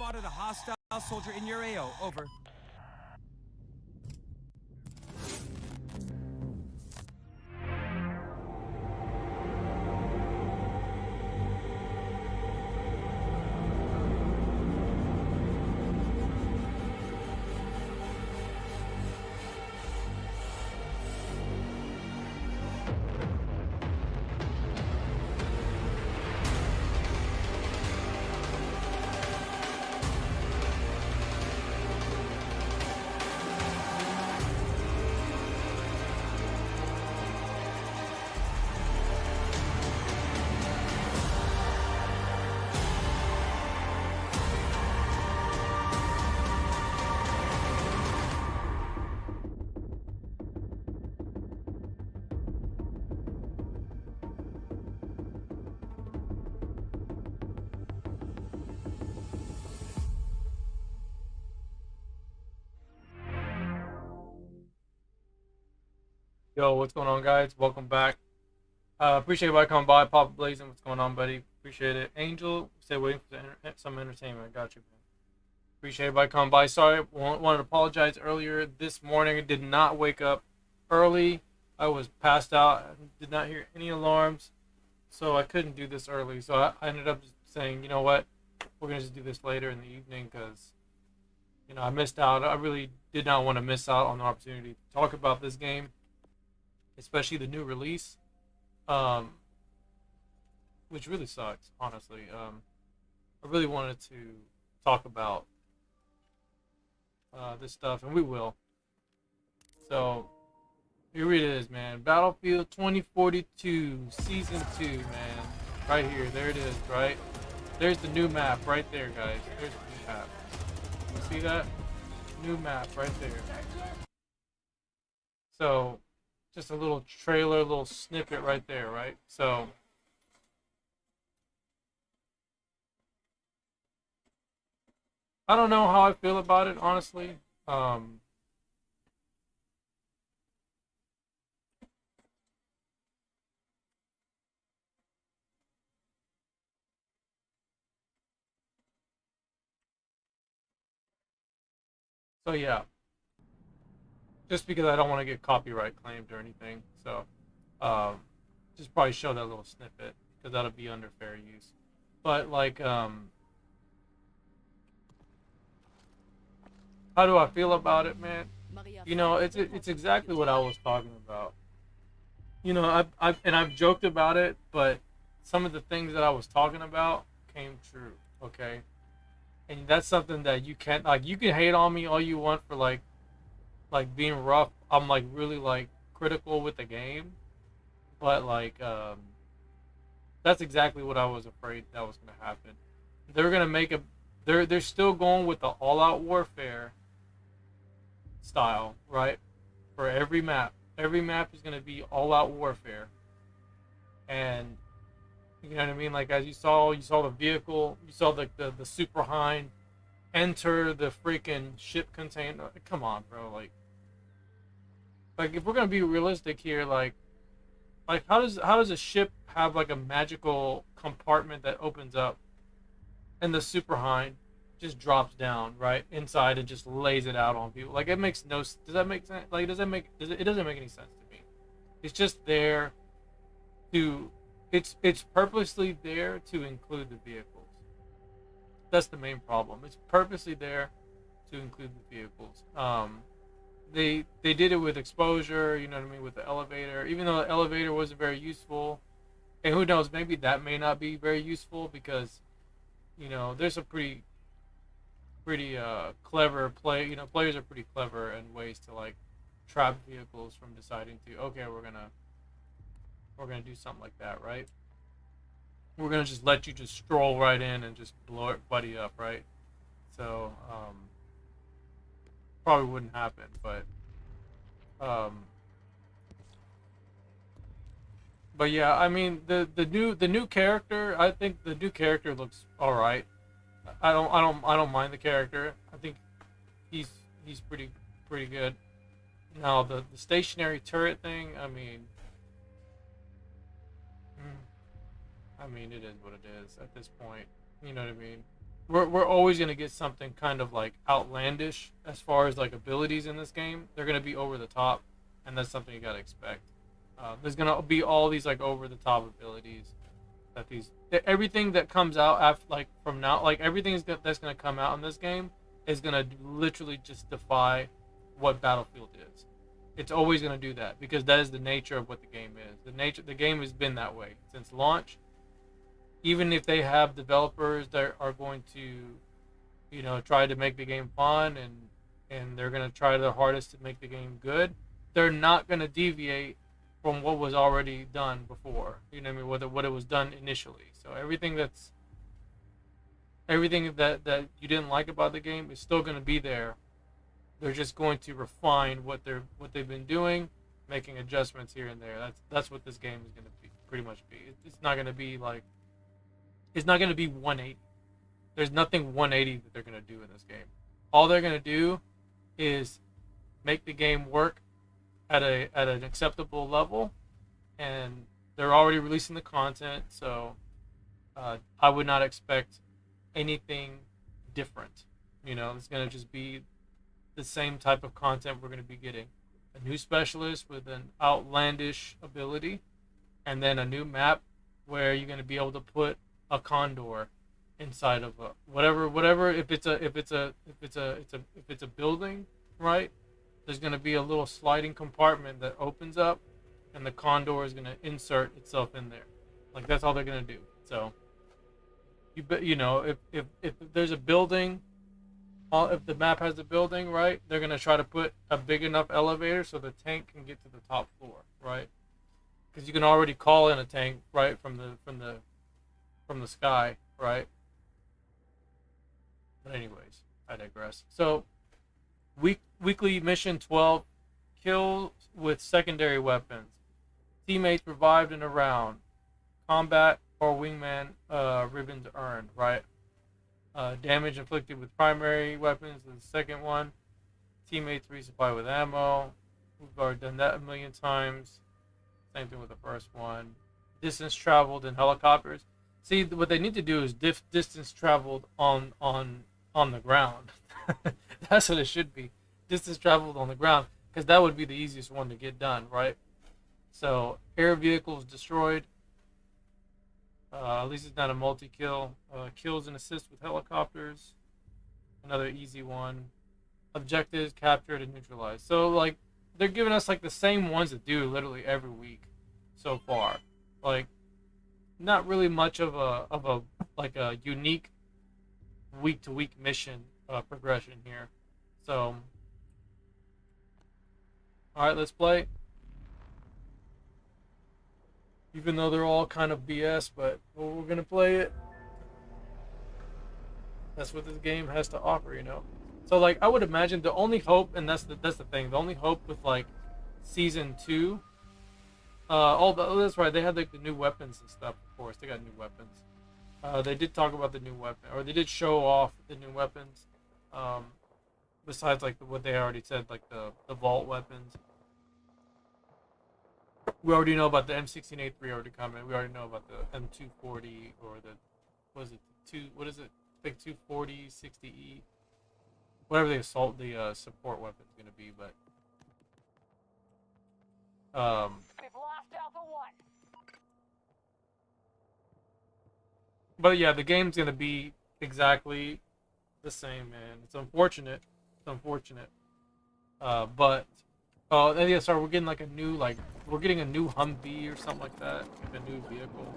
spotted a hostile soldier in your AO. Over. Yo, what's going on, guys? Welcome back. Appreciate everybody coming by. Papa Blazing, what's going on, buddy? Appreciate it. Angel, stay waiting for some entertainment. Got you, man. Appreciate everybody coming by. Sorry, wanted to apologize earlier this morning. I did not wake up early. I was passed out. I did not hear any alarms, so I couldn't do this early. So I ended up saying, you know what, we're gonna just do this later in the evening because, you know, I missed out. I really did not want to miss out on the opportunity to talk about this game, especially the new release, which really sucks, honestly. I really wanted to talk about this stuff, and we will. So, here it is, man. Battlefield 2042, Season 2, man. Right here, there it is, right? There's the new map right there, guys. There's the new map. You see that? New map right there. So, just a little trailer, a little snippet right there, right? So, I don't know how I feel about it, honestly. So yeah, just because I don't want to get copyright claimed or anything. So, just probably show that little snippet because that'll be under fair use. But like, how do I feel about it, man? You know, it's exactly what I was talking about. You know, I've joked about it, but some of the things that I was talking about came true. Okay, and that's something that you can't, like, you can hate on me all you want for like being rough. I'm like really like critical with the game, but like that's exactly what I was afraid that was gonna happen. They're gonna make a they're still going with the all out warfare style, right? For every map. Every map is gonna be all out warfare. And you know what I mean? Like, as you saw the vehicle, you saw the super hind enter the freaking ship container. Come on, bro. Like if we're gonna be realistic here, like how does a ship have like a magical compartment that opens up and the super hind just drops down right inside and just lays it out on people? Like, it makes no. Does that make sense? Like, it doesn't make any sense to me. It's just there to. It's purposely there to include the vehicles. That's the main problem. It's purposely there to include the vehicles. They did it with exposure, you know what I mean, with the elevator. Even though the elevator wasn't very useful, and who knows, maybe that may not be very useful because, you know, there's a pretty clever play. You know, players are pretty clever in ways to like trap vehicles from deciding to, okay, we're gonna do something like that, right? We're gonna just let you just stroll right in and just blow everybody up, right? So probably wouldn't happen, um, but yeah, I mean the new character. I think the new character looks all right. I don't mind the character. I think he's pretty good. Now the stationary turret thing. I mean, it is what it is at this point. You know what I mean? we're always gonna get something kind of like outlandish as far as like abilities in this game. They're gonna be over the top, and that's something you gotta expect. There's gonna be all these like over the top abilities that everything that comes out after like from now, like everything that's gonna come out in this game is gonna literally just defy what Battlefield is. It's always gonna do that because that is the nature of what the game is. The game has been that way since launch. Even if they have developers that are going to, try to make the game fun and they're gonna try their hardest to make the game good, they're not gonna deviate from what was already done before. You know what I mean? What it was done initially. So everything that you didn't like about the game is still gonna be there. They're just going to refine what they've been doing, making adjustments here and there. That's what this game is gonna be pretty much be. It's not gonna be like. It's not going to be 180. There's nothing 180 that they're going to do in this game. All they're going to do is make the game work at an acceptable level, and they're already releasing the content, so I would not expect anything different. It's going to just be the same type of content we're going to be getting. A new specialist with an outlandish ability, and then a new map where you're going to be able to put a condor inside of a whatever if it's a building, right? There's going to be a little sliding compartment that opens up, and the condor is going to insert itself in there. Like that's all they're going to do. So if there's a building, if the map has a building, right, they're going to try to put a big enough elevator so the tank can get to the top floor, right? Because you can already call in a tank right from the sky, right? But anyways, I digress. So, weekly mission 12, kill with secondary weapons. Teammates revived in a round. Combat or wingman ribbons earned, right? Damage inflicted with primary weapons is the second one. Teammates resupply with ammo. We've already done that a million times. Same thing with the first one. Distance traveled in helicopters. See, what they need to do is distance traveled on the ground. That's what it should be. Distance traveled on the ground, because that would be the easiest one to get done, right? So, air vehicles destroyed. At least it's not a multi-kill. Kills and assists with helicopters. Another easy one. Objectives captured and neutralized. So, like, they're giving us, like, the same ones to do literally every week so far. Like, not really much of a unique week-to-week mission progression here. So, alright, let's play. Even though they're all kind of BS, but we're gonna play it. That's what this game has to offer, So, like, I would imagine the only hope, and that's the thing, the only hope with like season 2. That's right. They had like the new weapons and stuff. Of course, they got new weapons. They did talk about the new weapon, or they did show off the new weapons. Besides like what they already said, like the vault weapons. We already know about the M16A3 already coming. We already know about the M240 or what is it? I think 240, 60E. Whatever the support weapon is gonna be, but. We've lost Alpha 1. But yeah, the game's gonna be exactly the same, man. It's unfortunate. But yeah, sorry, we're getting like we're getting a new Humvee or something like that, like a new vehicle,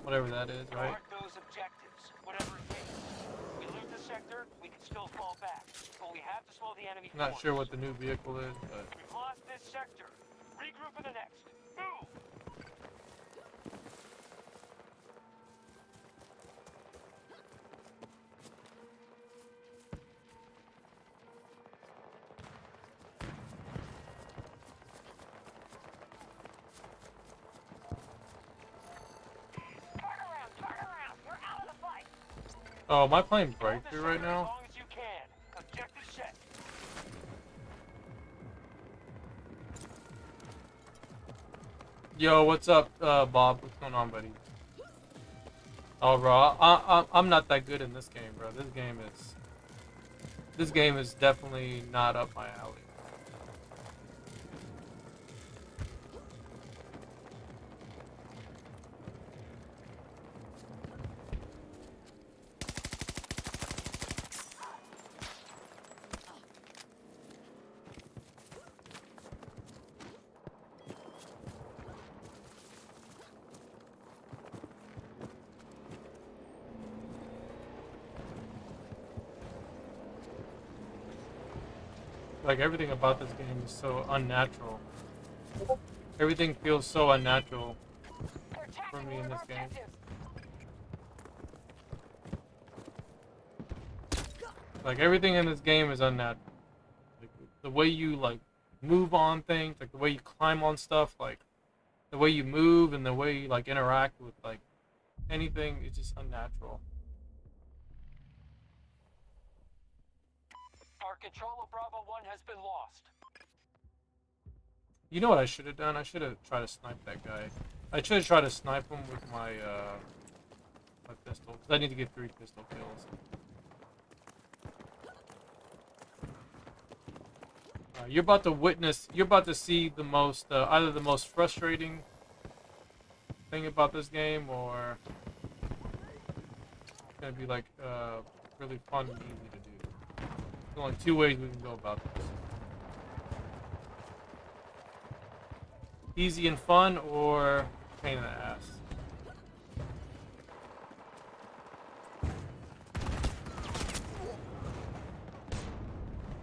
whatever that is, right? Mark those objectives, whatever it takes. We lose the sector, we can still fall back, but we have to slow the enemy. Not sure what the new vehicle is, but we've lost this sector. Regroup in the next. Move! Turn around! You're out of the fight! oh, am I playing Breakthrough right now? As long as you can. Objective set. Yo, what's up, Bob? What's going on, buddy? Oh, bro, I'm not that good in this game, bro. This game is definitely not up my alley. Like, everything about this game is so unnatural. Everything feels so unnatural They're for attacking me one in of this our game. objectives. Like, everything in this game is unnatural. Like, the way you, like, move on things, like, the way you climb on stuff, like, the way you move and the way you, like, interact with, like, anything is just unnatural. Our control of Bravo 1 has been lost. You know what I should have done? I should have tried to snipe that guy. I should have tried to snipe him with my, my pistol. 'Cause I need to get 3 pistol kills. You're about to see the most, either the most frustrating thing about this game, or it's gonna be like, really fun and easy to do. There's only 2 ways we can go about this. Easy and fun, or pain in the ass.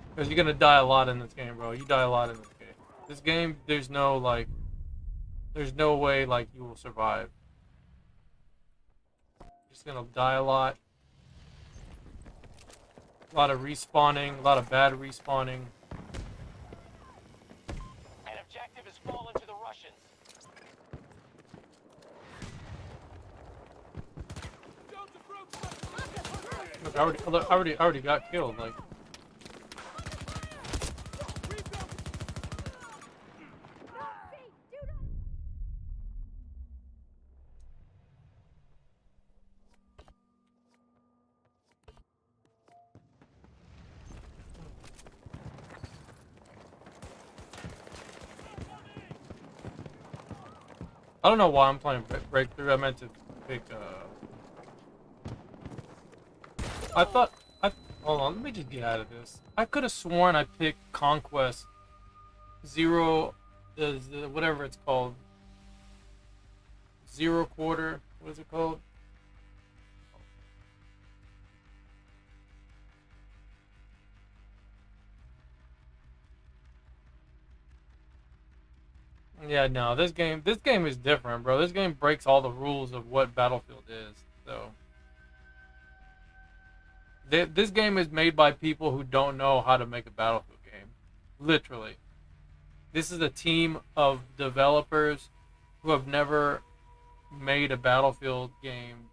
Because you're gonna die a lot in this game, bro. You die a lot in this game. This game, there's no way, like, you will survive. You're just gonna die a lot. A lot of respawning, a lot of bad respawning. An objective has fallen to the Russians. Look, I already got killed. Like, I don't know why I'm playing Breakthrough. I meant to pick, hold on, let me just get out of this. I could have sworn I picked Conquest Zero, whatever it's called. Zero Quarter, what is it called? Yeah, no, this game is different, bro. This game breaks all the rules of what Battlefield is. So, this game is made by people who don't know how to make a Battlefield game. Literally. This is a team of developers who have never made a Battlefield game,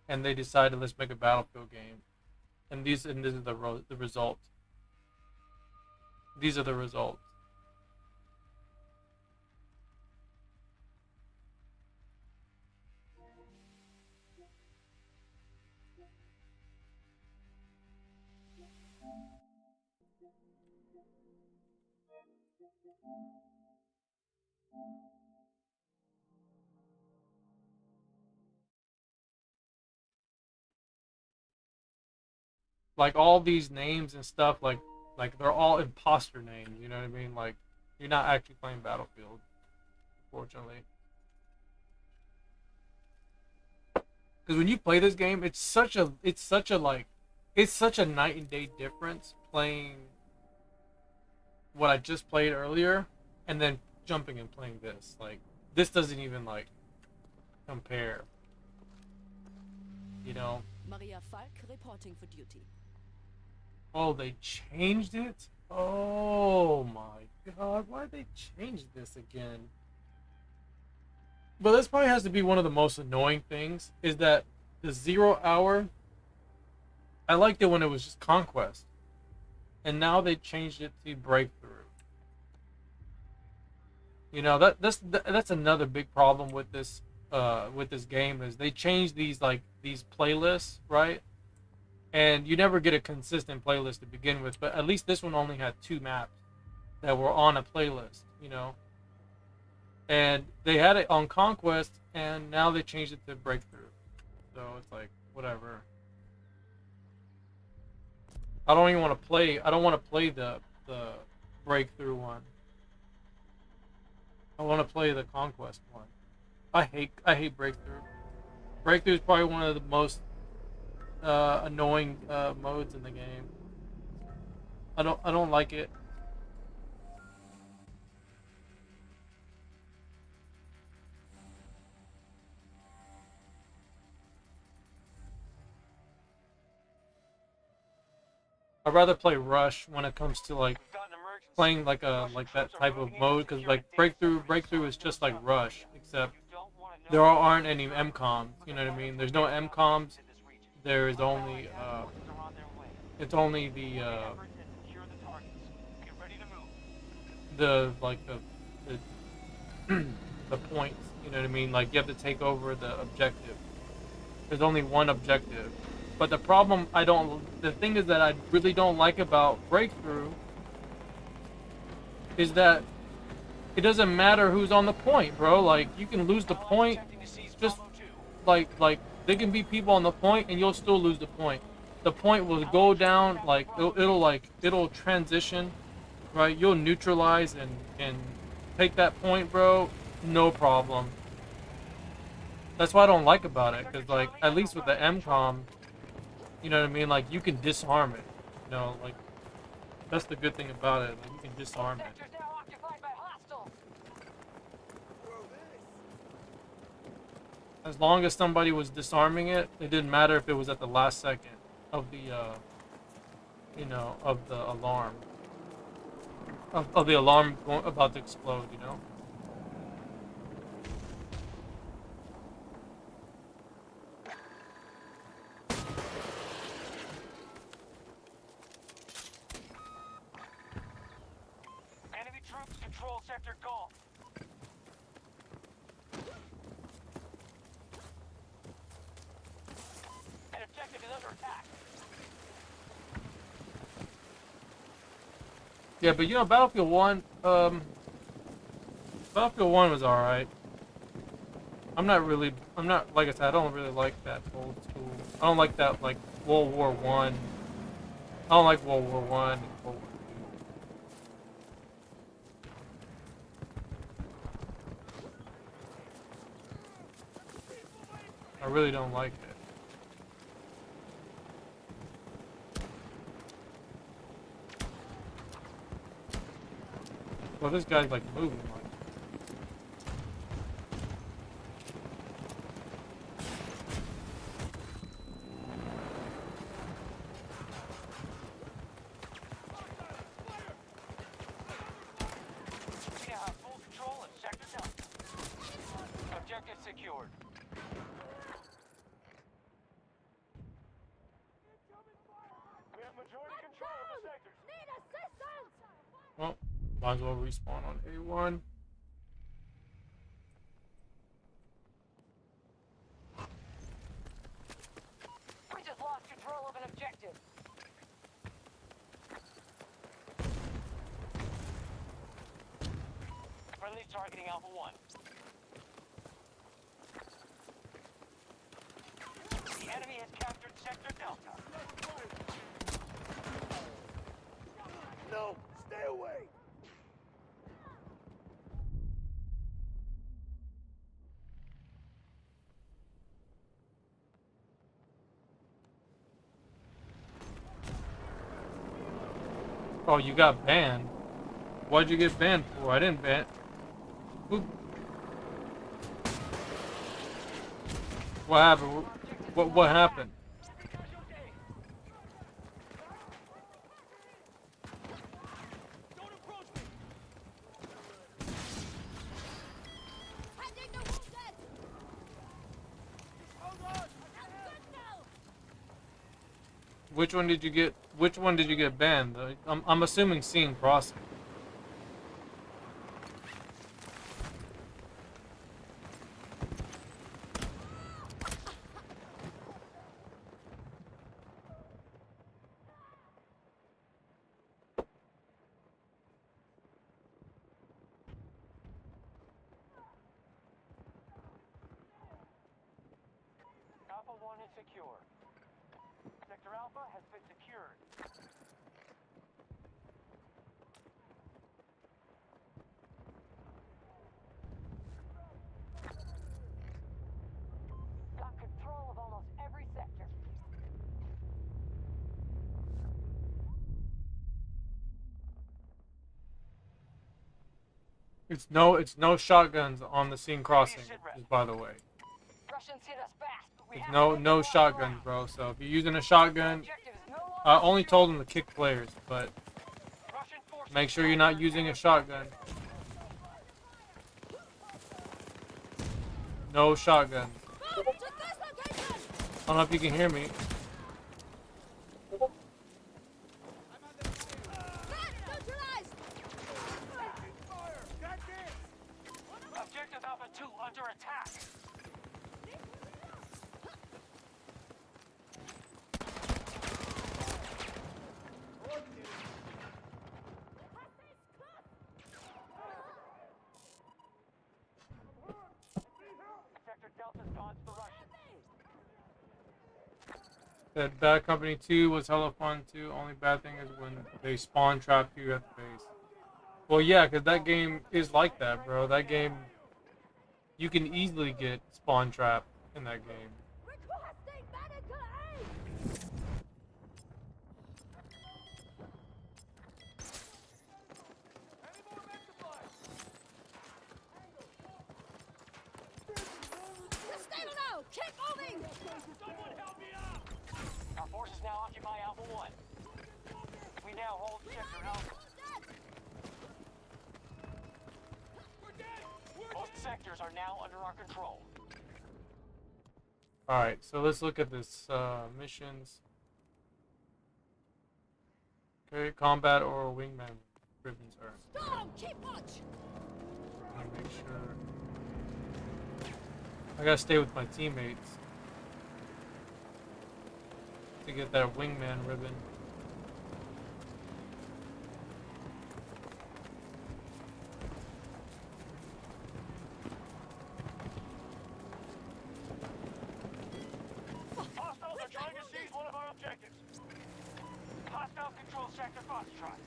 and they decided, let's make a Battlefield game. And this is the result. These are the results. Like, all these names and stuff, like they're all imposter names, you know what I mean? Like, you're not actually playing Battlefield, unfortunately. Because when you play this game, it's such a night and day difference playing what I just played earlier and then jumping and playing this. Like, this doesn't even, like, compare. You know? Maria Falk reporting for duty. Oh, they changed it? Oh my god, why'd they change this again? But this probably has to be one of the most annoying things, is that the 0 hour, I liked it when it was just Conquest. And now they changed it to Breakthrough. You know, that's another big problem with this with this game is they changed these these playlists, right? And you never get a consistent playlist to begin with, but at least this one only had 2 maps that were on a playlist, you know. And they had it on Conquest, and now they changed it to Breakthrough. So it's like whatever. I don't even want to play. I don't want to play the Breakthrough one. I want to play the Conquest one. I hate Breakthrough. Breakthrough is probably one of the most annoying modes in the game. I don't like it. I'd rather play Rush when it comes to like playing like that type of mode, because like Breakthrough is just like Rush, except there aren't any MCOMs. You know what I mean? There's no MCOMs. There is only it's only the the points. You know what I mean? Like you have to take over the objective. There's only one objective. But the problem the thing is that I really don't like about Breakthrough is that it doesn't matter who's on the point, bro. Like you can lose the point, just like there can be people on the point and you'll still lose the point. The point will go down, like it'll transition, right? You'll neutralize and take that point, bro. No problem. That's what I don't like about it, because like at least with the MCOM, you know what I mean? Like, you can disarm it. You know, like, that's the good thing about it. Like, you can disarm it. As long as somebody was disarming it, it didn't matter if it was at the last second of the, you know, of the alarm. Of the alarm about to explode, you know? Control sector Golf. An objective is under attack. Yeah, but you know, Battlefield 1 was alright. I'm not, like I said, I don't really like that old school. I don't like that, like, World War 1. I don't like World War 1 and World War 2. I really don't like it. Well, this guy's like moving. We have full control of sector Delta. Objective secured. We have majority control of the sectors. Need assistance! Well, might as well respawn on A1. We just lost control of an objective. Friendly's targeting Alpha 1. The enemy has captured sector Delta. No, stay away! Oh, you got banned. Why'd you get banned for? I didn't ban. Who? What happened? What happened? Handing the wounded! Which one did you get? Which one did you get banned? I'm assuming Scene Crossing. secure. Sector Alpha has been secured. Got control of almost every sector. It's no shotguns on the scene crossing, just by the way. Russians hit us fast, but we It's have no to hit no them shotguns, all bro. So if you're using a shotgun, Objective is no longer I only secure. told them to kick players, but Russian forces make sure you're not using a shotgun. No shotguns. Move to this location! I don't know if you can hear me. Mat neutralized! Objective Alpha 2 under attack. Sector Delta's gone to the Russians. That Bad Company 2 was hella fun too. Only bad thing is when they spawn trap you at the base. Well, yeah, because that game is like that, bro. That game, you can easily get spawn trapped in that game. Requesting medical aid! We're stable now! Keep moving! Someone help me out! Our forces now occupy Alpha 1. We now hold Sector Alpha. Most sectors are now under our control. Alright, so let's look at this missions. Okay, combat or wingman ribbons are. Storm, keep watch! Let me make sure. I gotta stay with my teammates to get that wingman ribbon. Hostiles are trying to seize one of our objectives. Hostile control Sector Foxtrot.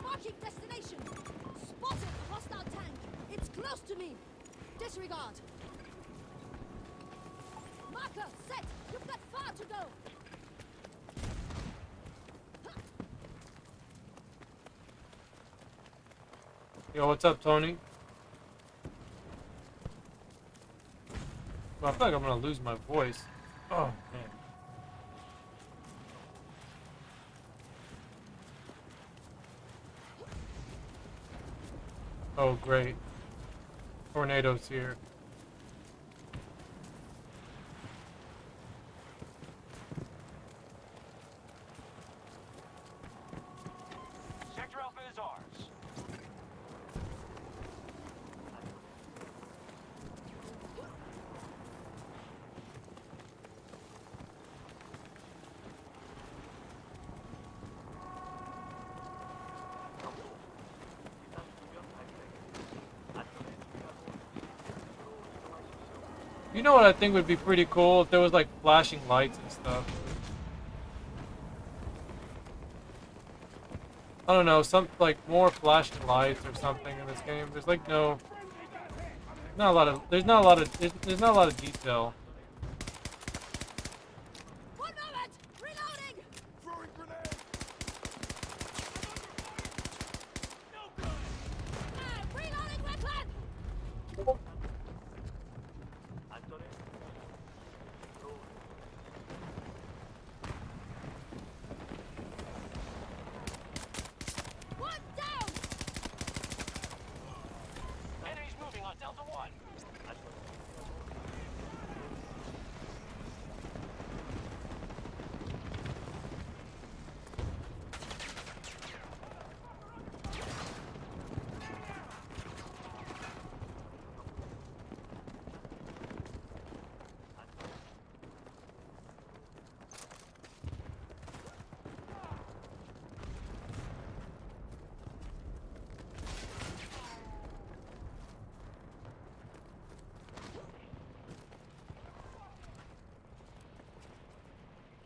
Marking destination! Spotted a hostile tank! It's close to me! Disregard! Marker, set! You've got far to go! Yo, what's up, Tony? Well, I feel like I'm gonna lose my voice. Oh, man. Oh, great. Tornadoes here. Sector Alpha is ours. You know what I think would be pretty cool if there was like flashing lights and stuff. I don't know, some like more flashing lights or something in this game. There's like there's not a lot of detail. One moment! Reloading! Throwing grenade! Reloading weapon! One down! Enemies moving on Delta 1.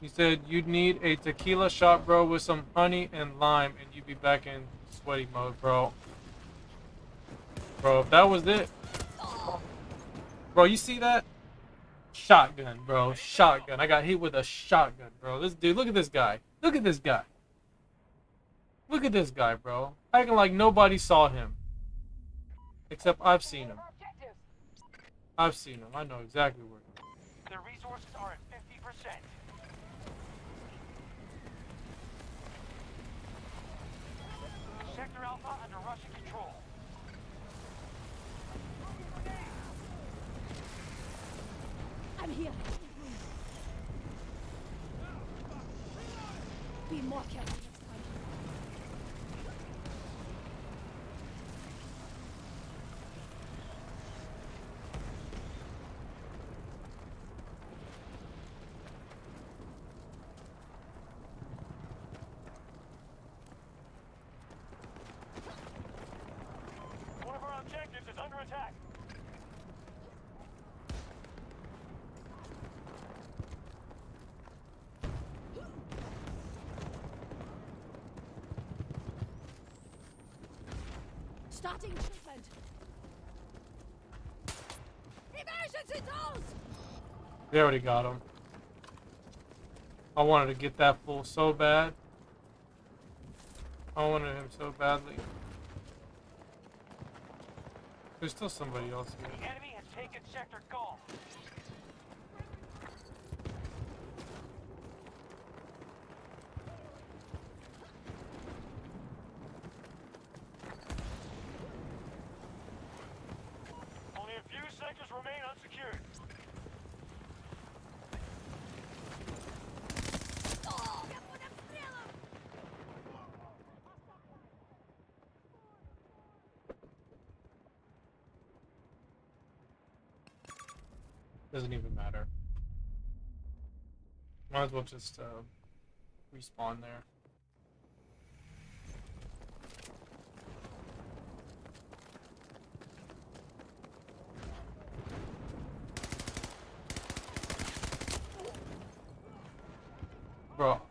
He said you'd need a tequila shot, bro, with some honey and lime, and you'd be back in sweaty mode, bro. Bro, if that was it. Bro, you see that? Shotgun, bro. Shotgun. I got hit with a shotgun, bro. This dude, look at this guy. Look at this guy. Look at this guy, bro. Acting like nobody saw him. Except I've seen him. I've seen him. I know exactly where he is. Their resources are at 50%. Sector Alpha under Russian control. I'm here. Be more careful next time. One of our objectives is under attack. Starting treatment. Emergency tools! They already got him. I wanted to get that fool so bad. I wanted him so badly. There's still somebody else The here. enemy has taken Sector Golf. Only a few sectors remain unsecured. Doesn't even matter. Might as well just respawn there. Bro.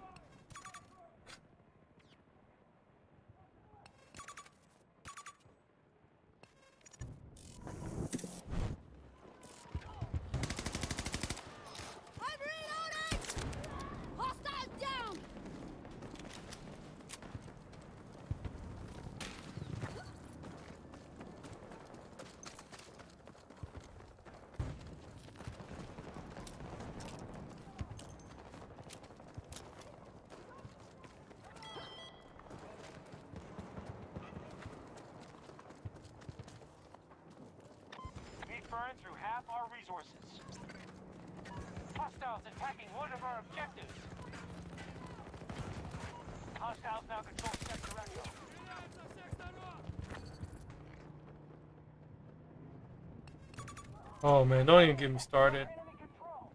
I'm reloading! Hostile down! We've burned through half our resources. Hostiles attacking one of our objectives. Hostiles now control Sector Echo. Oh man, don't even get me started. Enemy control.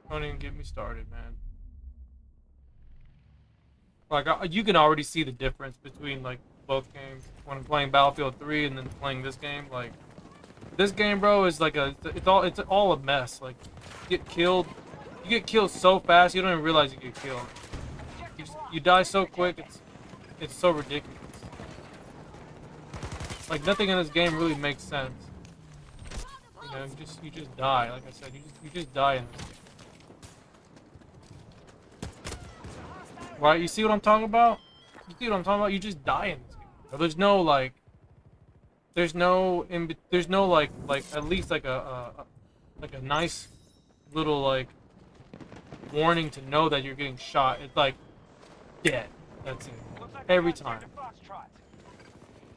Don't even get me started, man. Like, you can already see the difference between, like, both games. When I'm playing Battlefield 3 and then playing this game, like, this game, bro, is like it's all a mess. Like, you get killed so fast, you don't even realize you get killed. You die so quick, it's so ridiculous. Like, nothing in this game really makes sense. You know, you just die. Like I said, you just die in this game. Right? You see what I'm talking about? You see what I'm talking about? You just die in this game. There's no like, there's no like at least like a nice little like warning to know that you're getting shot. It's like dead. That's it. Every time.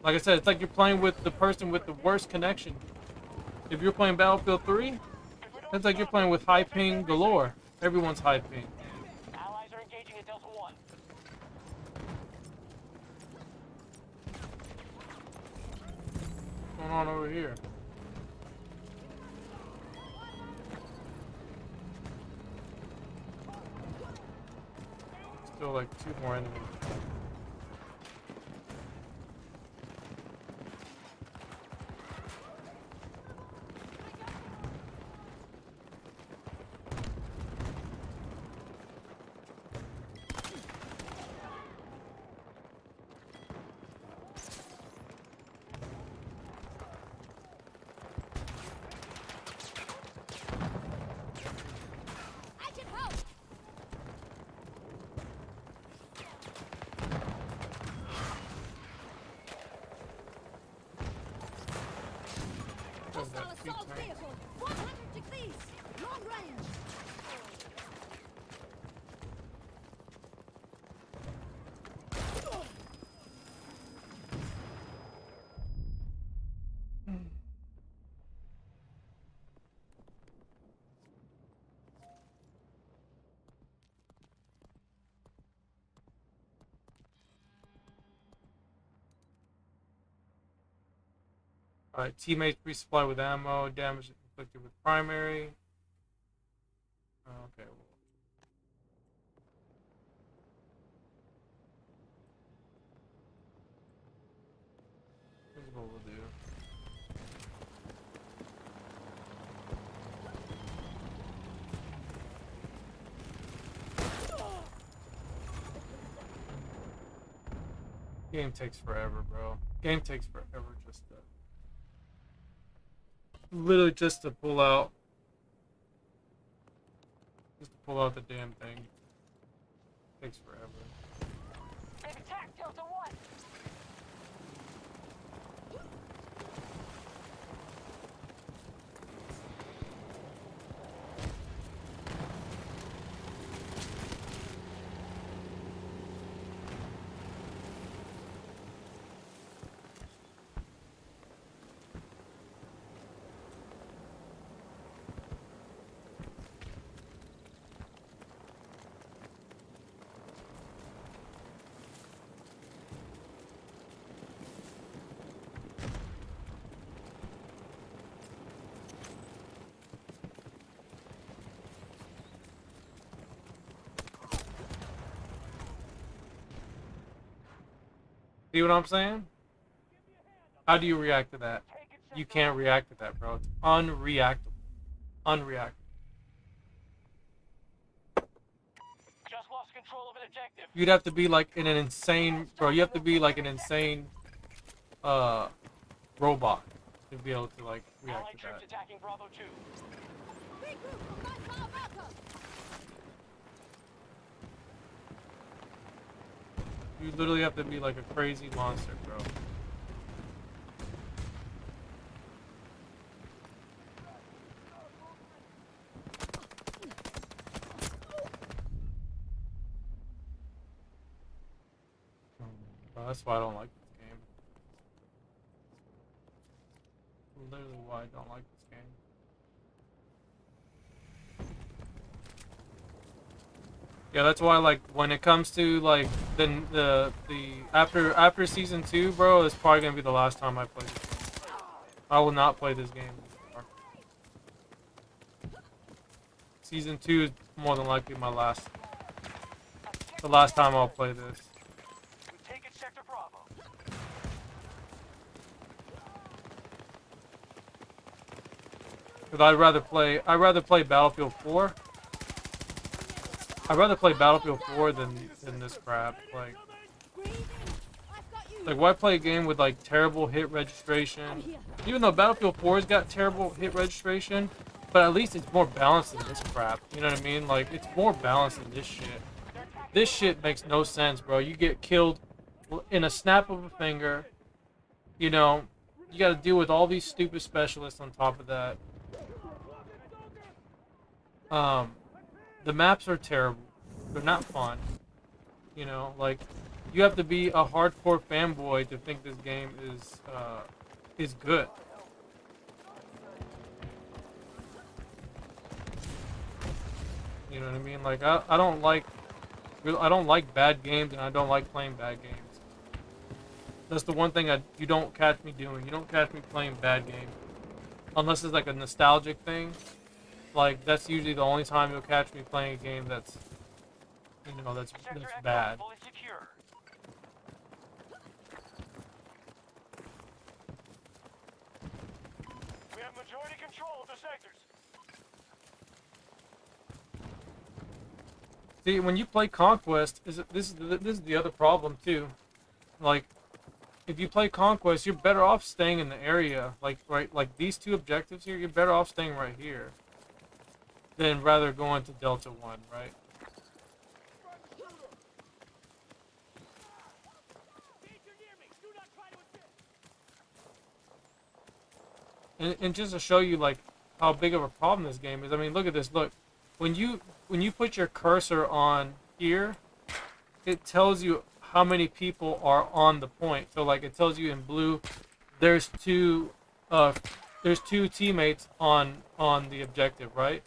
Like I said, it's like you're playing with the person with the worst connection. If you're playing Battlefield 3, it's like you're playing with high ping galore. Everyone's high ping. Allies are engaging at Delta 1. What's going on over here? Still like 2 more enemies. Alright, teammates resupply with ammo, damage inflicted with primary. Okay. Here's what we'll do. Game takes forever, bro. Game takes forever just to... Literally just to pull out... Just to pull out the damn thing. Takes forever. They've attacked Delta 1! See what I'm saying? How do you react to that? You can't react to that, bro. It's unreactable. Unreactable. Just lost control of an objective. You'd have to be like in an insane... Bro, you have to be like an insane... robot to be able to like react Allied to troops that. attacking Bravo 2. Regroup for my power backup. You literally have to be like a crazy monster, bro. Bro, that's why I don't like this game. Literally why I don't like this game. Yeah, that's why like when it comes to like the after season 2, bro, it's probably gonna be the last time I play this game. I will not play this game anymore. Season 2 is more than likely the last time I'll play this. We've taken Sector Bravo. Cause I'd rather play Battlefield 4. I'd rather play Battlefield 4 than this crap. Like why play a game with like terrible hit registration? Even though Battlefield 4's got terrible hit registration, but at least it's more balanced than this crap. You know what I mean? Like it's more balanced than this shit. This shit makes no sense, bro. You get killed in a snap of a finger. You know, you got to deal with all these stupid specialists on top of that. The maps are terrible. They're not fun. You know, like you have to be a hardcore fanboy to think this game is good. You know what I mean? Like I don't like bad games, and I don't like playing bad games. That's the one thing you don't catch me doing. You don't catch me playing bad games, unless it's like a nostalgic thing. Like that's usually the only time you'll catch me playing a game that's, you know, that's bad. Fully secure. We have majority control of the sectors. See, when you play Conquest, this is the other problem too. Like, if you play Conquest, you're better off staying in the area. Like like these two objectives here, you're better off staying right here than rather going to Delta 1, right? And just to show you like how big of a problem this game is. I mean, look at this. Look, when you put your cursor on here, it tells you how many people are on the point. So like it tells you in blue, there's two teammates on the objective, right?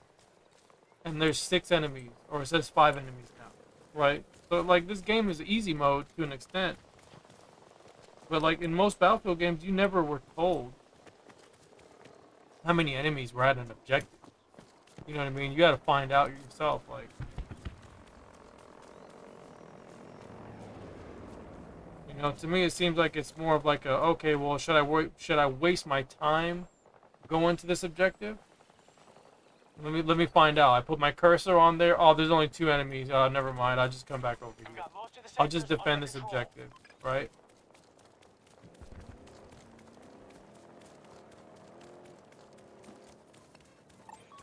And there's 6 enemies, or it says 5 enemies now, right? So like this game is easy mode to an extent, but like in most Battlefield games, you never were told how many enemies were at an objective. You know what I mean? You got to find out yourself, like. You know, to me it seems like it's more of like a, okay, well, should I waste my time going to this objective? Let me find out. I put my cursor on there. Oh, there's only 2 enemies. Never mind. I'll just come back over here. I'll just defend this objective, right?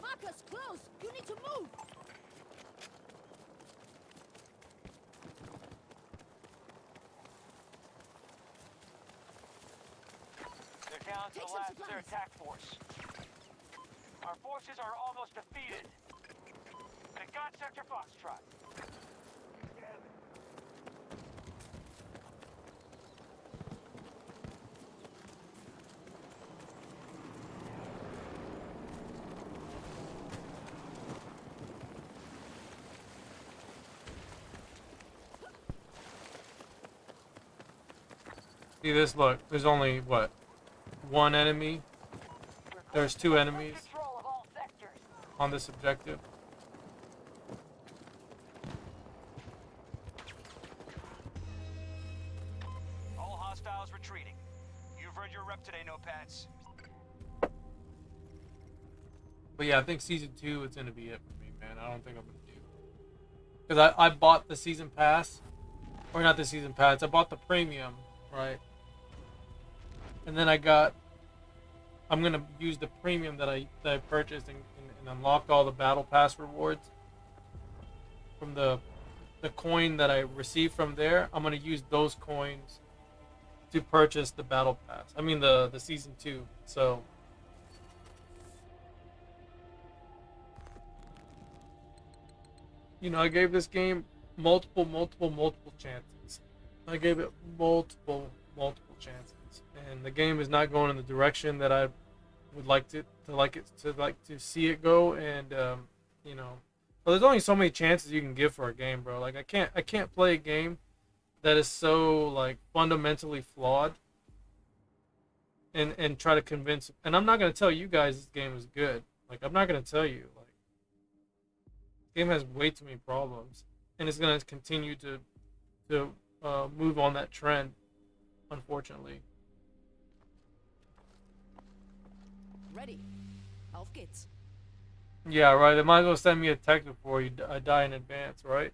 Marcus, close! You need to move! They're down to Take the some last of their supplies. attack force. Our forces are almost defeated. They got Sector Foxtrot. See this? Look, there's only what? 1 enemy. There's 2 enemies Control of all sectors. on this objective. All hostiles retreating. You've earned your rep today, Notepads. But yeah, I think season 2 is gonna be it for me, man. I don't think I'm gonna do, because I bought the season pass, or not the season pass. I bought the premium, right? And then I'm gonna use the premium that I purchased and unlock all the battle pass rewards from the coin that I received from there. I'm gonna use those coins to purchase the battle pass. I mean the season 2. So you know, I gave this game multiple chances. I gave it multiple chances, and the game is not going in the direction that I would like to see it go. And you know, but there's only so many chances you can give for a game, bro. Like I can't play a game that is so like fundamentally flawed and try to convince. And I'm not gonna tell you guys this game is good. Like I'm not gonna tell you. Like this game has way too many problems, and it's gonna continue to move on that trend, unfortunately. Ready. Auf geht's. Yeah, right. They might as well send me a text before I die in advance, right?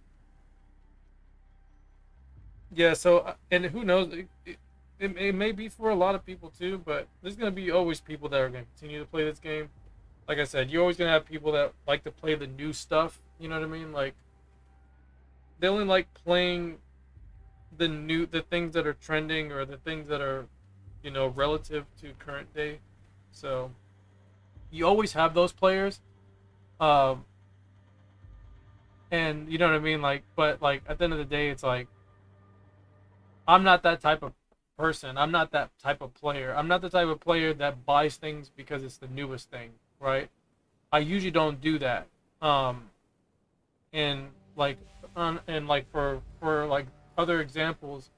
Yeah. So, and who knows? It may be for a lot of people too, but there's gonna be always people that are gonna continue to play this game. Like I said, you're always gonna have people that like to play the new stuff. You know what I mean? Like they only like playing the things that are trending, or the things that are, you know, relative to current day. So you always have those players, and you know what I mean. Like, but like at the end of the day, it's like I'm not that type of person. I'm not that type of player. I'm not the type of player that buys things because it's the newest thing, right? I usually don't do that. And like for like other examples,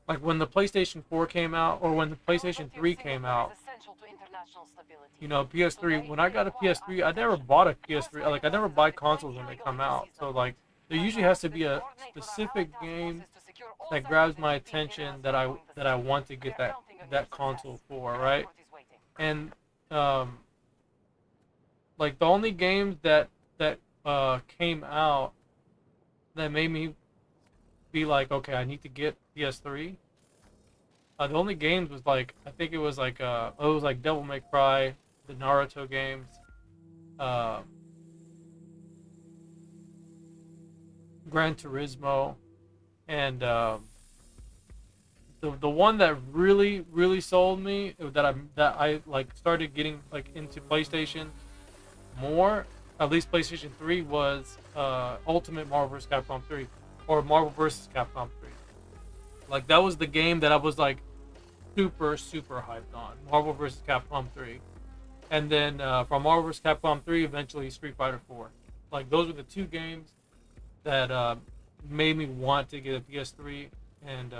like when the PlayStation 4 came out, or when the PlayStation 3 came out, you know, PS3, when I got a PS3, I never bought a PS3. Like I never buy consoles when they come out. So like there usually has to be a specific game that grabs my attention that I want to get that console for, right? And like the only games that came out that made me be like, okay, I need to get PS3. The only games was like, I think it was like Devil May Cry, the Naruto games, Gran Turismo, and the one that really sold me, that I like started getting like into PlayStation more, at least PlayStation 3, was Ultimate Marvel vs. Capcom 3, or Marvel vs. Capcom 3. Like that was the game that I was like super hyped on, Marvel vs. Capcom 3. And then from Marvel vs. Capcom 3, eventually Street Fighter 4. Like those were the 2 games that made me want to get a PS3. And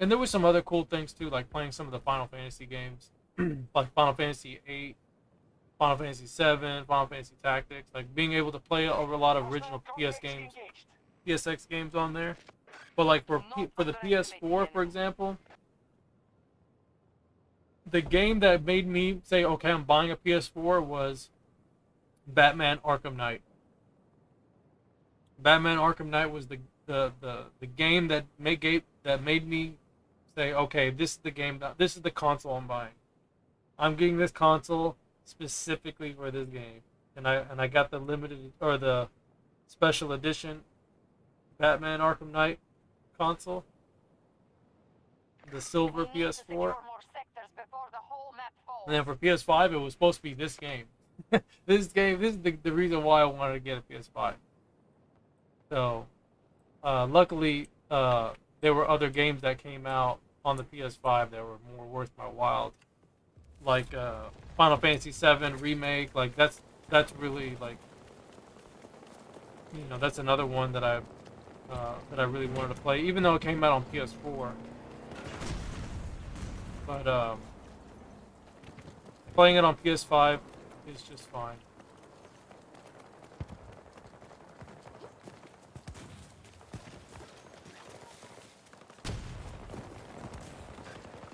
And there was some other cool things too, like playing some of the Final Fantasy games, like Final Fantasy 8, Final Fantasy 7, Final Fantasy Tactics, like being able to play over a lot of original PS games, PSX games on there. But like for the PS4, for example, the game that made me say, okay, I'm buying a PS4 was Batman Arkham Knight. Batman Arkham Knight was the game that made me say, okay, this is the game, this is the console I'm buying. I'm getting this console specifically for this game, and I got the limited or the special edition Batman Arkham Knight console, the silver PS4, and then for PS5 it was supposed to be this game. This is the reason why I wanted to get a PS5. So, luckily, there were other games that came out on the PS5 that were more worth my while, like Final Fantasy 7 Remake. Like that's really like, you know, that's another one that I really wanted to play, even though it came out on PS4. But playing it on PS5 is just fine.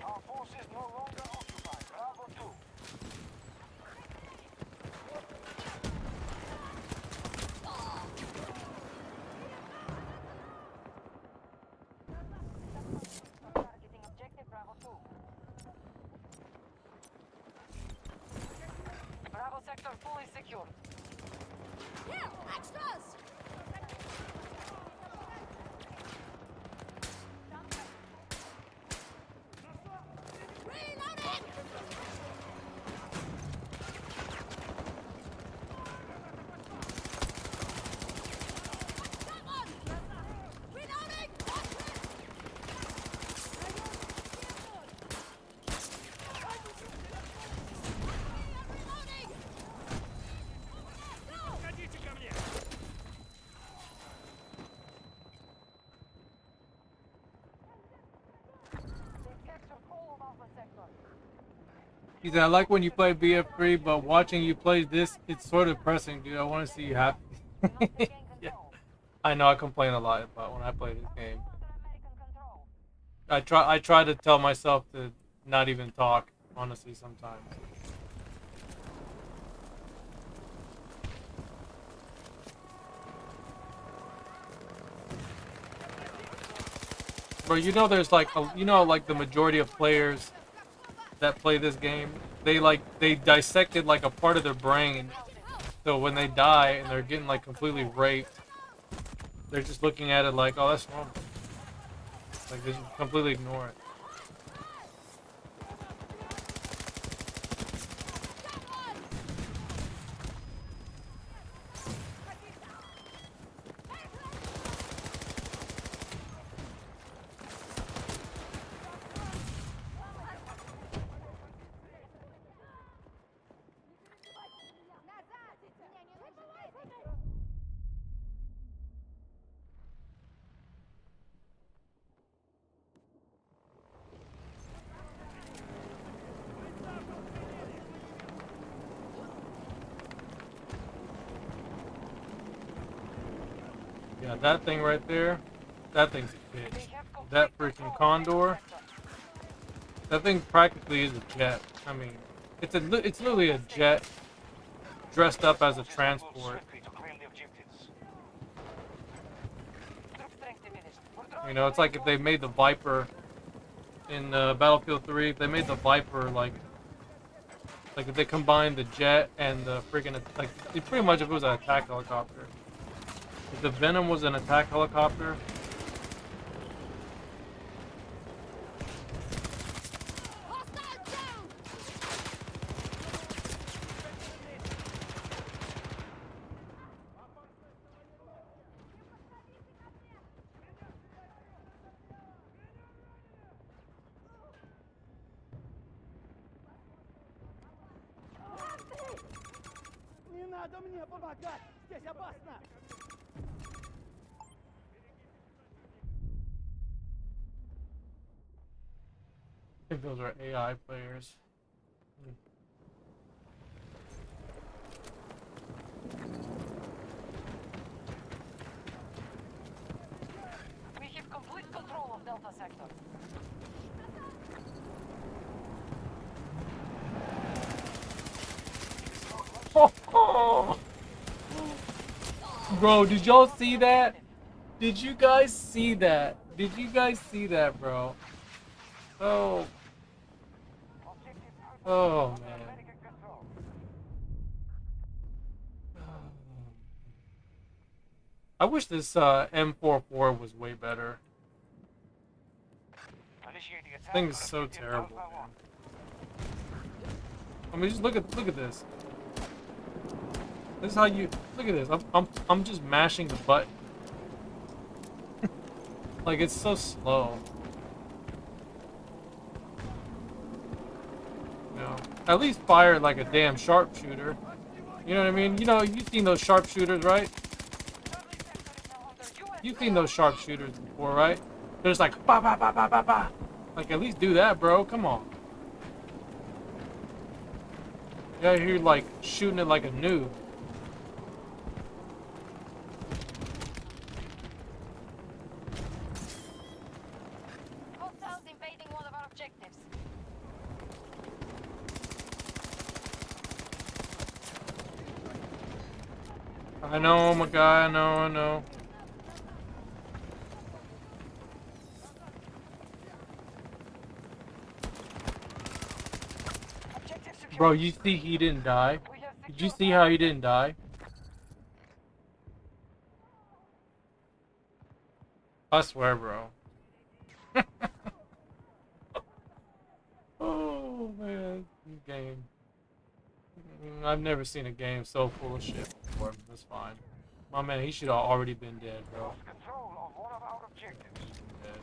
Our forces no longer occupy Bravo 2. Targeting objective Bravo 2. Bravo sector fully secured. Here, extras! Reloading! Come on! Reloading! Reloading! They captured all of Alpha sector. He said, I like when you play BF3, but watching you play this, it's sort of depressing, dude. I want to see you happy. Yeah. I know I complain a lot about when I play this game. I try to tell myself to not even talk, honestly, sometimes. Bro, you know there's like like the majority of players that play this game, they dissected like a part of their brain, so when they die and they're getting like completely raped, they're just looking at it like, oh, that's normal. Like they just completely ignore it. Yeah, that thing right there, that thing's a bitch. That freaking Condor, that thing practically is a jet. I mean, it's literally a jet dressed up as a transport. You know, it's like if they made the Viper in Battlefield 3, if they made the Viper like if they combined the jet and the freaking, like, it pretty much if it was an attack helicopter. If the Venom was an attack helicopter, Не надо мне помогать! Здесь опасно! think those are AI players. We have complete control of Delta Sector. Bro, did y'all see that? Did you guys see that? Did you guys see that, bro? Oh. Oh, man. I wish this M44 was way better. This thing is so terrible, man. I mean, just look at this. This is how you look at this. I'm just mashing the button. Like, it's so slow. You know, at least fire like a damn sharpshooter. You know what I mean? You know, you've seen those sharpshooters, right? You've seen those sharpshooters before, right? They're just like ba ba ba ba ba ba. Like, at least do that, bro. Come on. Yeah, you're like shooting it like a noob. Hostiles invading one of our objectives. I know, my guy. I know. Bro, you see he didn't die? Did you see how he didn't die? I swear, bro. Oh, man. This game. I've never seen a game so full of shit before. That's fine. My man, he should have already been dead, bro. Control of one of our objectives. Dead.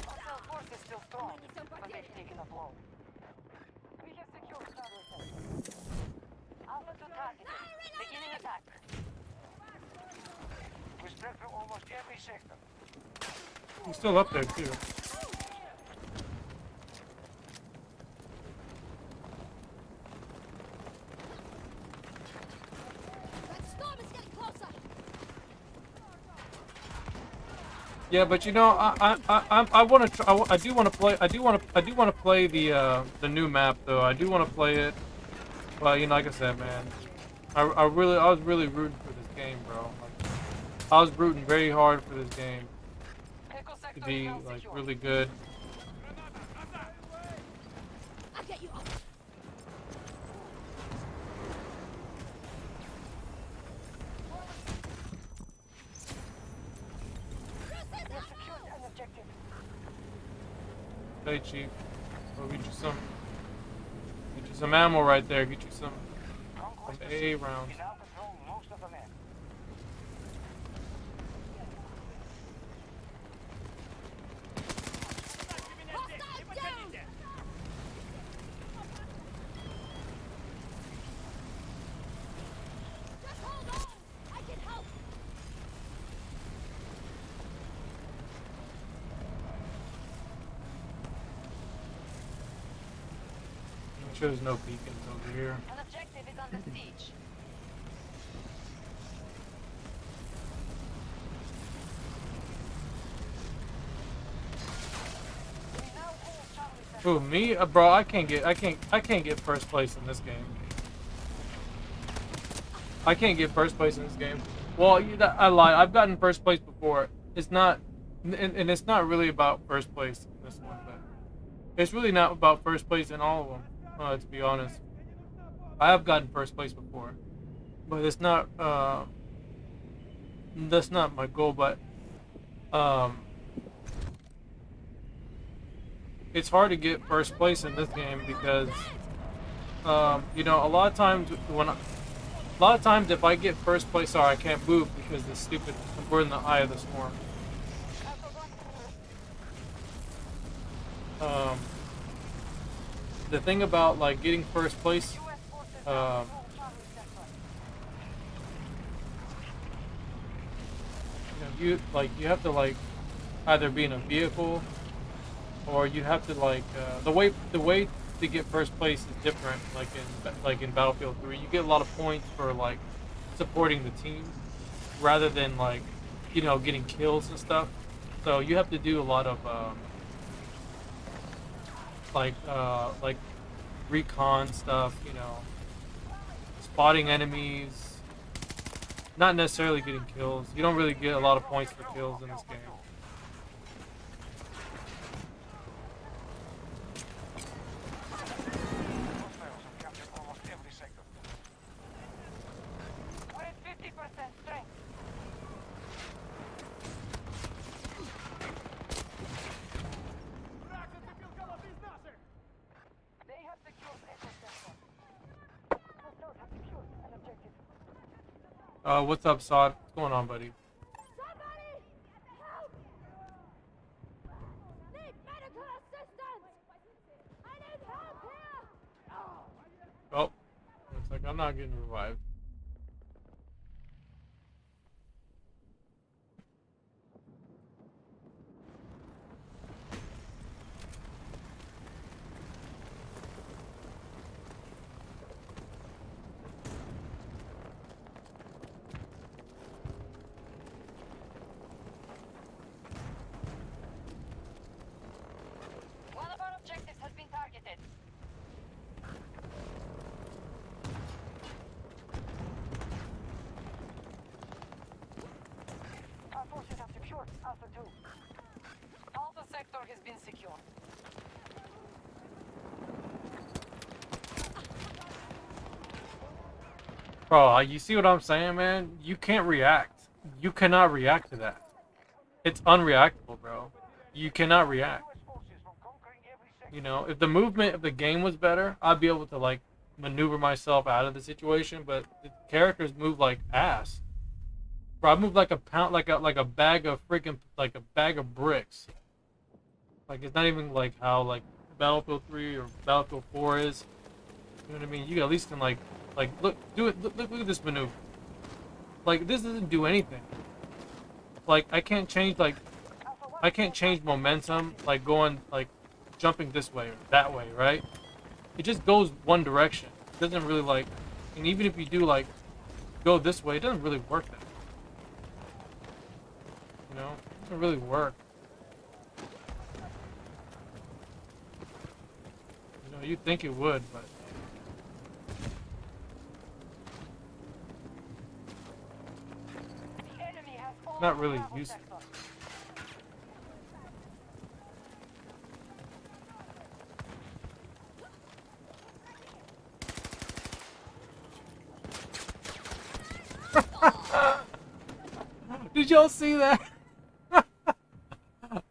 Hostile force is still strong, but they've taken a blow. We have secured FigtherZ. Alpha to target. Beginning attack. We spread through almost every sector. He's still up there, too. That storm is getting closer. Yeah, but you know, I want to. I do want to play. I do want to play the new map though. I do want to play it. But you know, like I said, man, I was really rooting for this game, bro. Like, I was rooting very hard for this game to be like really good. I'll get you off. Secured an objective. Hey, Chief. I'll get you some ammo right there. Get you some AA rounds. We now control most of the map. Hostile down. Just hold on. I can help. Make sure there's no beacons over here. An objective is under siege. We now hold Charlie Sector. Who, me? Bro, I can't get first place in this game. I can't get first place in this game. Well, I lied. I've gotten first place before. It's not, and it's not really about first place in this one. But it's really not about first place in all of them. To be honest, I have gotten first place before, but it's not. That's not my goal. But it's hard to get first place in this game because you know, a lot of times if I get first place, sorry, I can't move because the stupid, we're in the eye of the storm. the thing about like getting first place, you have to like either be in a vehicle, or you have to like the way to get first place is different. Like in Battlefield 3, you get a lot of points for like supporting the team, rather than like getting kills and stuff. So you have to do a lot of like recon stuff, spotting enemies, not necessarily getting kills. You don't really get a lot of points for kills in this game. We're at 50% strength. They have secured Echo Sector. Hostiles have secured an objective. What's up, Sod? What's going on, buddy? Somebody! Help! Need medical assistance! I need help here! Oh, looks like I'm not getting revived. One of our objectives has been targeted. Our forces have secured Alpha 2. Alpha sector has been secured. Bro, you see what I'm saying, man? You can't react. You cannot react to that. It's unreactable, bro. You cannot react. If the movement of the game was better, I'd be able to like maneuver myself out of the situation. But the characters move like ass. Bro, I move like a pound, like a bag of freaking, like a bag of bricks. Like it's not even like how like Battlefield 3 or Battlefield 4 is. You know what I mean? You at least can like look at this maneuver. Like this doesn't do anything. Like I can't change momentum like going like jumping this way or that way, right? It just goes one direction. It doesn't really like, and even if you do like go this way, it doesn't really work that. It doesn't really work. You'd think it would, but The enemy has all not really Bravo useful. sector. Did y'all see that?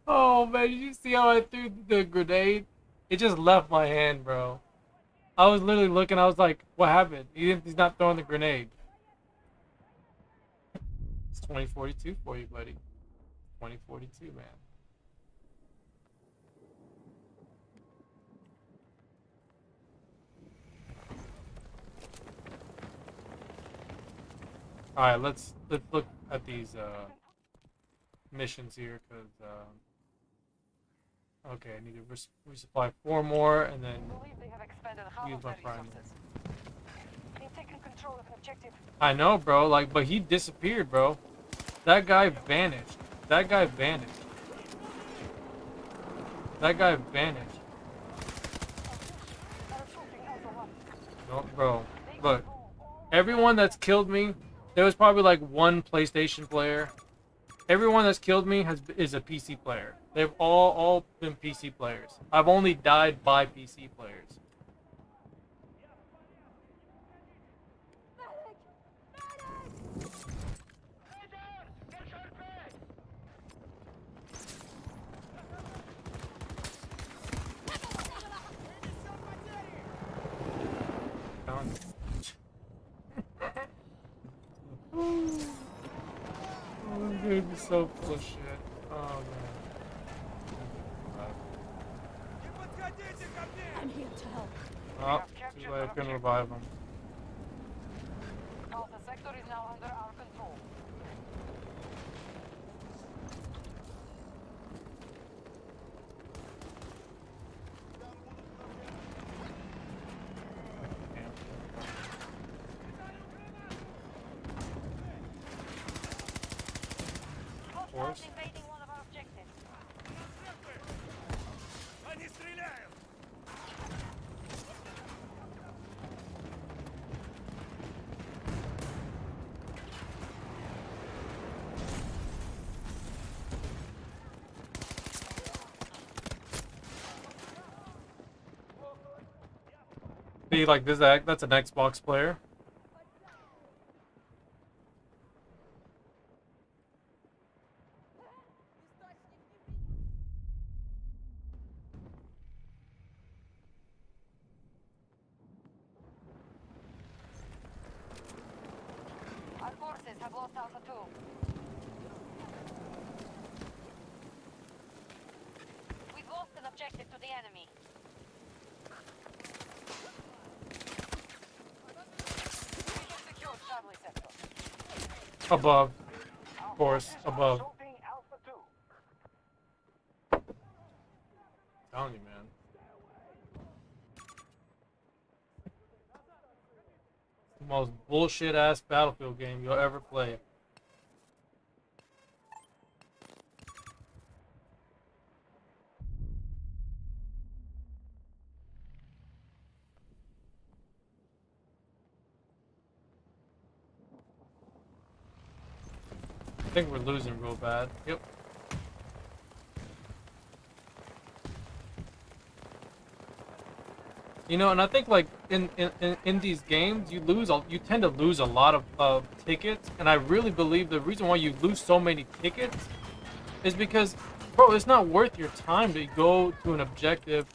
Oh man, did you see how I threw the grenade? It just left my hand, bro. I was literally looking, I was like, what happened? He's not throwing the grenade. It's 2042 for you, buddy. 2042, man. Alright, let's look at these missions here, because okay, I need to resupply 4 more and then Believe they have expanded half use of my their primary. resources. They've taken control of an objective. I know, bro, like, but he disappeared, bro. That guy vanished. That guy vanished. That guy vanished. They're assaulting Alpha 1. No, bro. Look, everyone that's killed me, there was probably like one PlayStation player. Everyone that's killed me is a PC player. They've all been PC players. I've only died by PC players. Oh, dude, you're so full of shit. Oh, man. I'm here to help. way I can revive him. Now the sector is now under our control. Hostiles invading one of our objectives. Они стреляют! See, like this, that's an Xbox player. Our forces have lost Alpha 2. We've lost an objective to the enemy. We have secured Charlie sector. Above, of course, above. Shooting Alpha 2. Telling you, man. The most bullshit ass Battlefield game you'll ever play. I think we're losing real bad. Yep. You know, and I think like in these games, you tend to lose a lot of tickets, and I really believe the reason why you lose so many tickets is because, bro, it's not worth your time to go to an objective.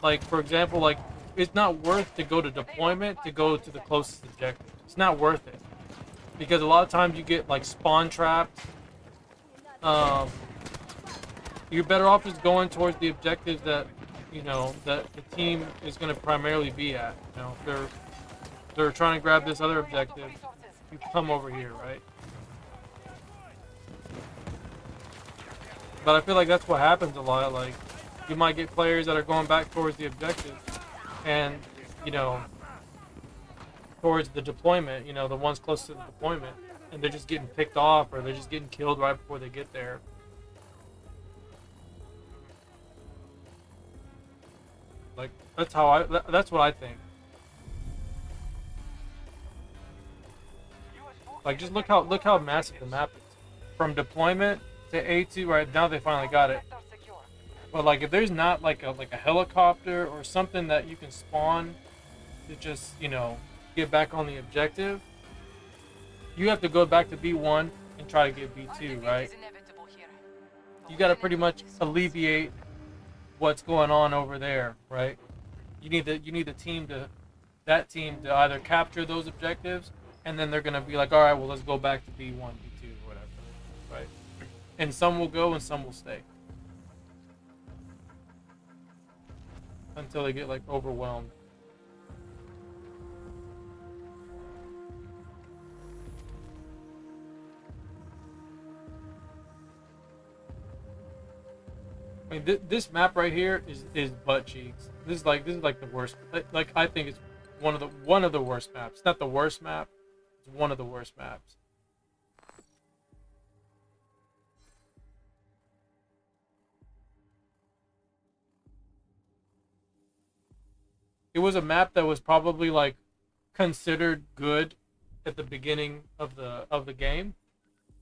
Like, for example, like it's not worth to go to deployment to go to the closest objective. It's not worth it because a lot of times you get like spawn trapped. You're better off just going towards the objectives that, you know, that the team is going to primarily be at. You know, if they're trying to grab this other objective, you come over here, right? But I feel like that's what happens a lot. Like, you might get players that are going back towards the objective, and, you know, towards the deployment, you know, the ones close to the deployment, and they're just getting picked off, or they're just getting killed right before they get there. Like, that's what I think. Like, just look how massive the map is. From deployment to A2, right now they finally got it. But like, if there's not like a helicopter or something that you can spawn to just, you know, get back on the objective, you have to go back to B1 and try to get B2, right? You got to pretty much alleviate what's going on over there, right? You need the team to either capture those objectives, and then they're gonna be like, all right, well, let's go back to B1, B2, or whatever, right? And some will go and some will stay until they get like overwhelmed. I mean, this map right here is butt cheeks. This is like the worst. Like, I think it's one of the worst maps. It's not the worst map. It's one of the worst maps. It was a map that was probably like considered good at the beginning of the game,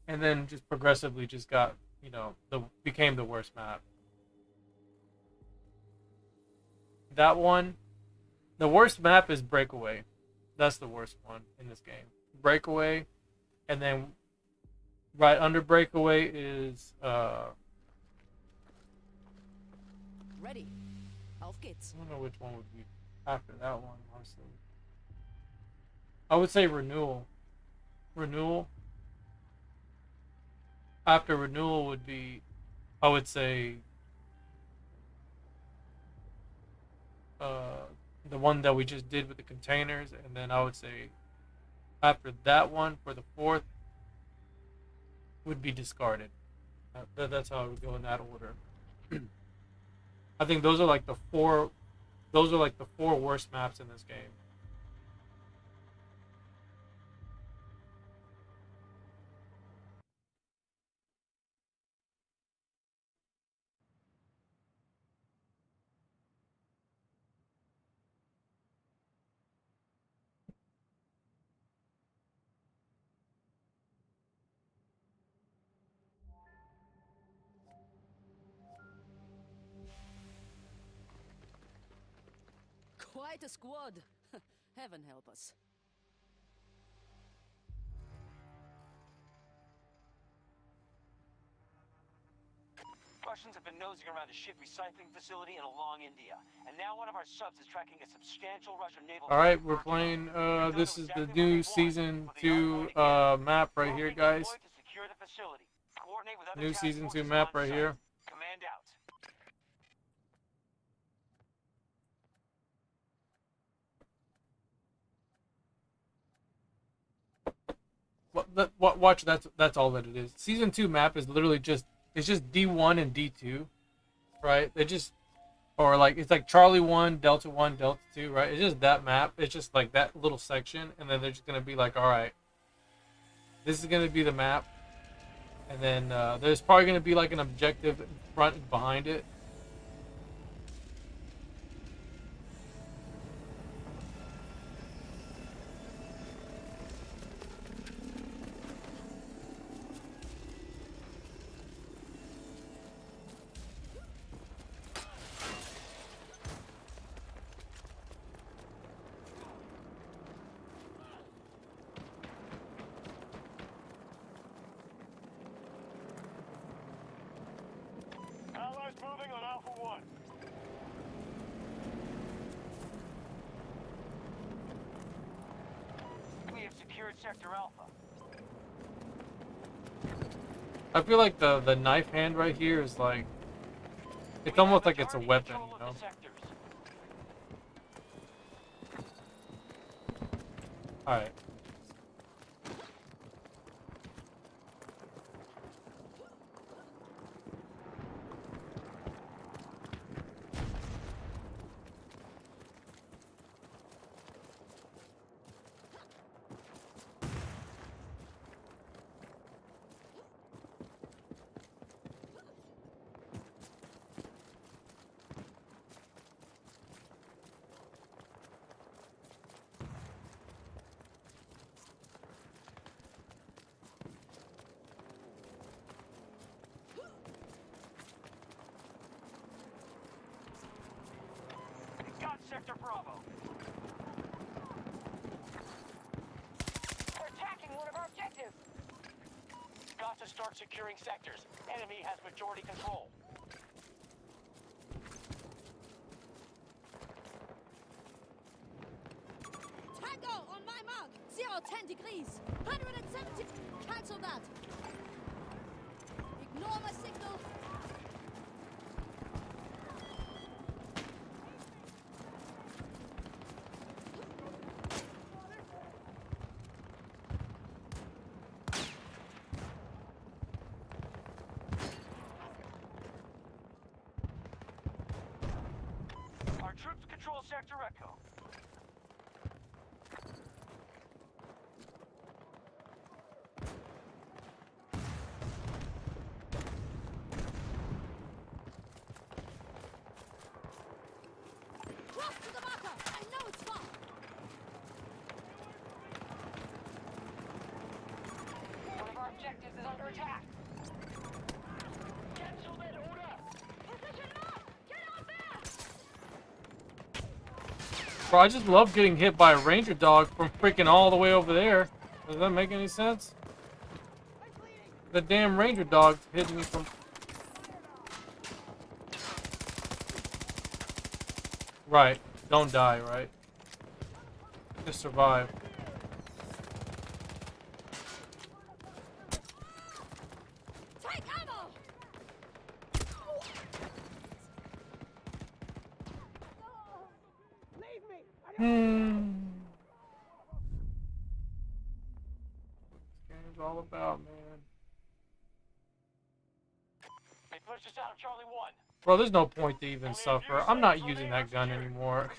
and then just progressively just got, you know, became the worst map. That one, the worst map is Breakaway. That's the worst one in this game. Breakaway, and then right under Breakaway is Ready. Auf geht's. I don't know which one would be after that one, honestly. I would say Renewal. Renewal. After Renewal would be, I would say the one that we just did with the containers, and then I would say after that one for the fourth would be discarded. That's how I would go in that order. I think those are like the four. Those are like the four worst maps in this game. Quite a squad. Heaven help us. Russians have been nosing around a ship recycling facility in along India, and now one of our subs is tracking a substantial Russian naval. All right, we're playing. This is the new season 2 map right here, guys. New season 2 map right here. Command out. Watch. That's all that it is. Season 2 map is literally just D1 and D2, right? They just or like it's like Charlie 1, Delta 1, Delta 2, right? It's just that map. It's just like that little section, and then they're just gonna be like, all right, this is gonna be the map, and then there's probably gonna be like an objective in front and behind it. Allies moving on Alpha 1. We have secured Sector Alpha. I feel like the knife hand right here is like, it's almost like it's a weapon, you know? Alright. Got Sector Bravo. They're attacking one of our objectives. Got to start securing sectors. Enemy has majority control. Tango on my mark. 0-10 degrees. 170. Cancel that. Ignore my signal. Our troops control Sector Echo. Cross to the marker. I know it's far. One of our objectives is under attack. Cancel that order. Position up. Get out there. Bro, I just love getting hit by a ranger dog from freaking all the way over there. Does that make any sense? The damn ranger dog hitting me from... Right. Don't die, right? Just survive. Take ammo. Leave me! game's all about, man. They pushed us out of Charlie 1. Bro, there's no point to even suffer. I'm not using that gun anymore.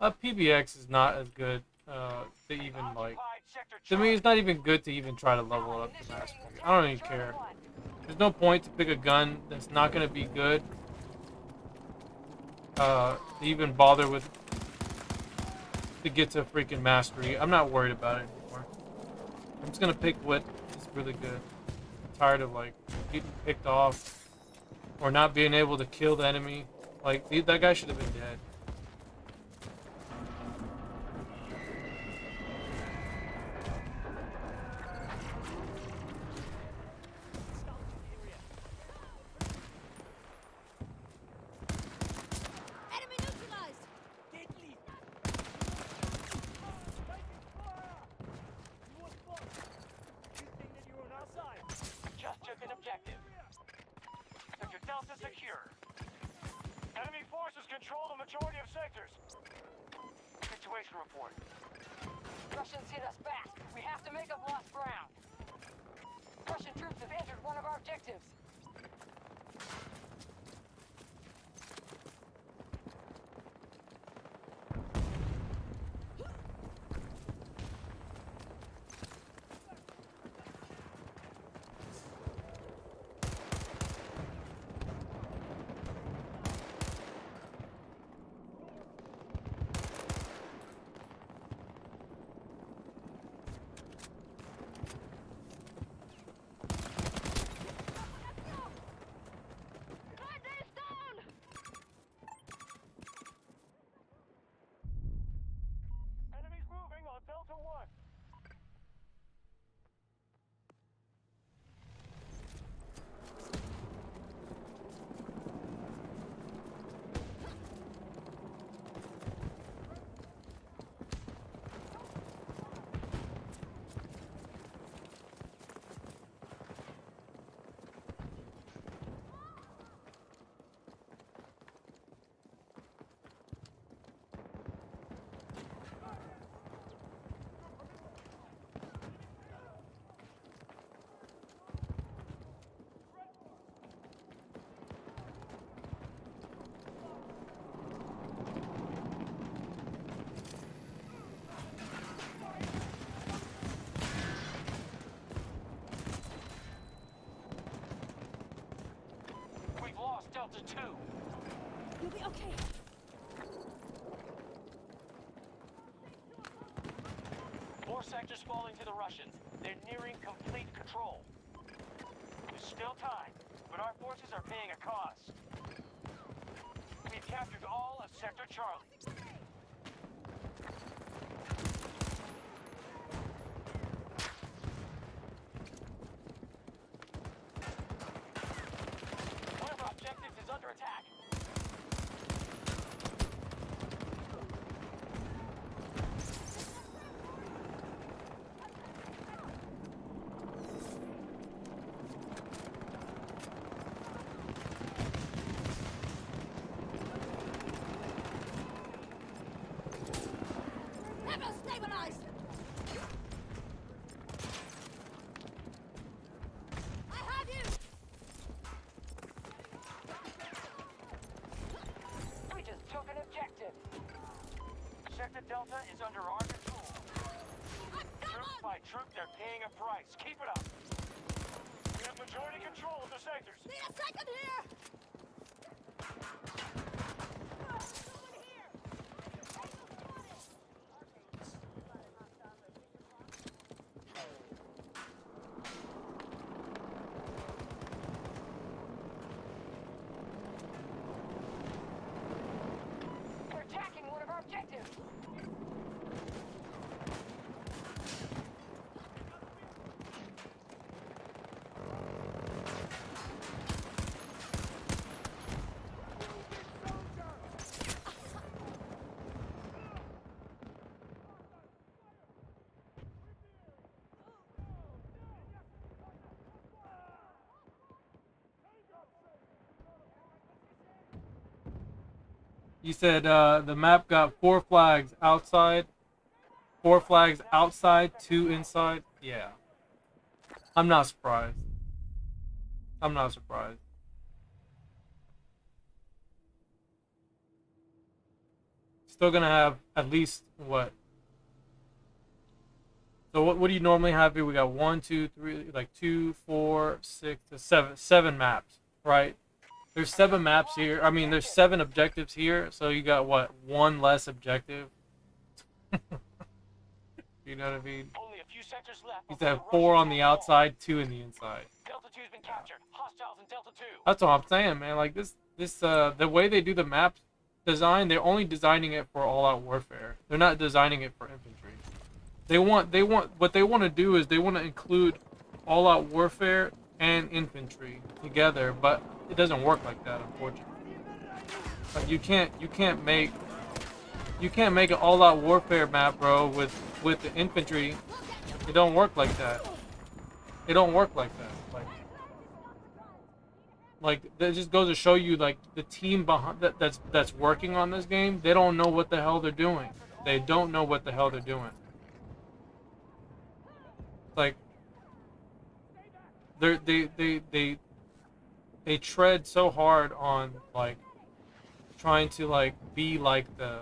PBX is not as good to even, like... To me, it's not even good to even try to level up the mastery. I don't even care. There's no point to pick a gun that's not going to be good. To even bother with... To get to freaking mastery. I'm not worried about it anymore. I'm just going to pick what is really good. I'm tired of, like, getting picked off. Or not being able to kill the enemy. Like, that guy should have been dead. Enemy neutralized. Deadly. You think that you're on our side? Just took an objective. Sector Delta secure. Enemy forces control the majority of sectors. Situation report. Russians hit us back. We have to make up lost ground. Russian troops have entered one of our objectives. Enemies moving on Delta 1. We've lost Delta 2. You'll be okay. More sectors falling to the Russians. They're nearing complete control. There's still time, but our forces are paying a cost. We've captured all of Sector Charlie. One of our objectives is under attack. Never stabilized. I have you. We just took an objective. Sector Delta is under our control. I've got Troop one. by troop, they're paying a price. Keep it up. We have majority control of the sectors. Need a second here. We're attacking one of our objectives. You said the map got 4 flags outside, 4 flags outside, 2 inside. Yeah. I'm not surprised. I'm not surprised. Still gonna have at least what? So what do you normally have here? We got 1, 2, 3, like 2, 4, 6, 7 maps, right? There's 7 maps here. I mean, there's 7 objectives here. So you got what? 1 less objective. You know what I mean? Only a few sectors left. You have 4 on the outside, 2 in the inside. Delta 2's been captured. Hostiles in Delta 2. That's what I'm saying, man. Like the way they do the map design, they're only designing it for all-out warfare. They're not designing it for infantry. What they want to do is they want to include all-out warfare and infantry together, but it doesn't work like that, unfortunately. Like you can't make an all-out warfare map, bro, with the infantry. It don't work like that. It don't work like that. Like that just goes to show you, like, the team behind that's working on this game, they don't know what the hell they're doing. They don't know what the hell they're doing. Like they tread so hard on, like, trying to, like, be like the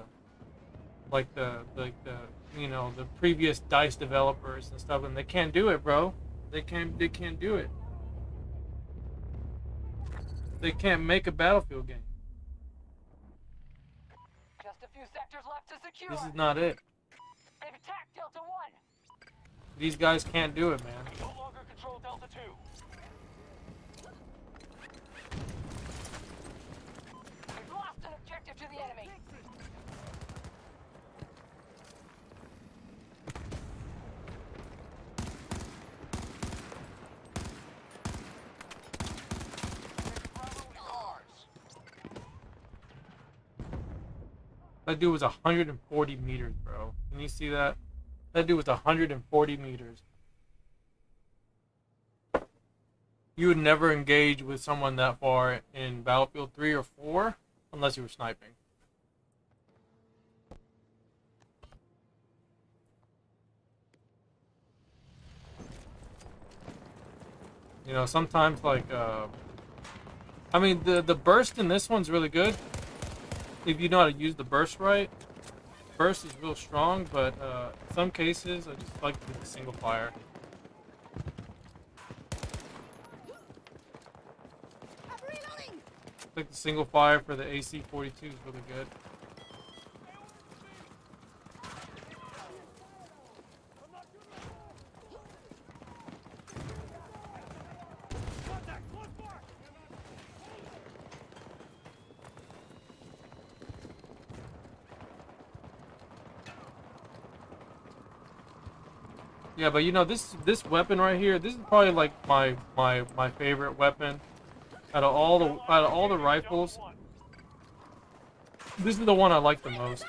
you know, the previous DICE developers and stuff, and they can't do it, bro. They can't do it. They can't make a Battlefield game. Just a few sectors left to secure. This is not it. They've attacked Delta 1. These guys can't do it, man. No longer control Delta 2. We've lost an objective to the enemy. That dude was 140 meters, bro. Can you see that? That dude was 140 meters. You would never engage with someone that far in Battlefield 3 or 4 unless you were sniping. You know, sometimes, like, I mean, the burst in this one's really good. If you know how to use the burst right. Burst is real strong, but in some cases, I just like to do the single fire. I'm reloading. I think the single fire for the AC-42 is really good. Yeah, but you know, this weapon right here, this is probably like my favorite weapon out of all the rifles. This is the one I like the most.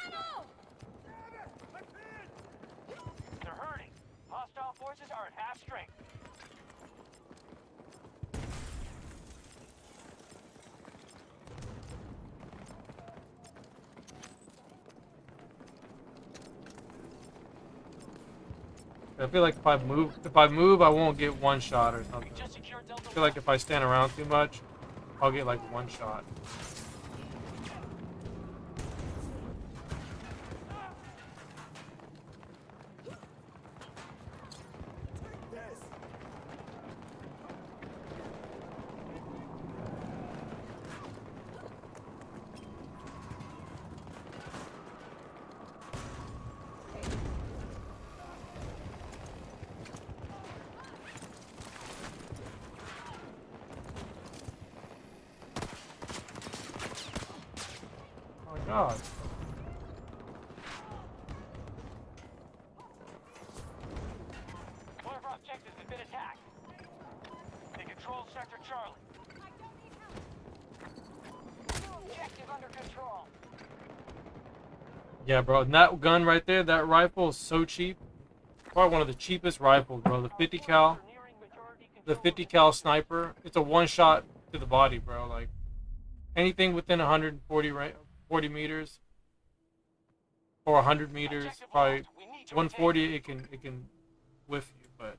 They're hurting. Hostile forces are at half strength. I feel like if I move, I won't get one shot or something. I feel like if I stand around too much, I'll get like one shot. God. One of our objectives has been attacked. They control Sector Charlie. Objective under control. Yeah, bro, and that gun right there, that rifle is so cheap. Probably one of the cheapest rifles, bro. The 50 cal. The 50 cal sniper. It's a one shot to the body, bro. Like, anything within 40 meters or 100 meters, probably 140, it can whiff you, but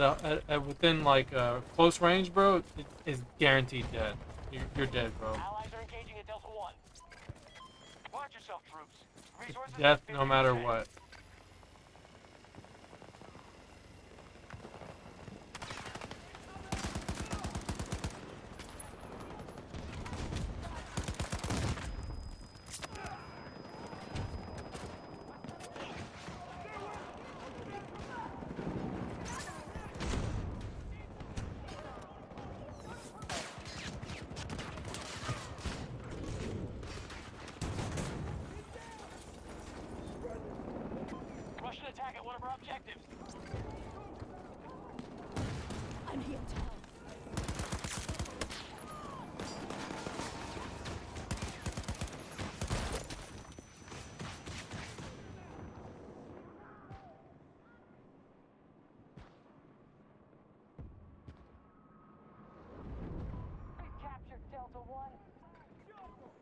at within like close range, bro, it is guaranteed dead. You're dead, bro. Allies are engaging at Delta 1. Watch yourself, troops. Resources Death are no matter 50%. what. Russian attack at one of our objectives. I'm here to help. We've captured Delta 1.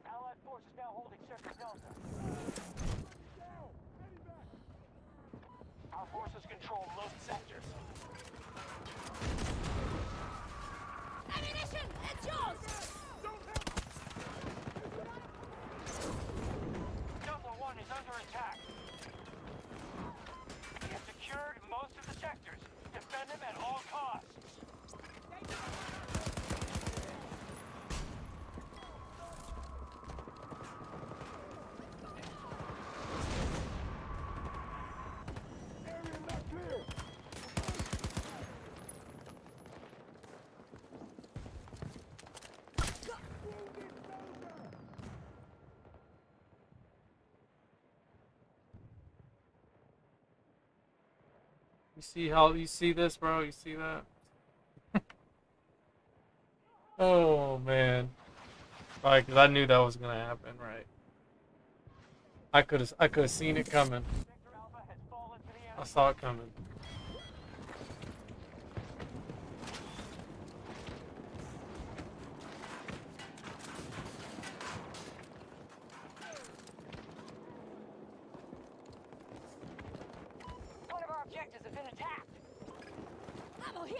Allied forces now holding Sector Delta. Our forces control most sectors. Ammunition! It's yours! Delta 1 is under attack. We have secured most of the sectors. Defend them at all costs. You see this, bro? You see that? Oh man. Alright, cause I knew that was gonna happen, right? I could have seen it coming. Sector Alpha has fallen to the I enemy. saw it coming. One of our objectives has been attacked. Ammo here!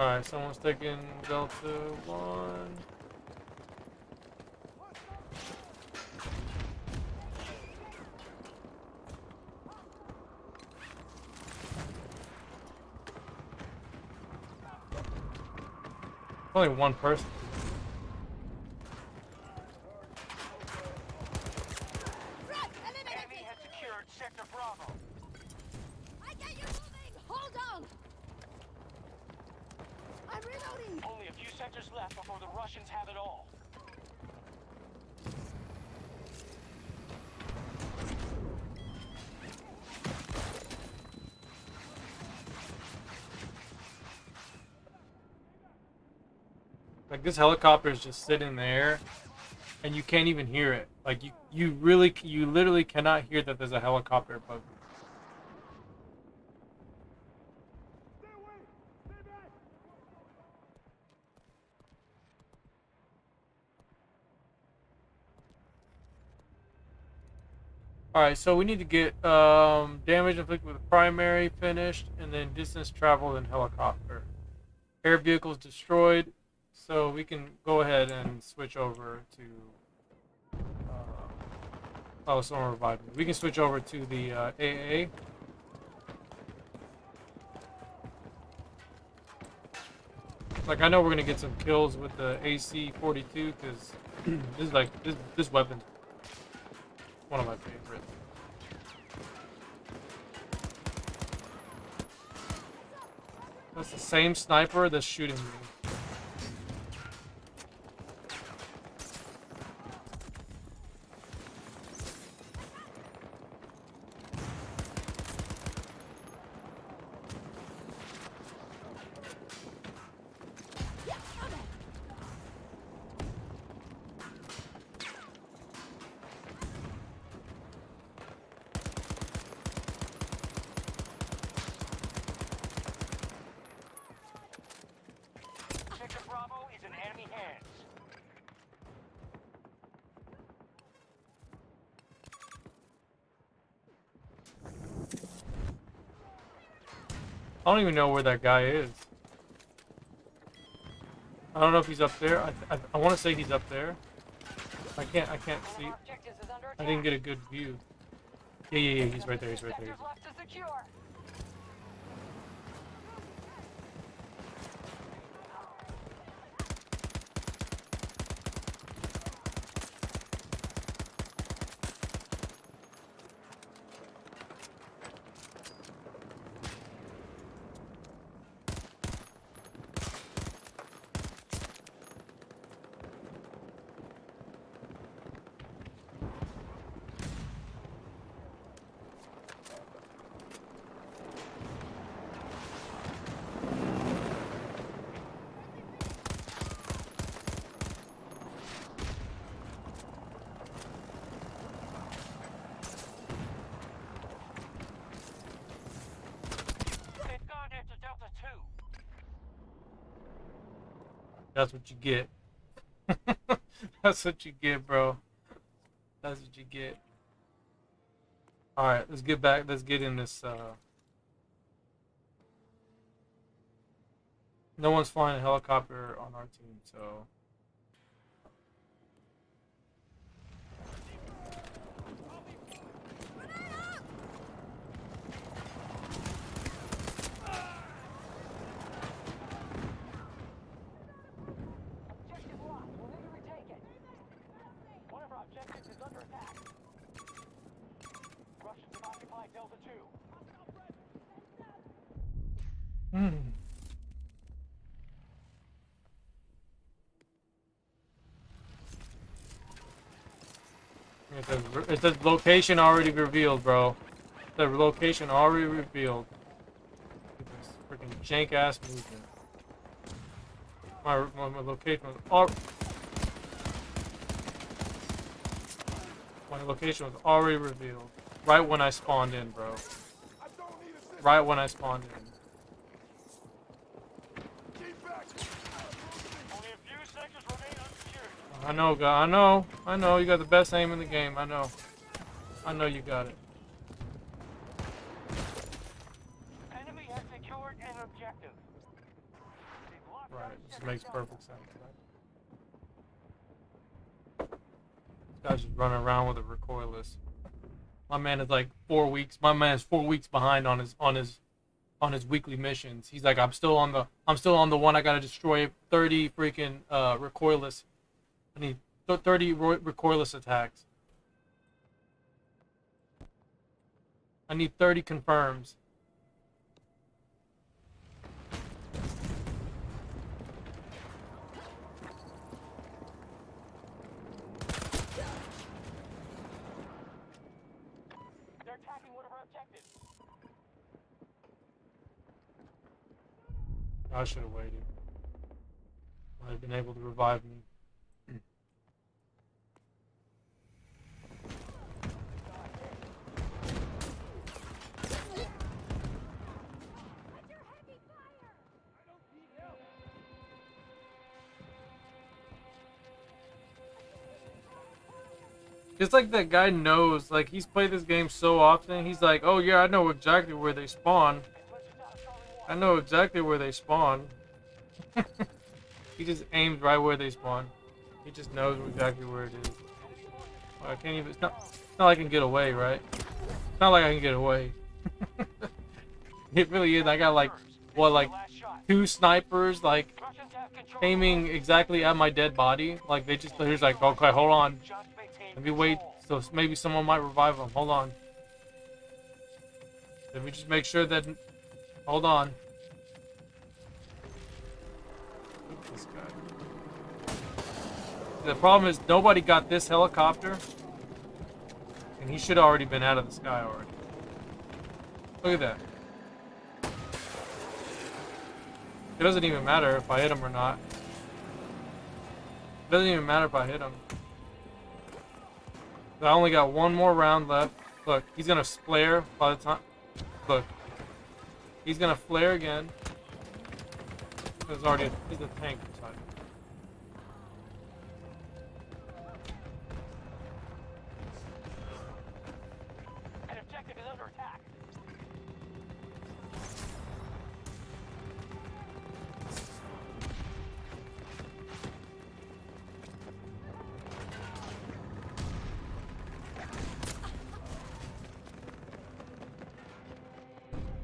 Alright, someone's taking Delta 1. Only one person. Front! Enemy Eliminated! has secured Sector Bravo. I get you moving! Hold on! I'm reloading! Only a few sectors left before the Russians have it all. Like this helicopter is just sitting there, and you can't even hear it. Like you literally cannot hear that there's a helicopter above you. Stay away! Stay back! Alright, so we need to get damage inflicted with primary finished, and then distance traveled in helicopter. Air vehicles destroyed, so we can go ahead and switch over to... oh, someone revived me. We can switch over to the AA. Like, I know we're going to get some kills with the AC-42, because this is like, this weapon's one of my favorites. That's the same sniper that's shooting me. Yeah, okay. I don't even know where that guy is. I don't know if he's up there. I want to say he's up there. I can't see. I didn't get a good view. Yeah, he's right there. He's right there. Sectors left to secure. They've gone into Delta 2. That's what you get. That's what you get, bro. That's what you get. Alright, let's get back. Let's get in this. No one's flying a helicopter on our team, so. Objective lost. We'll need to retake it. One of our objectives is under attack. Russians have occupied Delta 2. It says location already revealed, bro. The location already revealed. This freaking jank ass movement. My location was my location was already revealed. Right when I spawned in, bro. Right when I spawned in. Only a few sectors remain unsecured. I know, I know. You got the best aim in the game. I know you got it. Enemy has secured an objective. Right, this makes perfect sense. Right? This guy's just running around with a recoilless. My man is like 4 weeks. My man is 4 weeks behind on his weekly missions. He's like, I'm still on the one. I gotta destroy 30 freaking recoilless. I need 30 recoilless attacks. I need 30 confirms. They're attacking one of our objectives. I should have waited. Might have been able to revive me. It's like that guy knows, like he's played this game so often, he's like, oh yeah, I know exactly where they spawn. I know exactly where they spawn. He just aims right where they spawn. He just knows exactly where it is. Well, I can't even, it's not like I can get away, right? It's not like I can get away. It really is. I got like, what, like 2 snipers, like aiming exactly at my dead body. Like they're just like, okay, hold on. Let me wait, so maybe someone might revive him. Hold on. Let me just make sure that... Hold on. Look at this guy. The problem is nobody got this helicopter. And he should have already been out of the sky already. Look at that. It doesn't even matter if I hit him or not. It doesn't even matter if I hit him. I only got one more round left. Look, he's gonna flare by the time. Look, he's gonna flare again. There's already there's a tank inside. An objective is under attack.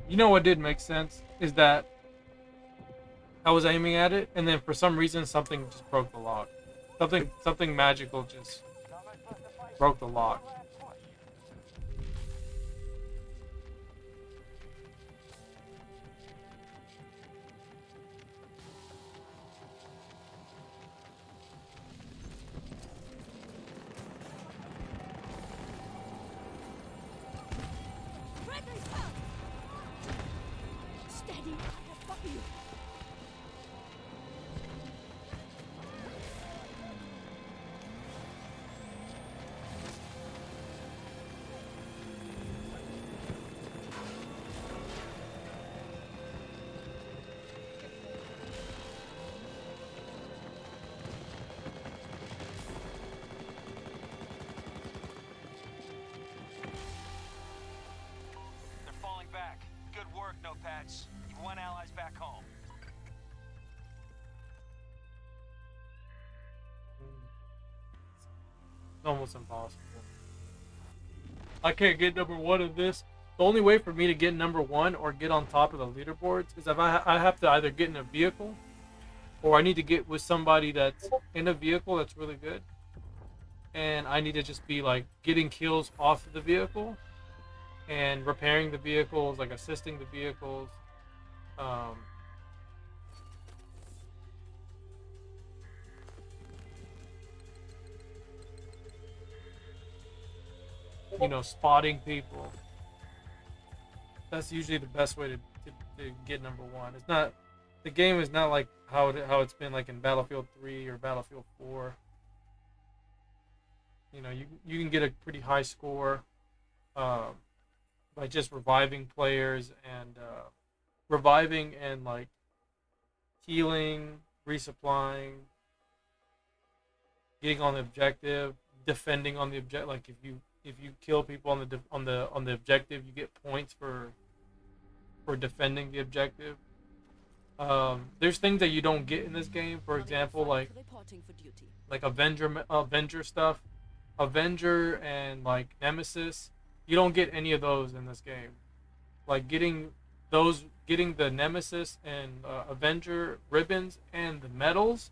You know what did make sense is that I was aiming at it, and then for some reason something just broke the lock. Something magical just broke the lock. Bradley's down. Steady. I'll fuck you. They're falling back. Good work, Notepads. You've won allies back home. It's almost impossible. I can't get number 1 in this. The only way for me to get number 1 or get on top of the leaderboards is if I have to either get in a vehicle, or I need to get with somebody that's in a vehicle that's really good, and I need to just be like getting kills off of the vehicle and repairing the vehicles, like assisting the vehicles. You know, spotting people. That's usually the best way to get number 1. It's not, the game is not like how it's been like in Battlefield 3 or Battlefield 4. You know, you can get a pretty high score by just reviving players and reviving and like healing, resupplying, getting on the objective, defending on the objective. Like if you kill people on the objective, you get points for defending the objective. There's things that you don't get in this game. For example, like Avenger stuff, Avenger and like Nemesis. You don't get any of those in this game. Like getting the Nemesis and Avenger ribbons and the medals.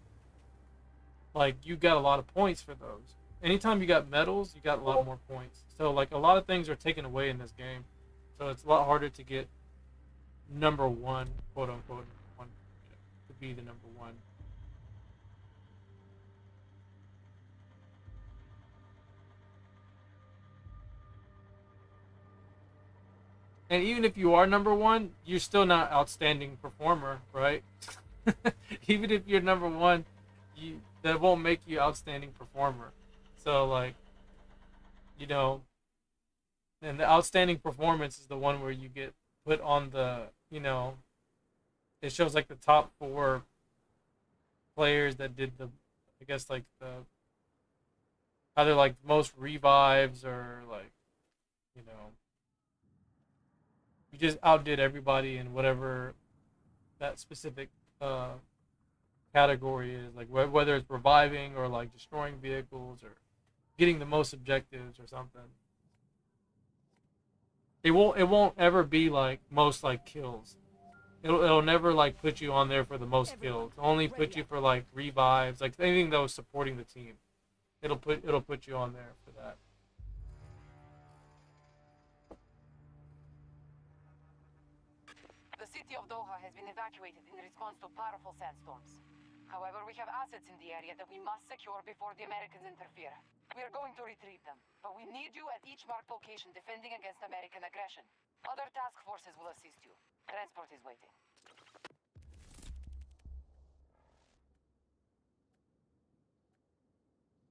Like you got a lot of points for those. Anytime you got medals, you got a lot more points. So like a lot of things are taken away in this game. So it's a lot harder to get number 1, quote unquote, to be the number 1. And even if you are number 1, you're still not outstanding performer, right? Even if you're number 1, that won't make you outstanding performer. So like, you know, and the outstanding performance is the one where you get put on the, you know, it shows like the top 4 players that did the, I guess like the, either like most revives or like, you know, you just outdid everybody in whatever that specific category is, like whether it's reviving or like destroying vehicles or getting the most objectives or something. It won't ever be like most like kills. It'll never like put you on there for the most kills. It'll only put you for like revives, like anything that was supporting the team. It'll put you on there for that. The city of Doha has been evacuated in response to powerful sandstorms. However, we have assets in the area that we must secure before the Americans interfere. We are going to retrieve them, but we need you at each marked location defending against American aggression. Other task forces will assist you. Transport is waiting.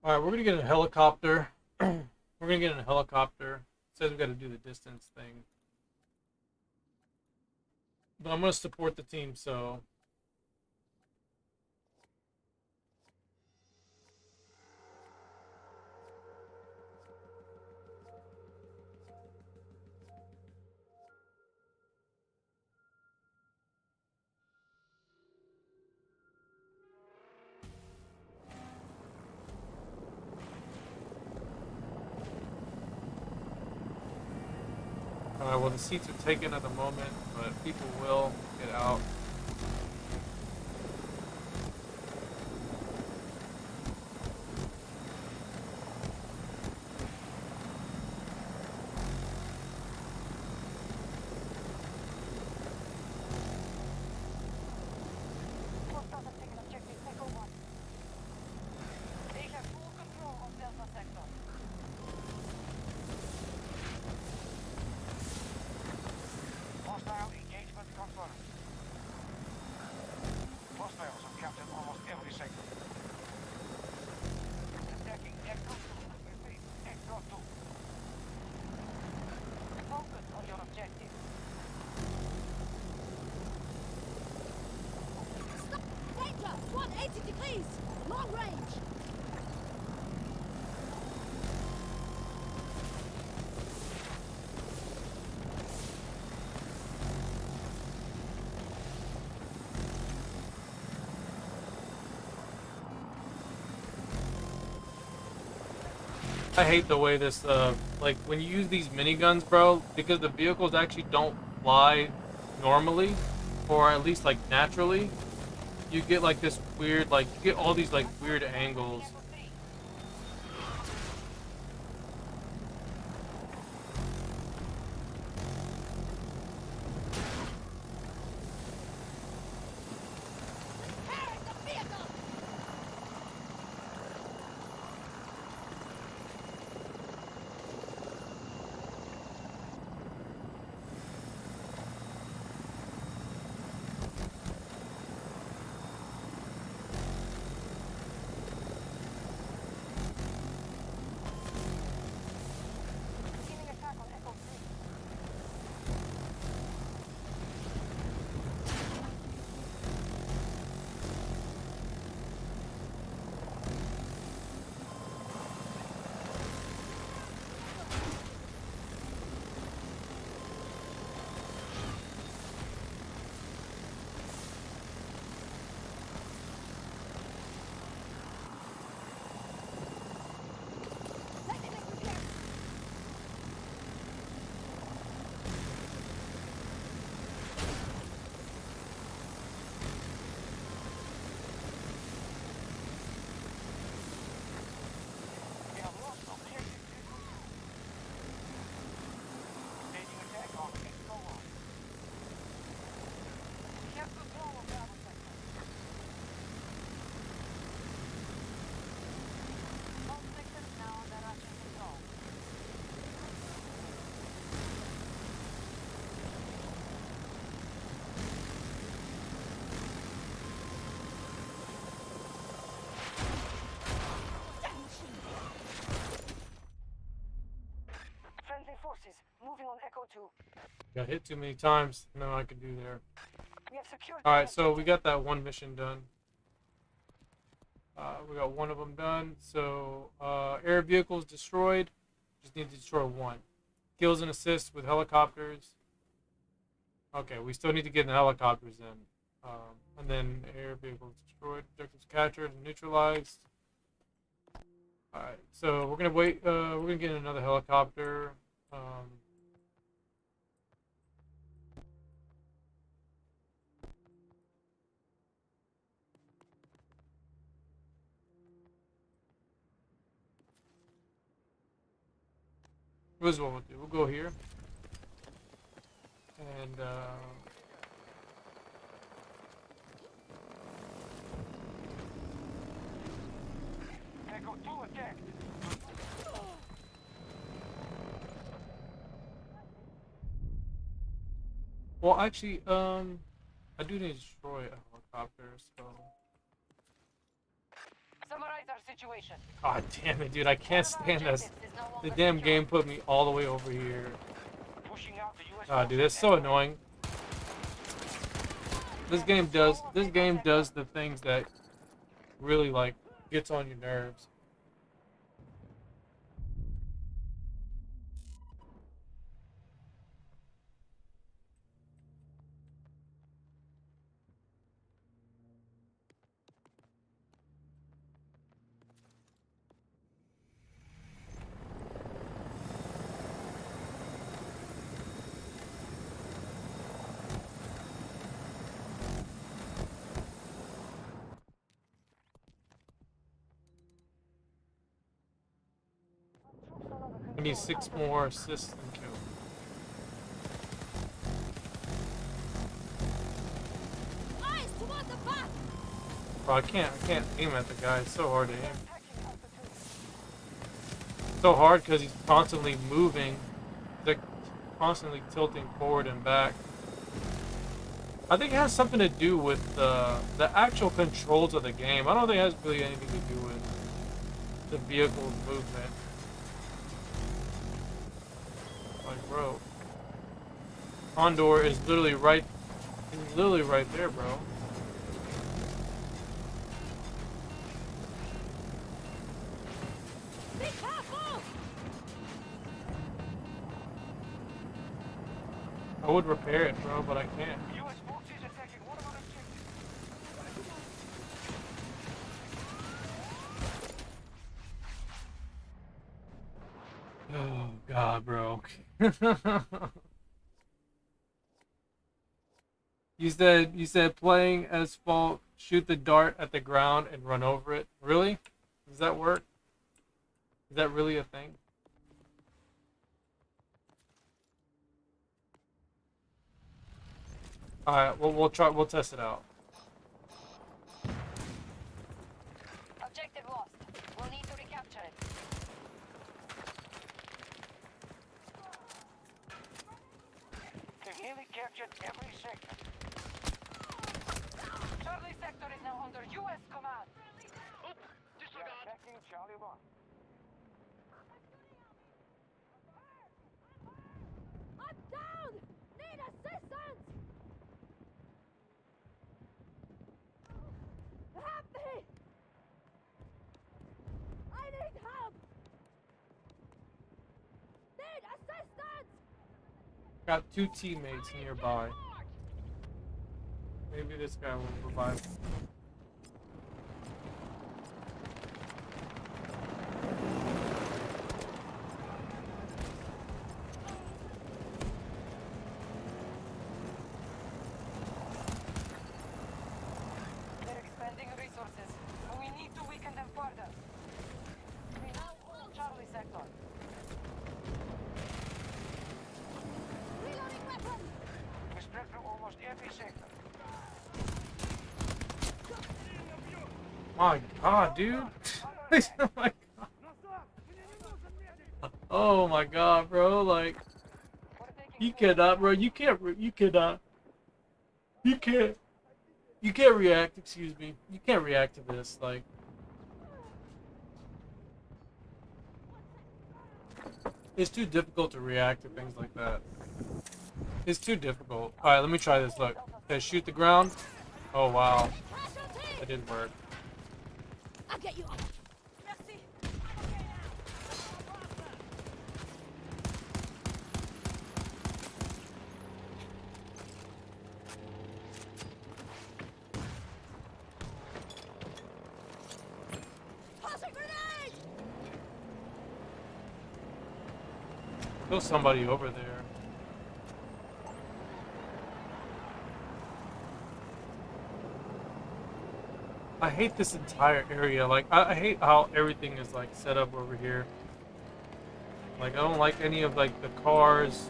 Alright, we're gonna get in a helicopter. We're gonna get in a helicopter. It says we gotta do the distance thing. But I'm gonna support the team, so Alright, well the seats are taken at the moment, but people will get out. Hostiles have taken objective Echo 1. They have full control of Delta Sector. Hostile engagement confirmed. Hostiles have captured almost every sector. Attacking Echo 2. Repeat, Echo 2. Focus on your objective. Stop! Danger! 180 degrees! Long range! I hate the way this, like, when you use these miniguns, bro, because the vehicles actually don't fly normally, or at least, like, naturally, you get, like, this weird, like, you get all these, like, weird angles. Echo 3. Repairing the vehicle! Receiving attack on Echo 3. Let me make repairs! We have lost objective Echo 2. Staging attack on Echo 1. We have control of Bravo Sector. All sectors now under Russian control. Friendly forces moving on Echo 2. Got hit too many times, no I could do there. We have secured. Alright, so we got that one mission done. We got one of them done. So, air vehicles destroyed. Just need to destroy one. Kills and assists with helicopters. Okay, we still need to get in the helicopters then. And then air vehicles destroyed. Objectives captured and neutralized. Alright, so we're gonna wait. We're gonna get in another helicopter. This is what we'll do. We'll go here. And, Echo 2 attacked. well, actually, I do need to destroy a helicopter, so. Summarize our situation. God damn it, dude! I can't One of our stand this. objectives is no The longer damn secure. game put me all the way over here. Pushing out the US Ah, dude, forces that's so Echo. annoying. This game does the things that really like gets on your nerves. We need 6 more assists and kills. Eyes toward the back. Bro, I can't aim at the guy. It's so hard to aim. So hard because he's constantly moving. They're constantly tilting forward and back. I think it has something to do with the actual controls of the game. I don't think it has really anything to do with the vehicle's movement. Like, bro, Condor is literally right. He's literally right there, bro. Be careful. I would repair it, bro, but I can't. U.S. forces attacking one of our objectives. Oh God, bro. You said playing as Falk, shoot the dart at the ground and run over it. Really? Does that work? Is that really a thing? All right, well we'll test it out. Objective lost. We'll need to recapture it. They nearly captured every sector. Charlie sector is now under U.S. command. Disregard. Attacking Charlie 1. I'm down. Need assistance. Help me. I need help. Need assistance. Got 2 teammates nearby. Maybe this guy will revive. They're expending resources, but we need to weaken them further. We now hold Charlie sector. Reloading weapon. We spread through almost every sector. My God, dude. Oh my God. Oh my God, bro. Like, you cannot, bro. You can't react. Excuse me. You can't react to this. Like, it's too difficult to react to things like that. It's too difficult. All right, let me try this. Look. Okay, shoot the ground. Oh wow, that didn't work. I'll get you up. Merci. Toss a grenade. There's somebody over there. I hate this entire area. Like, I hate how everything is like set up over here. Like, I don't like any of like the cars.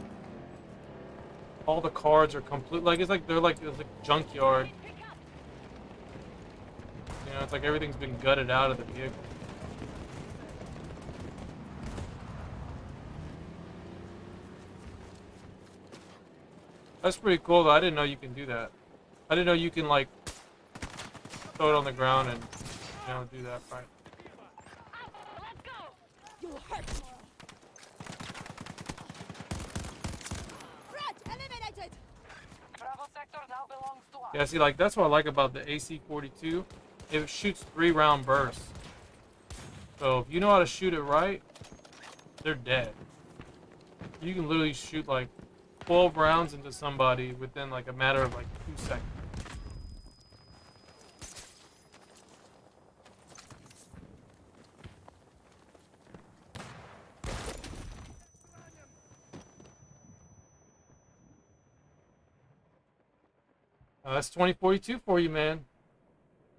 All the cars are complete. Like, it's like it's like a junkyard. You know, it's like everything's been gutted out of the vehicle. That's pretty cool though. I didn't know you can do that. I didn't know you can like throw it on the ground and, you know, do that right. Let's go. You'll hurt more. Threat eliminated. Bravo sector now belongs to us. Yeah, see, like, that's what I like about the AC-42. It shoots 3-round bursts. So if you know how to shoot it right, they're dead. You can literally shoot like 12 rounds into somebody within like a matter of like 2 seconds. That's 2042 for you, man.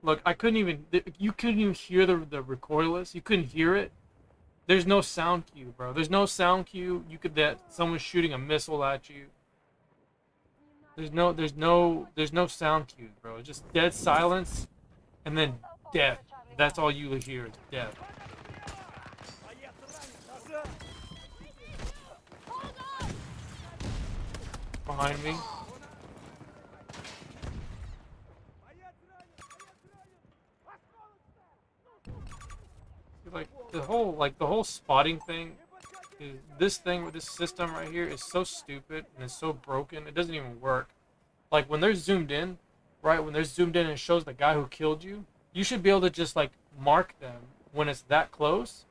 Look, I couldn't even, you couldn't even hear the recoilless. You couldn't hear it. There's no sound cue, bro. There's no sound cue. You could that someone's shooting a missile at you. There's no sound cue, bro. It's just dead silence, and then death. That's all you hear is death. Behind me. Like the whole spotting thing is this thing with this system right here is so stupid and it's so broken. It doesn't even work. Like when they're zoomed in, right? When they're zoomed in and it shows the guy who killed you, you should be able to just like mark them when it's that close.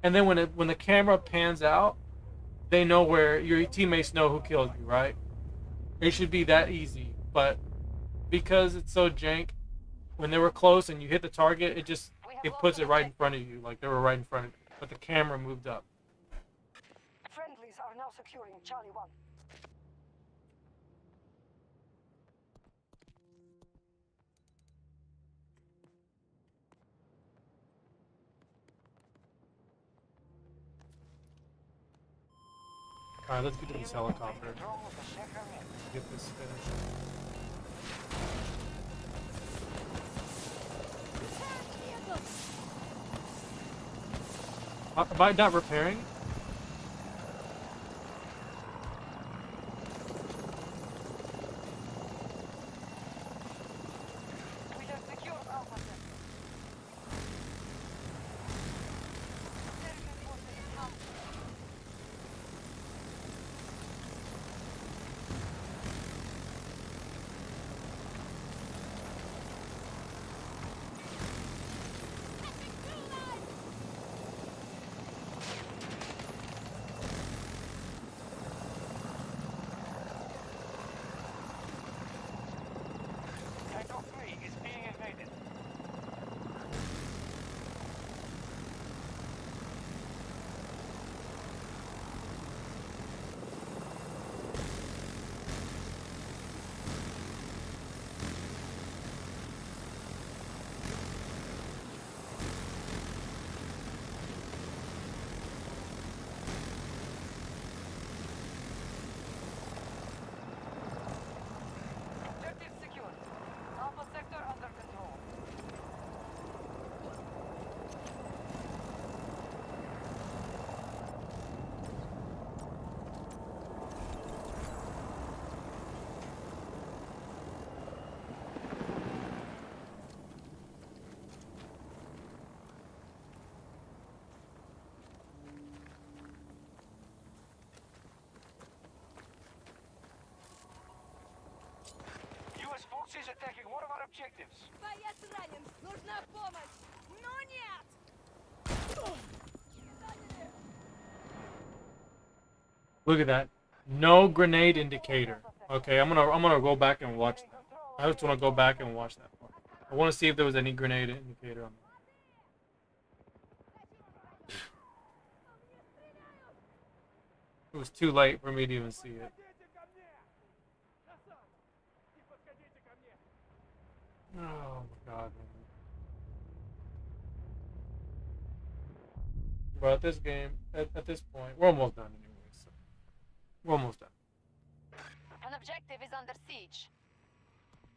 And then when the camera pans out, they know where your teammates know who killed you, right? It should be that easy, but because it's so jank, when they were close and you hit the target, it puts it right in front of you, like they were right in front of you, but the camera moved up. Friendlies are now securing Charlie 1. All right, let's get to this helicopter. Get this finished. Am I not repairing? We have secured Alpha Center. Sector 3 is being invaded. Objective secured. Alpha sector under control. U.S. forces attacking one of our objectives. Боец ранен. Нужна помощь. Ну нет! Look at that. No grenade indicator. Okay, I'm gonna go back and watch that. I just want to go back and watch that part. I want to see if there was any grenade indicator on that. It was too late for me to even see it. Oh my god, man. But at this game, at this point, we're almost done anyway, so we're almost done. An objective is under siege.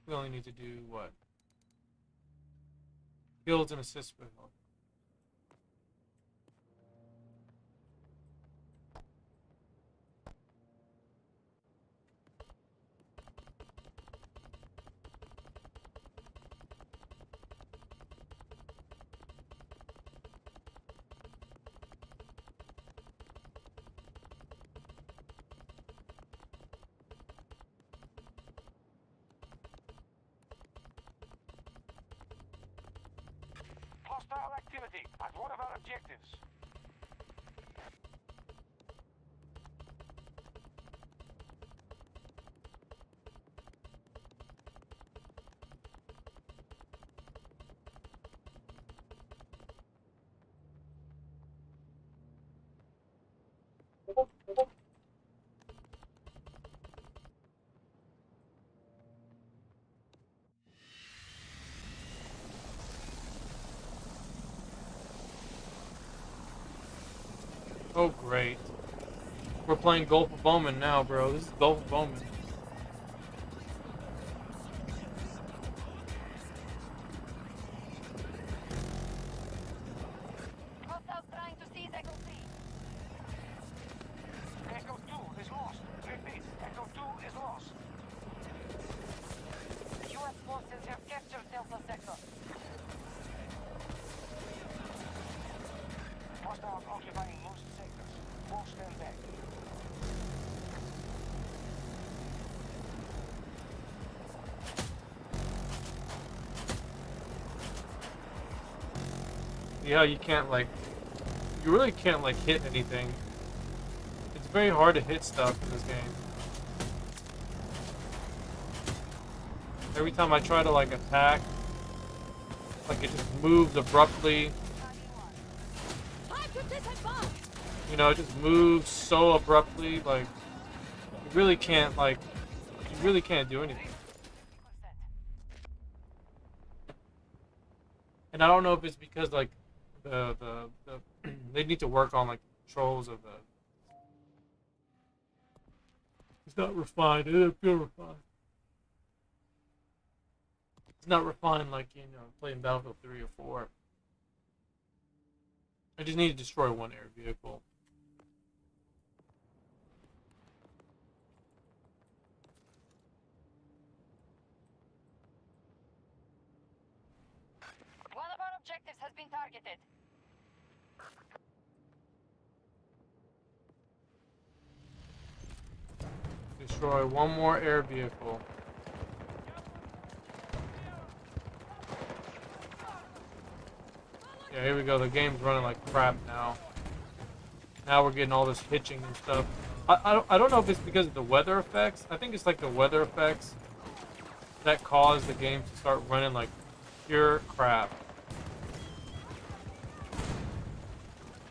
We only need to do what? Builds and assists with health. Hostile activity at one of our objectives. Oh, great. We're playing Gulf of Omen now, bro. This is Gulf of Omen. Hostiles trying to seize Echo 3. Echo 2 is lost. Repeat, Echo 2 is lost. The U.S. forces have captured Delta Sector. Hostiles occupying most sectors. Force them back. Yeah, you can't like, you really can't like hit anything. It's very hard to hit stuff in this game. Every time I try to like attack, like it just moves abruptly. Time to disembark. You know, it just moves so abruptly, like, you really can't do anything. And I don't know if it's because, like, they need to work on, like, controls of the... It's not refined, it doesn't feel refined. It's not refined like, you know, playing Battlefield 3 or 4. I just need to destroy one air vehicle. One of our objectives has been targeted. Destroy one more air vehicle. Yeah, here we go. The game's running like crap now. Now we're getting all this hitching and stuff. I don't know if it's because of the weather effects. I think it's like the weather effects that cause the game to start running like pure crap.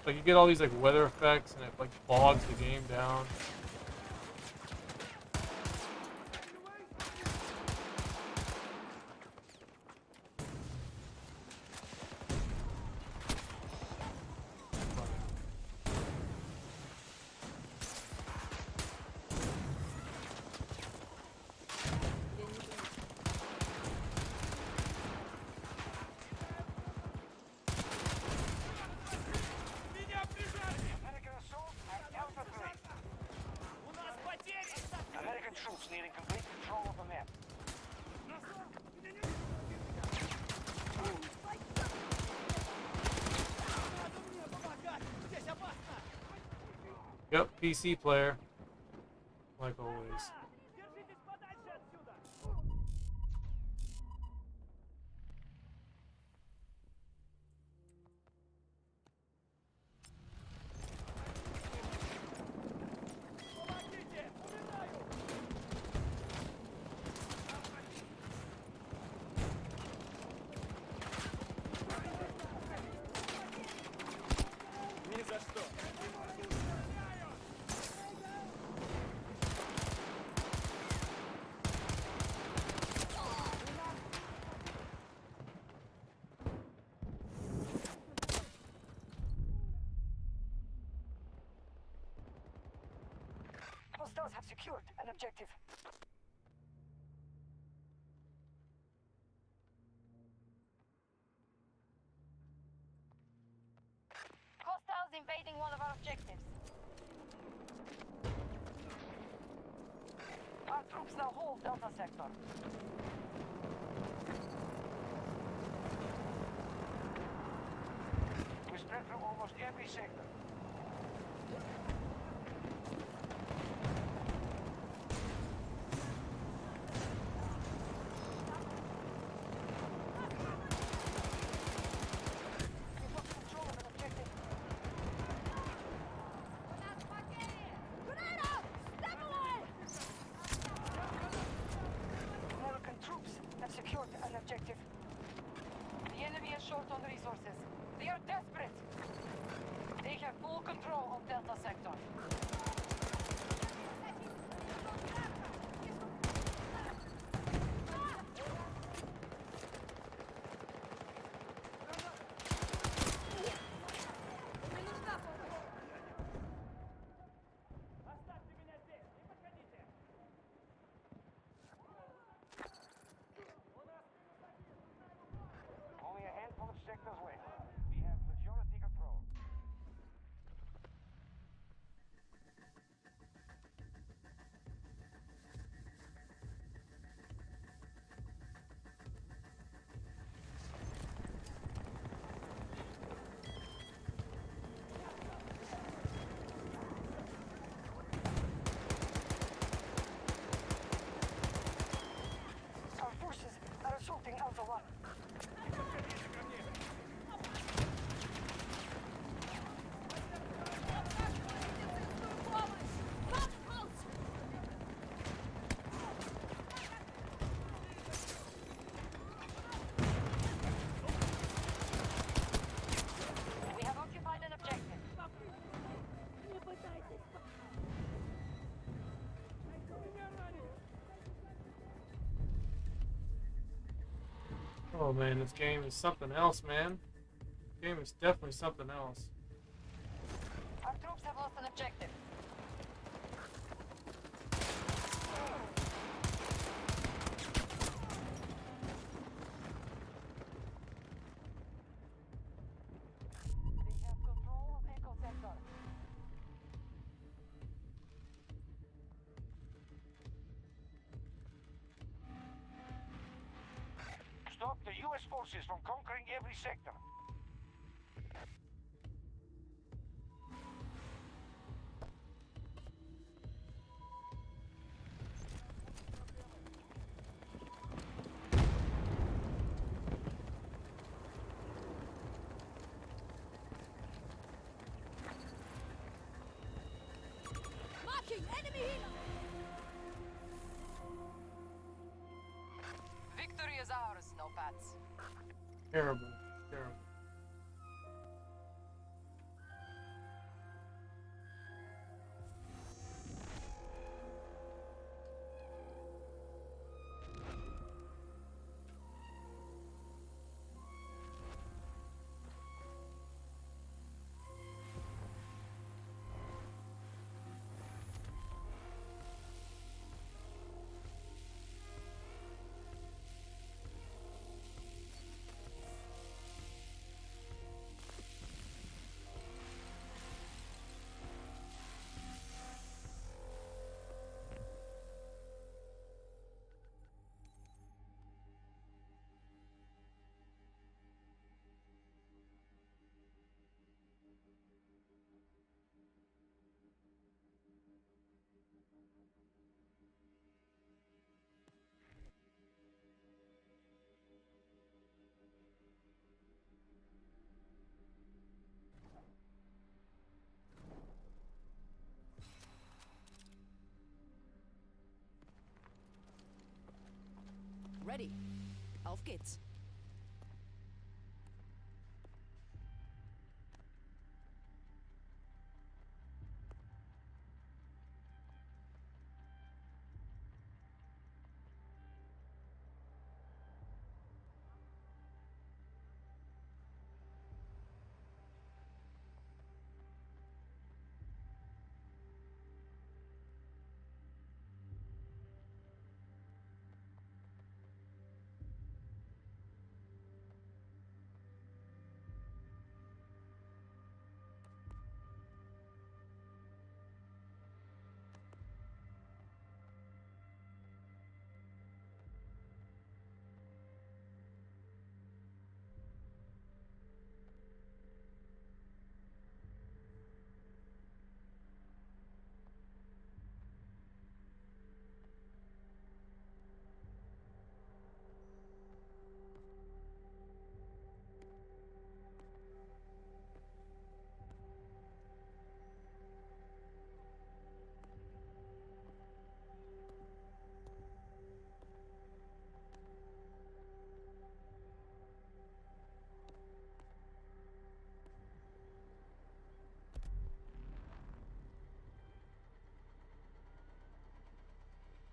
Like you get all these like weather effects and it like bogs the game down. American assault at Alpha 3. American troops needing complete control of the map. Надо мне помогать! Здесь опасно! Yep, PC player. Like always. Держитесь подальше отсюда! Помогите! Умираю! Ни за что! Hostiles have secured an objective. Hostiles invading one of our objectives. Our troops now hold Delta Sector. We spread through almost every sector. We've lost control of an objective. Grenade out! Step away! American troops have secured an objective. The enemy is short on resources. They are desperate. They have full control of Delta Sector. Hostiles win. We have majority control. Our forces are assaulting Alpha 1. We have occupied an objective. Oh man, this game is something else, man. This game is definitely something else. Our troops have lost an objective. They have control of Echo Sector. Stop the U.S. forces from conquering every sector. Marking enemy helo. Victory is ours, Snowpats. Terrible, terrible. Ready. Auf geht's.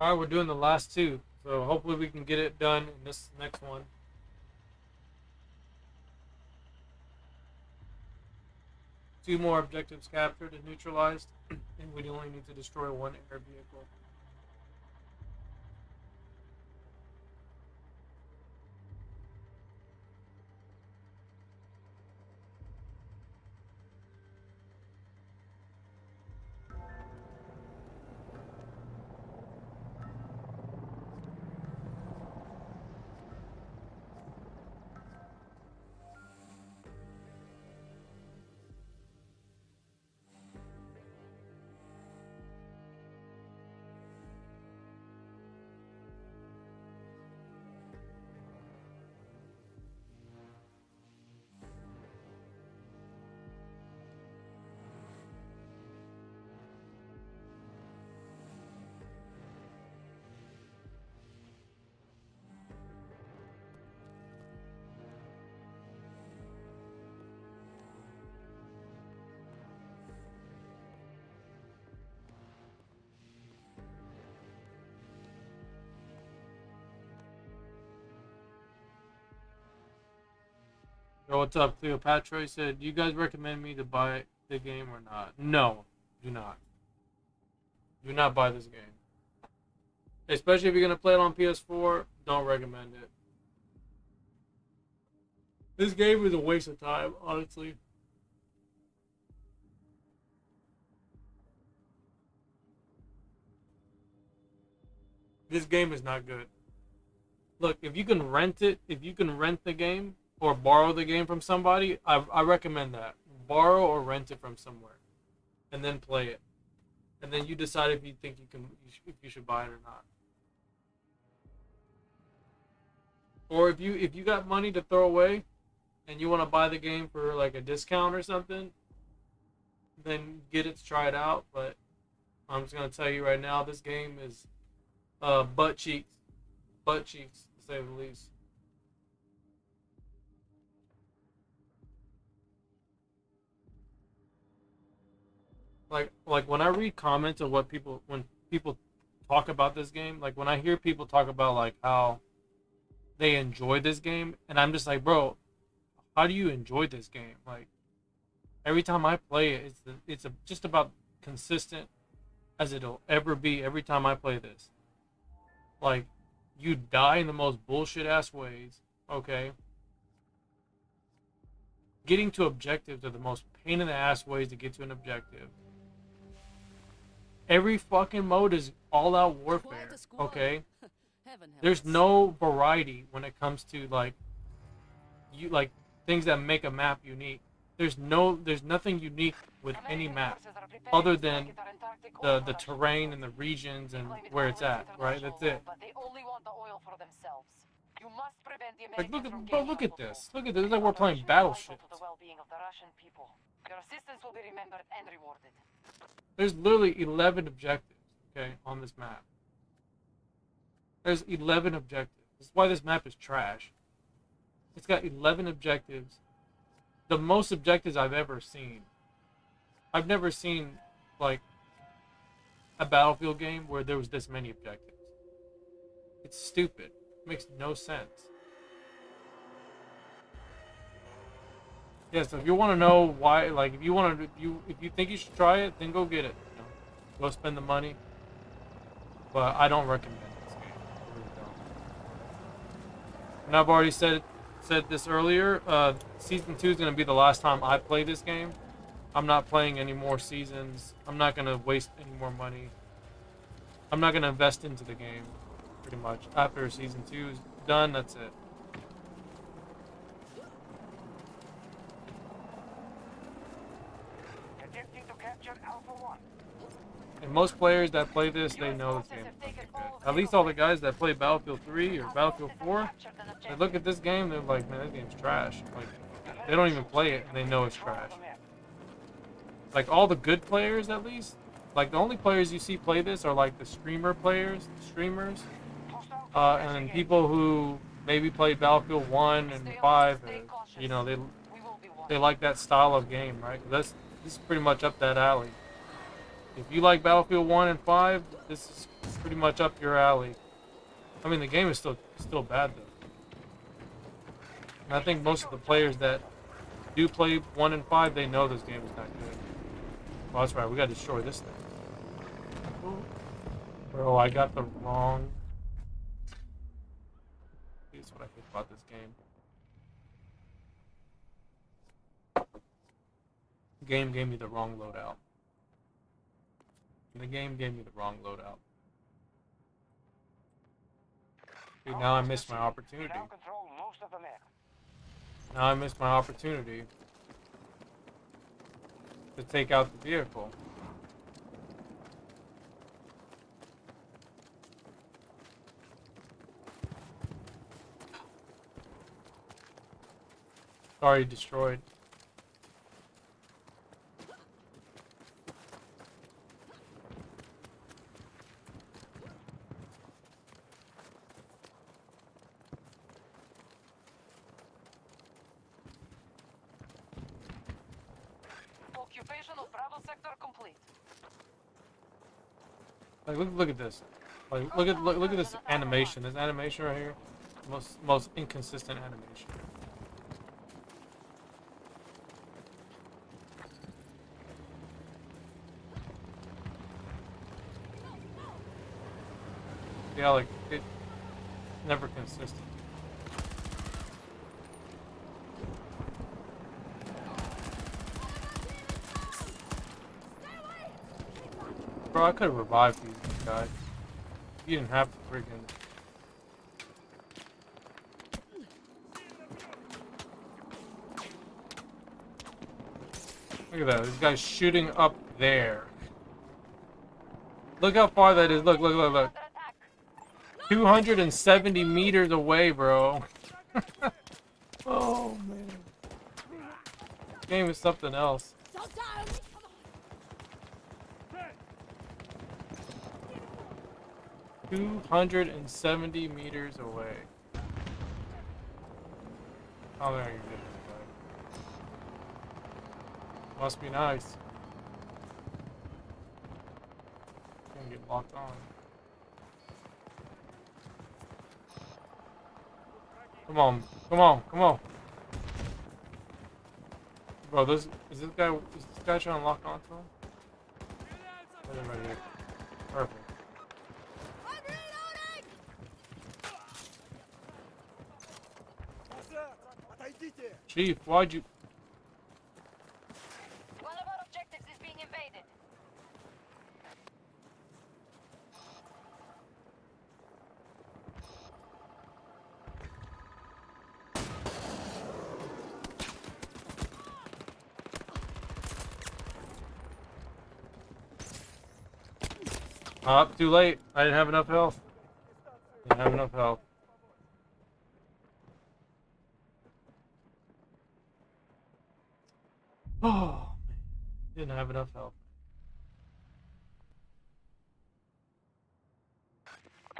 Alright, we're doing the last two, so hopefully we can get it done in this next one. Two more objectives captured and neutralized, and we only need to destroy one air vehicle. Bro, what's up? Cleopatra said, "Do you guys recommend me to buy the game or not?" No, do not. Do not buy this game. Especially if you're gonna play it on PS4, don't recommend it. This game is a waste of time, honestly. This game is not good. Look, if you can rent it, if you can rent the game or borrow the game from somebody, I recommend that. Borrow or rent it from somewhere, and then play it, and then you decide if you think if you should buy it or not. Or if you got money to throw away, and you want to buy the game for like a discount or something, then get it to try it out. But I'm just gonna tell you right now, this game is butt cheeks, to say the least. Like when I read comments of when people talk about this game, like when I hear people talk about like how they enjoy this game, and I'm just like, bro, how do you enjoy this game? Like every time I play it, it's just about consistent as it'll ever be. Every time I play this, like you die in the most bullshit ass ways. Okay, getting to objectives are the most pain in the ass ways to get to an objective. Every fucking mode is all out warfare. Okay, there's no variety when it comes to like things that make a map unique. There's nothing unique with any map other than the terrain and the regions and where it's at, right? That's it. Like look at this. Look at this. It's like we're playing Battleship. There's literally 11 objectives, okay, on this map. There's 11 objectives. That's why this map is trash. It's got 11 objectives. The most objectives I've ever seen. I've never seen, like, a Battlefield game where there was this many objectives. It's stupid. It makes no sense. Yeah, so if you want to know why, like, if you think you should try it, then go get it. You know, go spend the money. But I don't recommend this game. I really don't. And I've already said this earlier. Season 2 is going to be the last time I play this game. I'm not playing any more seasons. I'm not going to waste any more money. I'm not going to invest into the game, pretty much. After Season 2 is done, that's it. And most players that play this, they know this game is not that good. At least all the guys that play Battlefield 3 or Battlefield 4, they look at this game, they're like, man, this game's trash. Like, they don't even play it, and they know it's trash. Like, all the good players, at least, like, the only players you see play this are, like, the streamers, and people who maybe played Battlefield 1 and 5, you know, they like that style of game, right? This is pretty much up that alley. If you like Battlefield 1 and 5, this is pretty much up your alley. I mean, the game is still bad, though. And I think most of the players that do play 1 and 5, they know this game is not good. Well, that's right, we gotta destroy this thing. Bro, I got the wrong... Here's what I think about this game. The game gave me the wrong loadout. The game gave me the wrong loadout. Dude, now I missed my opportunity. Now I missed my opportunity to take out the vehicle. Sorry, destroyed. Like, look at this. Like, look at this animation. This animation right here, most inconsistent animation. Yeah, like it never consistent. Bro, I could have revived these guys. You didn't have to freaking. Look at that. This guy's shooting up there. Look how far that is. Look, look, look, look. 270 meters away, bro. Oh, man. This game is something else. So down. Come on. 270 meters away. Oh, there you go. Must be nice. Gonna get locked on. Come on, come on, come on. Bro, is this guy trying to lock onto him? Oh, they're right here. Perfect. I'm reloading. Chief, why'd you? One of our objectives is being invaded. Up, too late. I didn't have enough health. Didn't have enough health. Oh, man. Didn't have enough health.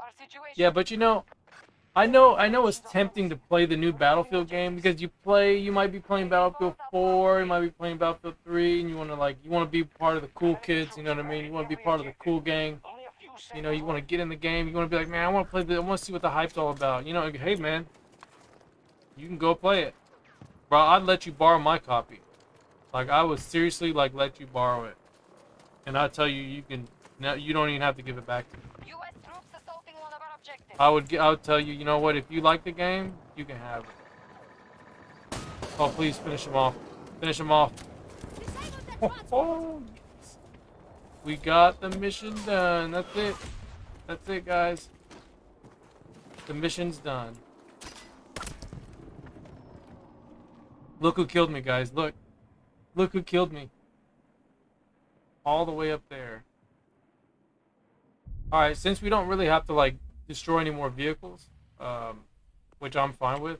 Our situation. Yeah, but you know, I know it's tempting to play the new Battlefield game because you might be playing Battlefield 4, you might be playing Battlefield 3, and you want to be part of the cool kids, you know what I mean? You want to be part of the cool gang. You know, you want to get in the game, you want to be like, man, I want to play I want to see what the hype's all about. You know, hey man, you can go play it. Bro, I'd let you borrow my copy. Like, I would seriously let you borrow it. And I tell you, you don't even have to give it back to me. U.S. troops assaulting one of our objectives. I would tell you, you know what, if you like the game, you can have it. Oh, please finish him off. Finish him off. Oh, yes. We got the mission done. That's it. That's it, guys. The mission's done. Look who killed me, guys. Look. Look who killed me. All the way up there. Alright, since we don't really have to, destroy any more vehicles, which I'm fine with,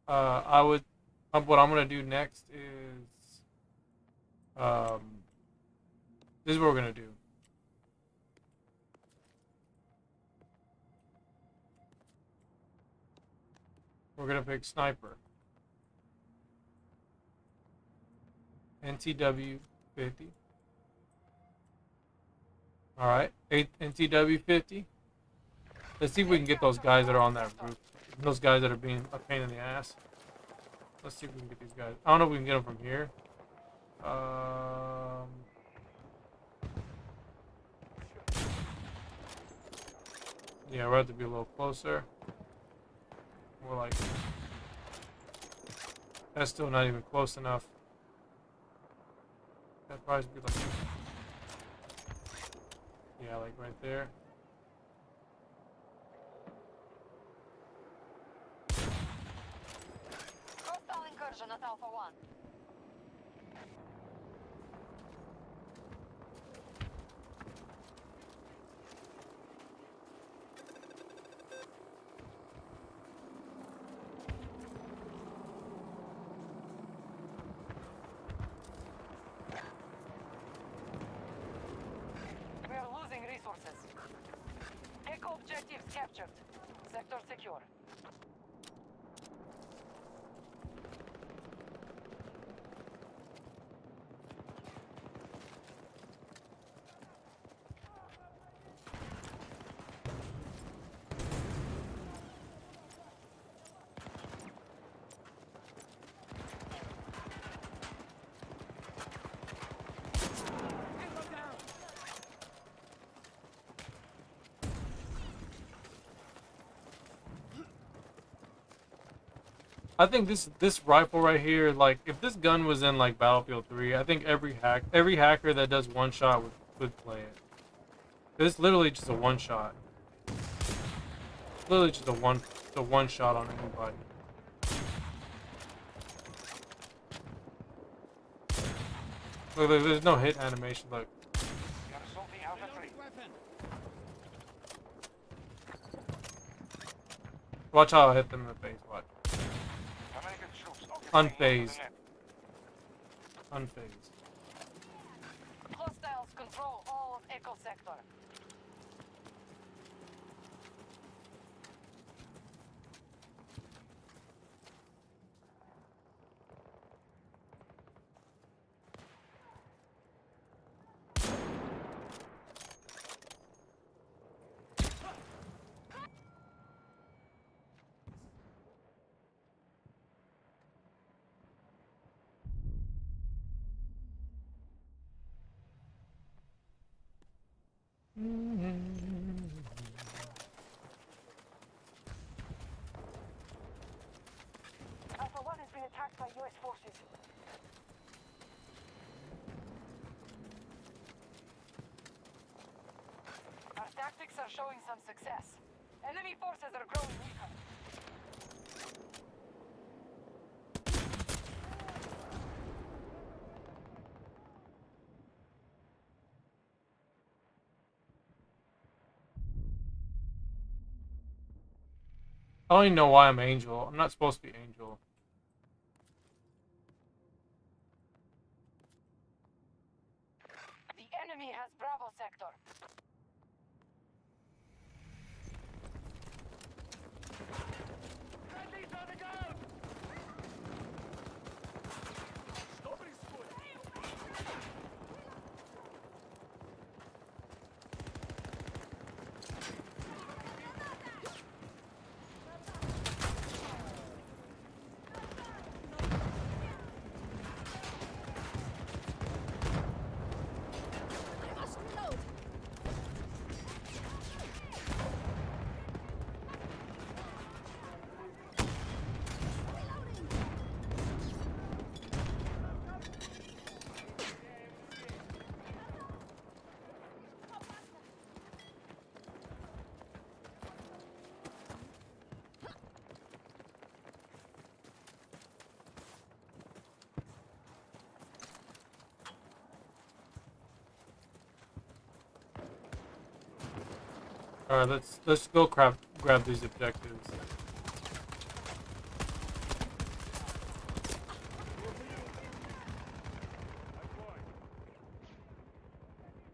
what I'm going to do next is, this is what we're going to do. We're going to pick Sniper. NTW 50. Alright, NTW 50. Let's see if we can get those guys that are on that roof. Those guys that are being a pain in the ass. Let's see if we can get these guys. I don't know if we can get them from here. Yeah, we'll have to be a little closer. More like... That's still not even close enough. That'd probably be like... Yeah, like right there. Hostile incursion at Alpha 1. We are losing resources. Echo objectives captured. Sector secure. I think this rifle right here, like if this gun was in like Battlefield 3, I think every hacker that does one shot would play it. It's literally just a one shot. Literally just a one shot on anybody. Look, there's no hit animation. Look. We are assaulting Alpha 3. Watch how I hit them in the face. Watch. American troops occupying Unfazed. the left. Unfazed. Hostiles control all of Echo Sector. Alpha 1 has been attacked by US forces. Our tactics are showing some success. Enemy forces are growing weaker. I don't even know why I'm Angel. I'm not supposed to be Angel. The enemy has Bravo Sector. Friendly's on the go! Nobody's good. I must reload. Reloading. All right, let's go grab these objectives.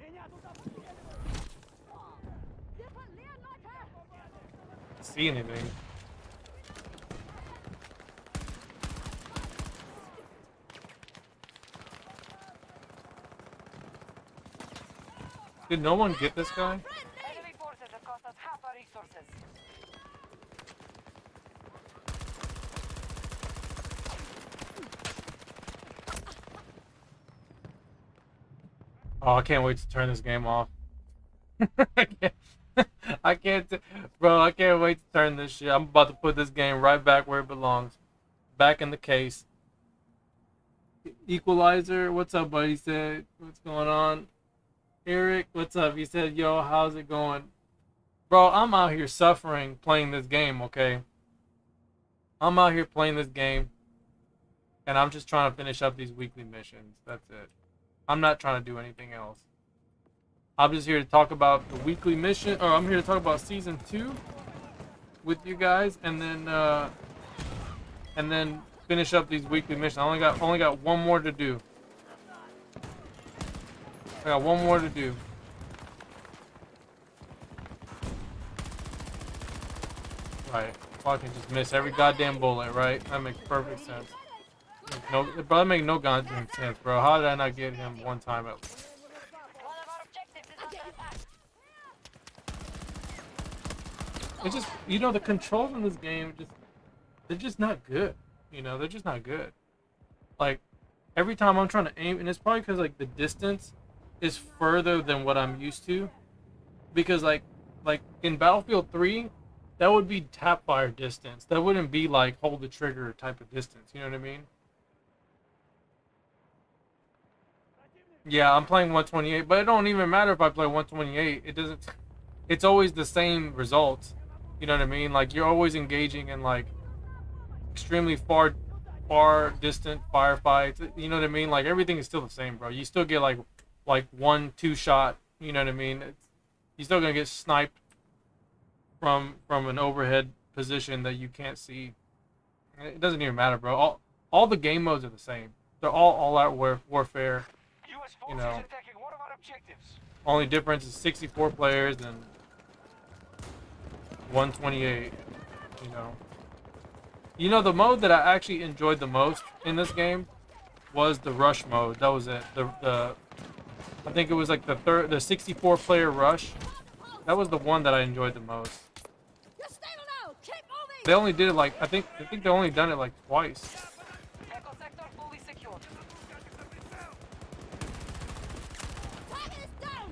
Меня тут обстреливают! See anything? Did no one get this guy? Enemy forces have cost us half our resources. Oh, I can't wait to turn this game off. I can't, bro. I can't wait to turn this shit. I'm about to put this game right back where it belongs, back in the case. Equalizer, what's up, buddy? Said, what's going on? Eric, what's up? He said, yo, how's it going? Bro, I'm out here suffering playing this game, okay? I'm out here playing this game, and I'm just trying to finish up these weekly missions. That's it. I'm not trying to do anything else. I'm just here to talk about the weekly mission, or I'm here to talk about season 2 with you guys, and then finish up these weekly missions. I only got one more to do. I got one more to do. Right. Well, I can just miss every goddamn bullet, right? That makes perfect sense. That make no goddamn sense, bro. How did I not get him one time at least? One of our objectives is under attack. It's just, you know, the controls in this game they're just not good. You know, they're just not good. Like, every time I'm trying to aim, and it's probably because, like, the distance is further than what I'm used to. Because, like in Battlefield 3, that would be tap fire distance. That wouldn't be like hold the trigger type of distance. You know what I mean? Yeah, I'm playing 128, but it don't even matter if I play 128. It doesn't. It's always the same results. You know what I mean? Like you're always engaging in like extremely far distant firefights. You know what I mean? Like everything is still the same, bro. You still get like 1-2 shot. You know what I mean? You're still gonna get sniped from an overhead position that you can't see. It doesn't even matter, bro. All the game modes are the same. They're all out warfare. U.S. You forces know. attacking one of our objectives. Only difference is 64 players and 128. You know the mode that I actually enjoyed the most in this game was the rush mode. That was it. I think it was like the 64 player rush. That was the one that I enjoyed the most. You're stable now. Keep moving. They only did it like I think they only done it like twice. Echo sector fully secured. Target is down.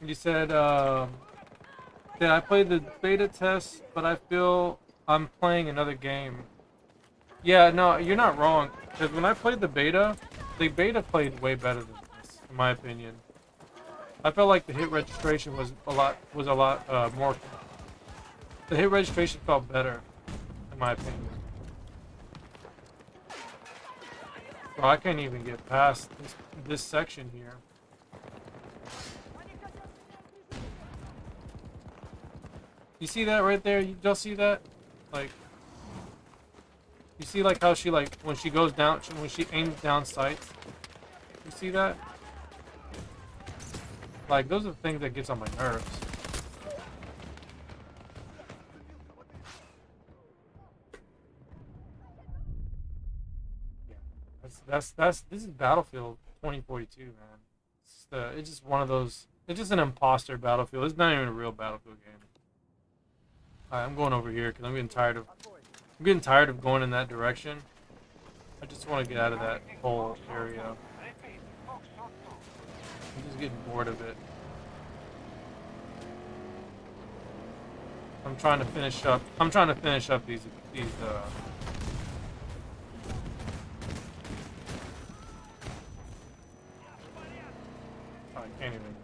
You said that I played the beta test, but I feel I'm playing another game. Yeah, no, you're not wrong. Because when I played the beta played way better than this, in my opinion. I felt like the hit registration was a lot more. The hit registration felt better, in my opinion. Bro, I can't even get past this section here. You see that right there? Y'all see that? Like, you see like how she like when she goes down, when she aims down sights. You see that? Like those are the things that gets on my nerves. Yeah, that's this is Battlefield 2042, man. It's just one of those. It's just an imposter Battlefield. It's not even a real Battlefield game. Alright, I'm going over here because I'm getting tired of going in that direction. I just want to get out of that whole area. I'm just getting bored of it. I'm trying to finish up these I can't even.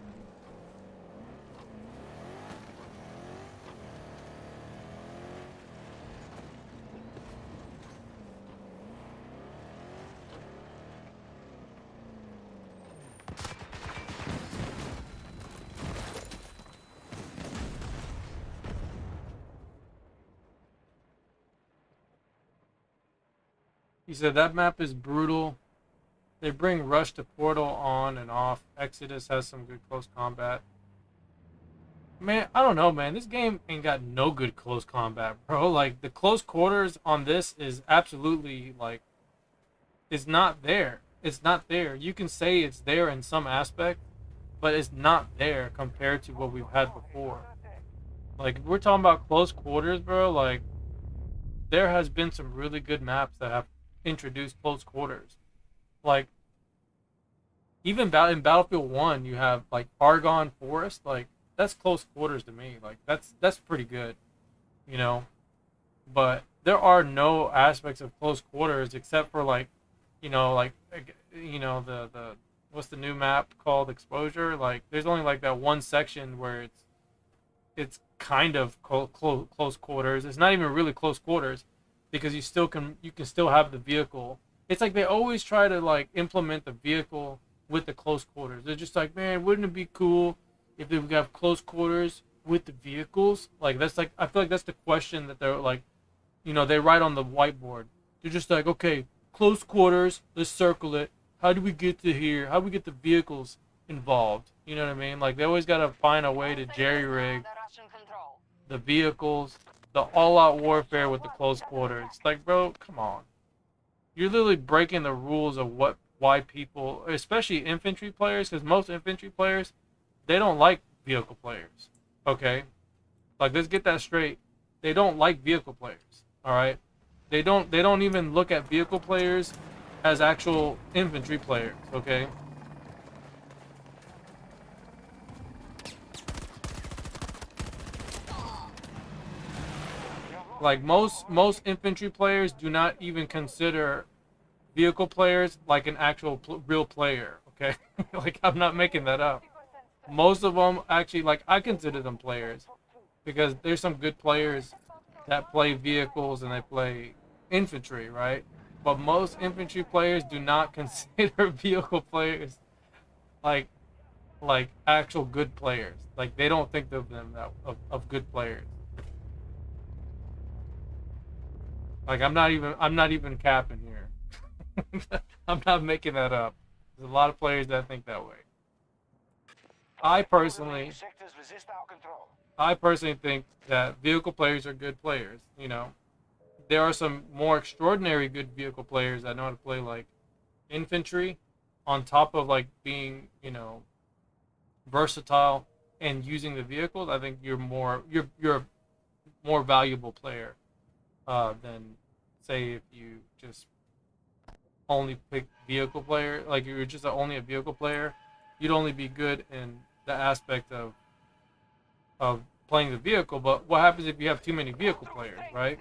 He said that map is brutal. They bring Rush to Portal on and off. Exodus has some good close combat. Man, I don't know, man. This game ain't got no good close combat, bro. Like, the close quarters on this is absolutely, like, it's not there. It's not there. You can say it's there in some aspect, but it's not there compared to what we've had before. Like, we're talking about close quarters, bro. Like, there has been some really good maps that have introduced close quarters. Like, even in Battlefield 1, you have, like, Argonne Forest. Like, that's close quarters to me. Like, that's pretty good, you know? But there are no aspects of close quarters except for, like, you know, the what's the new map called? Exposure? Like, there's only, like, that one section where it's kind of close quarters. It's not even really close quarters because you can still have the vehicle. It's like they always try to, like, implement the vehicle with the close quarters. They're just like, man, wouldn't it be cool if they would have close quarters with the vehicles? Like, that's like, I feel like that's the question that they're like, you know, they write on the whiteboard. They're just like, okay, close quarters, let's circle it. How do we get to here? How do we get the vehicles involved? You know what I mean? Like, they always got to find a way to jerry-rig the vehicles, the all-out warfare with the close quarters. Like, bro, come on. You're literally breaking the rules of why people, especially infantry players, because most infantry players, they don't like vehicle players. Okay, like let's get that straight. They don't like vehicle players. All right, they don't even look at vehicle players as actual infantry players. Okay. Like most infantry players do not even consider vehicle players like an actual real player. Okay, like I'm not making that up. Most of them actually, like, I consider them players because there's some good players that play vehicles and they play infantry, right? But most infantry players do not consider vehicle players like actual good players. Like they don't think of them that of good players. Like I'm not even capping here. I'm not making that up. There's a lot of players that think that way. I personally think that vehicle players are good players. You know, there are some more extraordinary good vehicle players that know how to play like infantry, on top of like being, you know, versatile and using the vehicles. I think you're a more valuable player than say if you just only pick vehicle player. Like if you're just only a vehicle player, you'd only be good in the aspect of playing the vehicle. But what happens if you have too many vehicle players, right?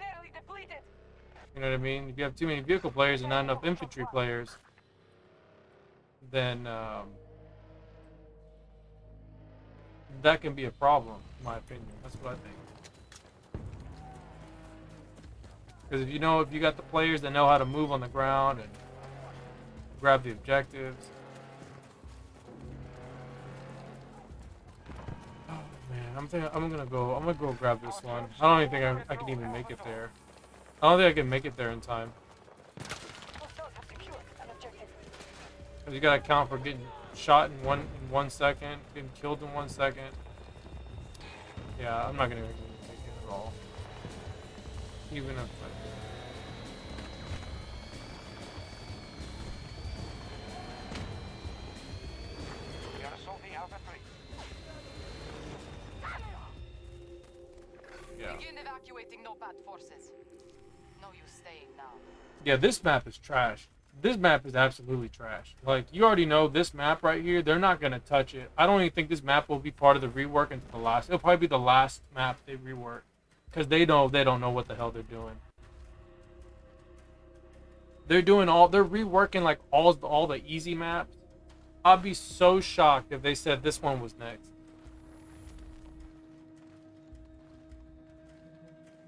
You know what I mean? If you have too many vehicle players and not enough infantry players, then that can be a problem, in my opinion. That's what I think. Because if you got the players that know how to move on the ground and grab the objectives. Oh man, I'm gonna go grab this one. I don't even think I can even make it there. I don't think I can make it there in time. Cause you gotta count for getting shot in 1 second, getting killed in 1 second. Yeah, I'm not gonna make it at all. Even if Begin evacuating NOPAD forces. No use staying now. yeah, this map is trash. This map is absolutely trash. Like, you already know this map right here, they're not going to touch it. I don't even think this map will be part of the rework until the last. It'll probably be the last map they rework. Because they don't know what the hell they're doing. They're reworking like all the easy maps. I'd be so shocked if they said this one was next.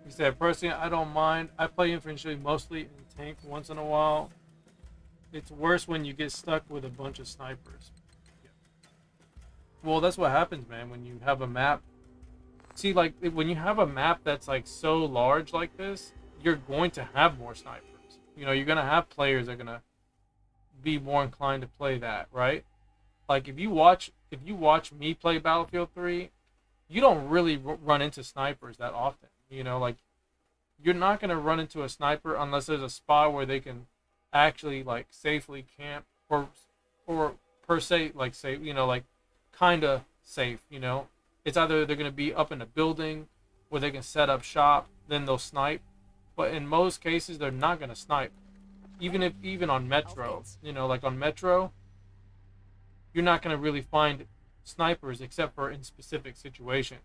He said, personally, I don't mind. I play infantry mostly in tank once in a while. It's worse when you get stuck with a bunch of snipers. Yeah. Well, that's what happens, man, when you have a map. See, like, when you have a map that's, like, so large like this, you're going to have more snipers. You know, you're going to have players that are going to be more inclined to play that, right? Like, if you watch me play Battlefield 3, you don't really run into snipers that often. You know, like, you're not going to run into a sniper unless there's a spot where they can actually, like, safely camp or per se, like, safe, you know, like, kind of safe, you know. It's either they're going to be up in a building where they can set up shop, then they'll snipe. But in most cases, they're not going to snipe. Even on Metro, you know, like on Metro, you're not going to really find snipers except for in specific situations.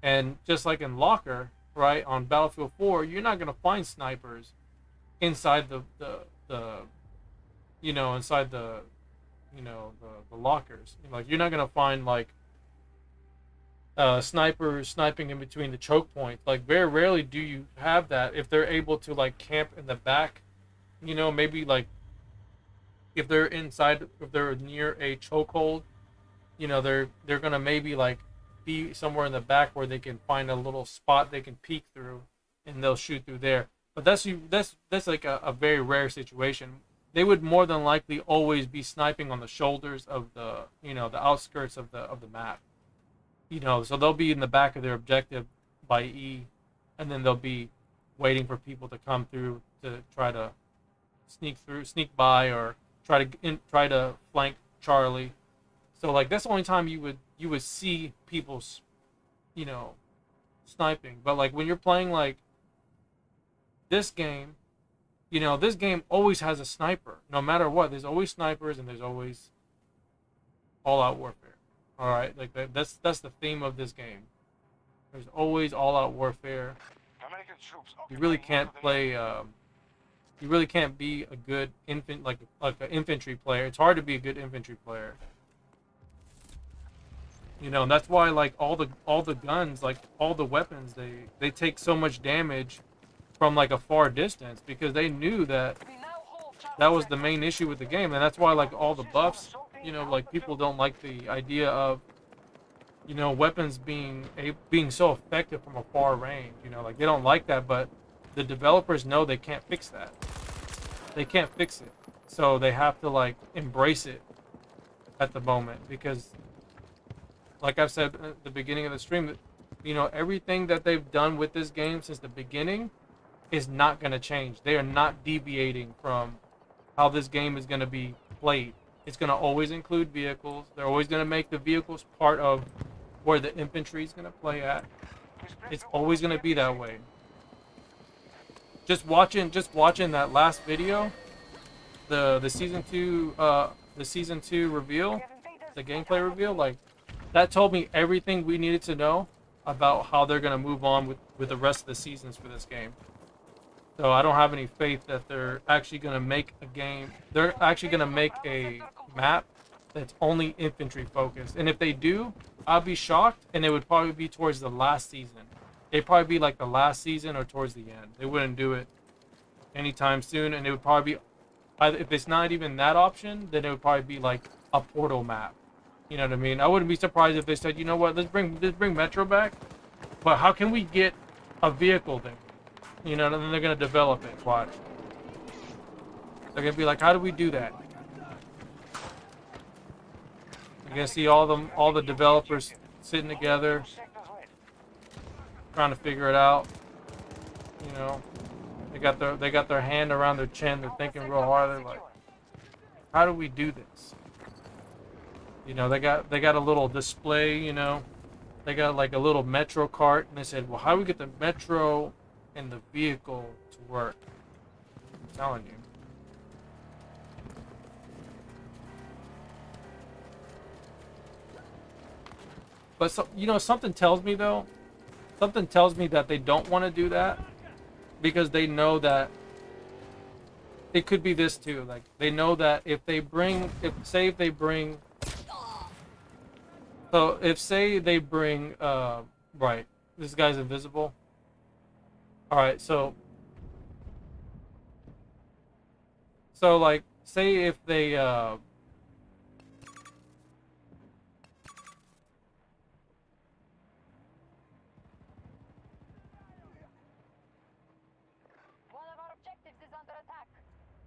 And just like in Locker, right, on Battlefield 4, you're not going to find snipers inside the lockers. Like, you're not going to find, like, snipers sniping in between the choke points. Like, very rarely do you have that if they're able to, like, camp in the back. You know, maybe, like, if they're near a chokehold, you know, they're going to maybe, like, be somewhere in the back where they can find a little spot they can peek through and they'll shoot through there. But that's like a very rare situation. They would more than likely always be sniping on the shoulders of the outskirts of the map. You know, so they'll be in the back of their objective by E, and then they'll be waiting for people to come through to try to sneak by, or try to flank Charlie. So, like, that's the only time you you would see people, you know, sniping. But like when you're playing like this game, you know, this game always has a sniper. No matter what, there's always snipers and there's always all-out warfare. All right, like that's the theme of this game. There's always all-out warfare. American troops You really occupying can't north of the play. You really can't be a good like an infantry player. It's hard to be a good infantry player. You know, and that's why like all the guns, like all the weapons, they take so much damage from like a far distance because they knew that that was the main issue with the game, and that's why like all the buffs, you know, like people don't like the idea of, you know, weapons being so effective from a far range. You know, like they don't like that, but the developers know they can't fix that. They can't fix it, so they have to like embrace it at the moment because, like I've said at the beginning of the stream, you know, everything that they've done with this game since the beginning is not going to change. They are not deviating from how this game is going to be played. It's going to always include vehicles. They're always going to make the vehicles part of where the infantry is going to play at. It's always going to be that way. Just watching that last video, the season 2 reveal, the gameplay reveal, like that told me everything we needed to know about how they're going to move on with the rest of the seasons for this game. So I don't have any faith that they're actually going to make a game. They're actually going to make a map that's only infantry focused. And if they do, I'll be shocked, and it would probably be towards the last season. It'd probably be like the last season or towards the end. They wouldn't do it anytime soon, and it would probably be, either, if it's not even that option, then it would probably be like a portal map. You know what I mean? I wouldn't be surprised if they said, you know what, let's bring Metro back, but how can we get a vehicle there? You know, and then they're gonna develop it. Watch. They're gonna be like, how do we do that? You're gonna see all the developers sitting together, trying to figure it out. You know, they got their hand around their chin. They're thinking real hard. They're like, how do we do this? You know, they got a little display. You know, they got like a little metro cart, and they said, well, how do we get the metro and the vehicle to work? I'm telling you. But so, you know, something tells me though, something tells me that they don't want to do that because they know that it could be this too. Like they know that if they bring, say they bring, right, this guy's invisible. All right, so like, say if they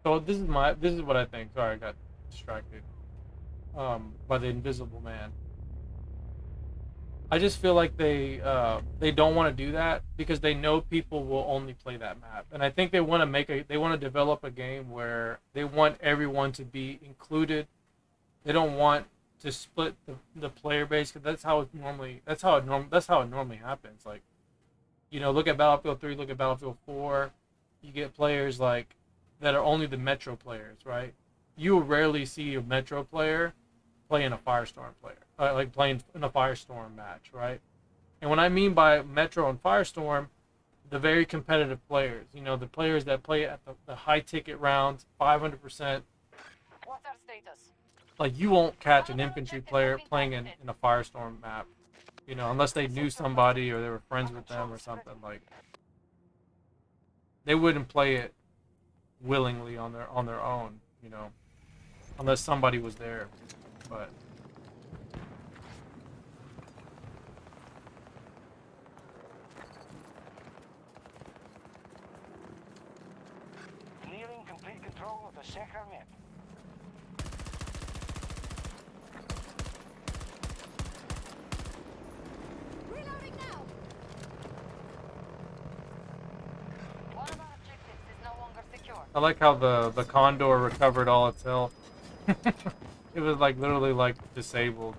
so this is what I think. Sorry, I got distracted by the invisible man. I just feel like they don't want to do that because they know people will only play that map, and I think they want to develop a game where they want everyone to be included. They don't want to split the player base because that's how it normally happens. Like, you know, look at Battlefield 3, look at Battlefield 4. You get players like that are only the Metro players, right? You will rarely see a Metro player playing a Firestorm player, like playing in a Firestorm match, right? And what I mean by Metro and Firestorm, the very competitive players, you know, the players that play at the high ticket rounds, 500%. What's our status? Like, you won't catch an infantry player playing in a Firestorm map, you know, unless they knew somebody or they were friends with them or something. Like, they wouldn't play it willingly on their own, you know, unless somebody was there. But nearing complete control of the sector map. Reloading now. One of our objectives is no longer secure. I like how the Condor recovered all its health. It was like literally like disabled.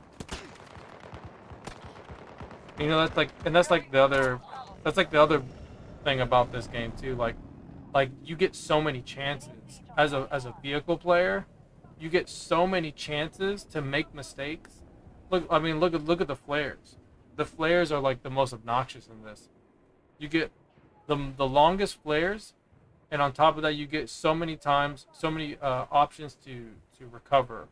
You know, that's like the other thing about this game too. Like you get so many chances as a vehicle player. You get so many chances to make mistakes. Look, I mean, look at the flares. The flares are like the most obnoxious in this. You get the longest flares, and on top of that, you get so many options to recover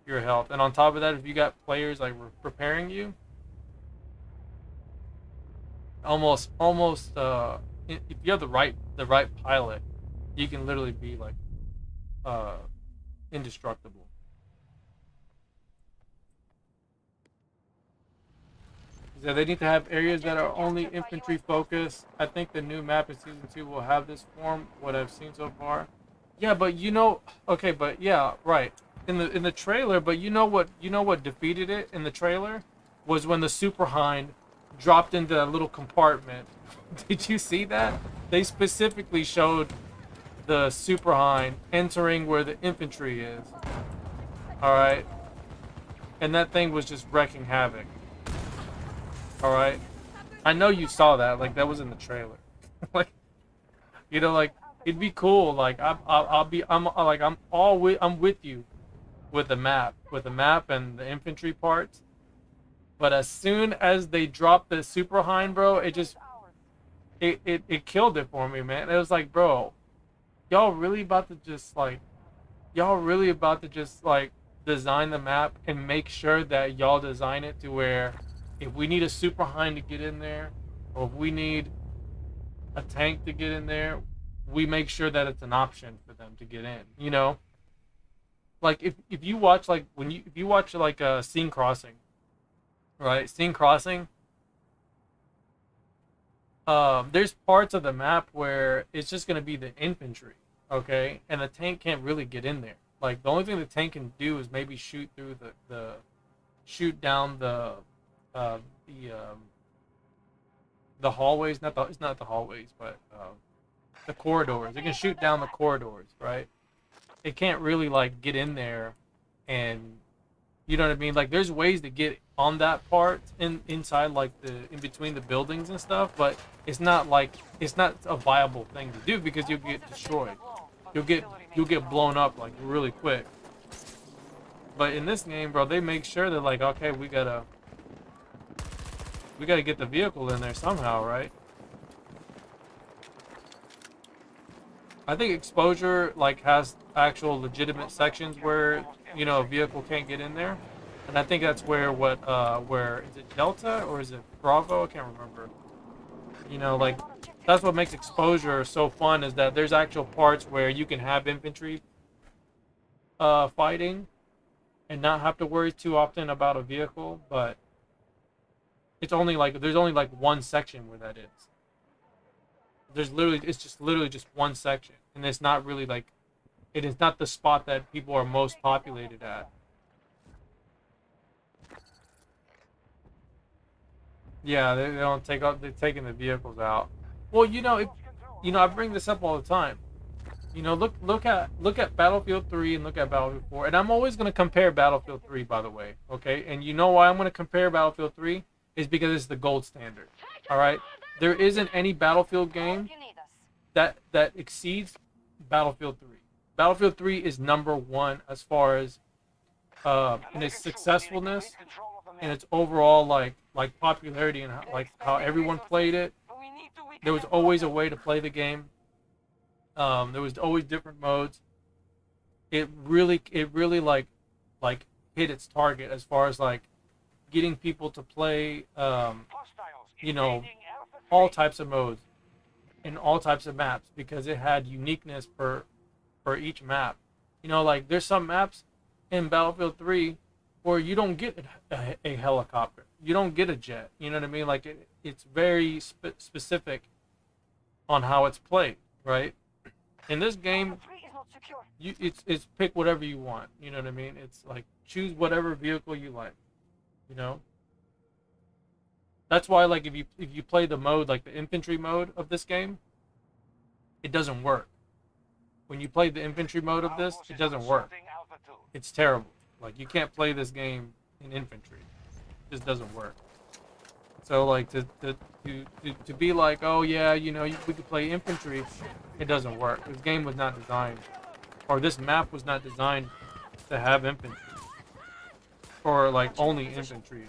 your health. And on top of that, if you got players like preparing you, almost if you have the right pilot, you can literally be like indestructible. So they need to have areas that are only infantry focused. I think the new map in season 2 will have this form, what I've seen so far. Yeah, but you know, okay, but yeah, right. In the trailer, but you know what defeated it in the trailer was when the Super Hind dropped into that little compartment. Did you see that? They specifically showed the Super Hind entering where the infantry is. Alright? And that thing was just wrecking havoc. Alright? I know you saw that, like that was in the trailer. Like, you know, like it'd be cool, like I'm with you with the map and the infantry parts. But as soon as they dropped the Super Hind, bro, it just it killed it for me, man. It was like, bro, y'all really about to just design the map and make sure that y'all design it to where if we need a Super Hind to get in there, or if we need a tank to get in there, we make sure that it's an option for them to get in, you know? Like if you watch like if you watch like Scene Crossing, right? Scene Crossing, there's parts of the map where it's just gonna be the infantry, okay? And the tank can't really get in there. Like the only thing the tank can do is maybe shoot through shoot down the hallways, it's not the hallways, but the corridors. It can shoot down the corridors, right? It can't really like get in there, and you know what I mean. Like there's ways to get on that part inside, like in between the buildings and stuff, but it's not a viable thing to do because you'll get destroyed. You'll get blown up like really quick. But in this game, bro, they make sure that like, okay, we gotta get the vehicle in there somehow, right? I think Exposure like has actual legitimate sections where, you know, a vehicle can't get in there. And I think that's where where is it Delta or is it Bravo? I can't remember. You know, like that's what makes Exposure so fun, is that there's actual parts where you can have infantry fighting and not have to worry too often about a vehicle, but there's only like one section where that is. It's just literally just one section, and it's not really like, it is not the spot that people are most populated at. Yeah, they don't take out, they're taking the vehicles out. Well, you know, I bring this up all the time. You know, look at Battlefield 3 and look at Battlefield 4, and I'm always going to compare Battlefield 3, by the way, okay? And you know why I'm going to compare Battlefield 3 is because it's the gold standard. All right, there isn't any Battlefield game that exceeds Battlefield 3. Battlefield 3 is #1 as far as in its successfulness and its overall like popularity and how everyone played it. There was always a way to play the game. There was always different modes. It really like hit its target as far as like getting people to play you know, all types of modes and all types of maps, because it had uniqueness for each map. You know, like there's some maps in Battlefield 3 where you don't get a helicopter, you don't get a jet. You know what I mean? Like it's very specific on how it's played, right? In this game, it's pick whatever you want. You know what I mean? It's like choose whatever vehicle you like. You know. That's why, like, if you play the mode, like the infantry mode of this game, it doesn't work. When you play the infantry mode of this, it doesn't work. It's terrible. Like, you can't play this game in infantry. It just doesn't work. So like to be like, oh yeah, you know, we could play infantry, it doesn't work. This game was not designed, or this map was not designed to have infantry, or like only infantry.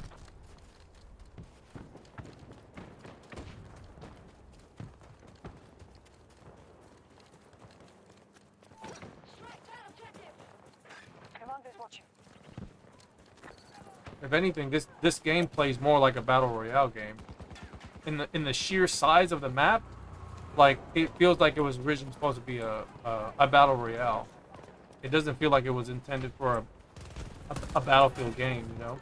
Commander's watching. If anything, this game plays more like a battle royale game. In the sheer size of the map, like it feels like it was originally supposed to be a battle royale. It doesn't feel like it was intended for a Battlefield game, you know.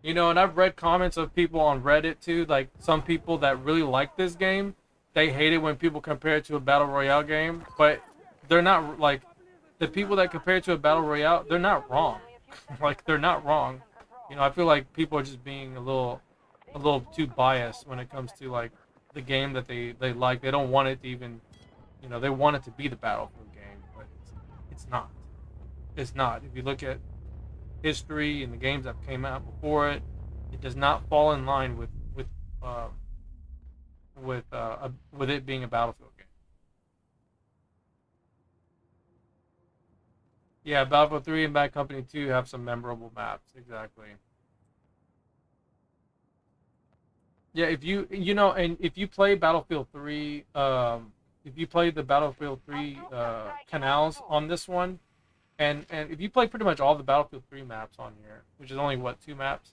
You know, and I've read comments of people on Reddit too, like some people that really like this game, they hate it when people compare it to a battle royale game, but they're not like the people that compare it to a battle royale, they're not wrong. Like they're not wrong. You know, I feel like people are just being a little too biased when it comes to like the game that they like. They don't want it to even, you know, they want it to be the Battlefield game, but it's not. It's not. If you look at history and the games that came out before it, it does not fall in line with it being a Battlefield game. Yeah, Battlefield 3 and Bad Company 2 have some memorable maps, exactly. Yeah, if you know, and if you play Battlefield 3, if you play the Battlefield 3 canals on this one, and if you play pretty much all the Battlefield 3 maps on here, which is only what, 2 maps,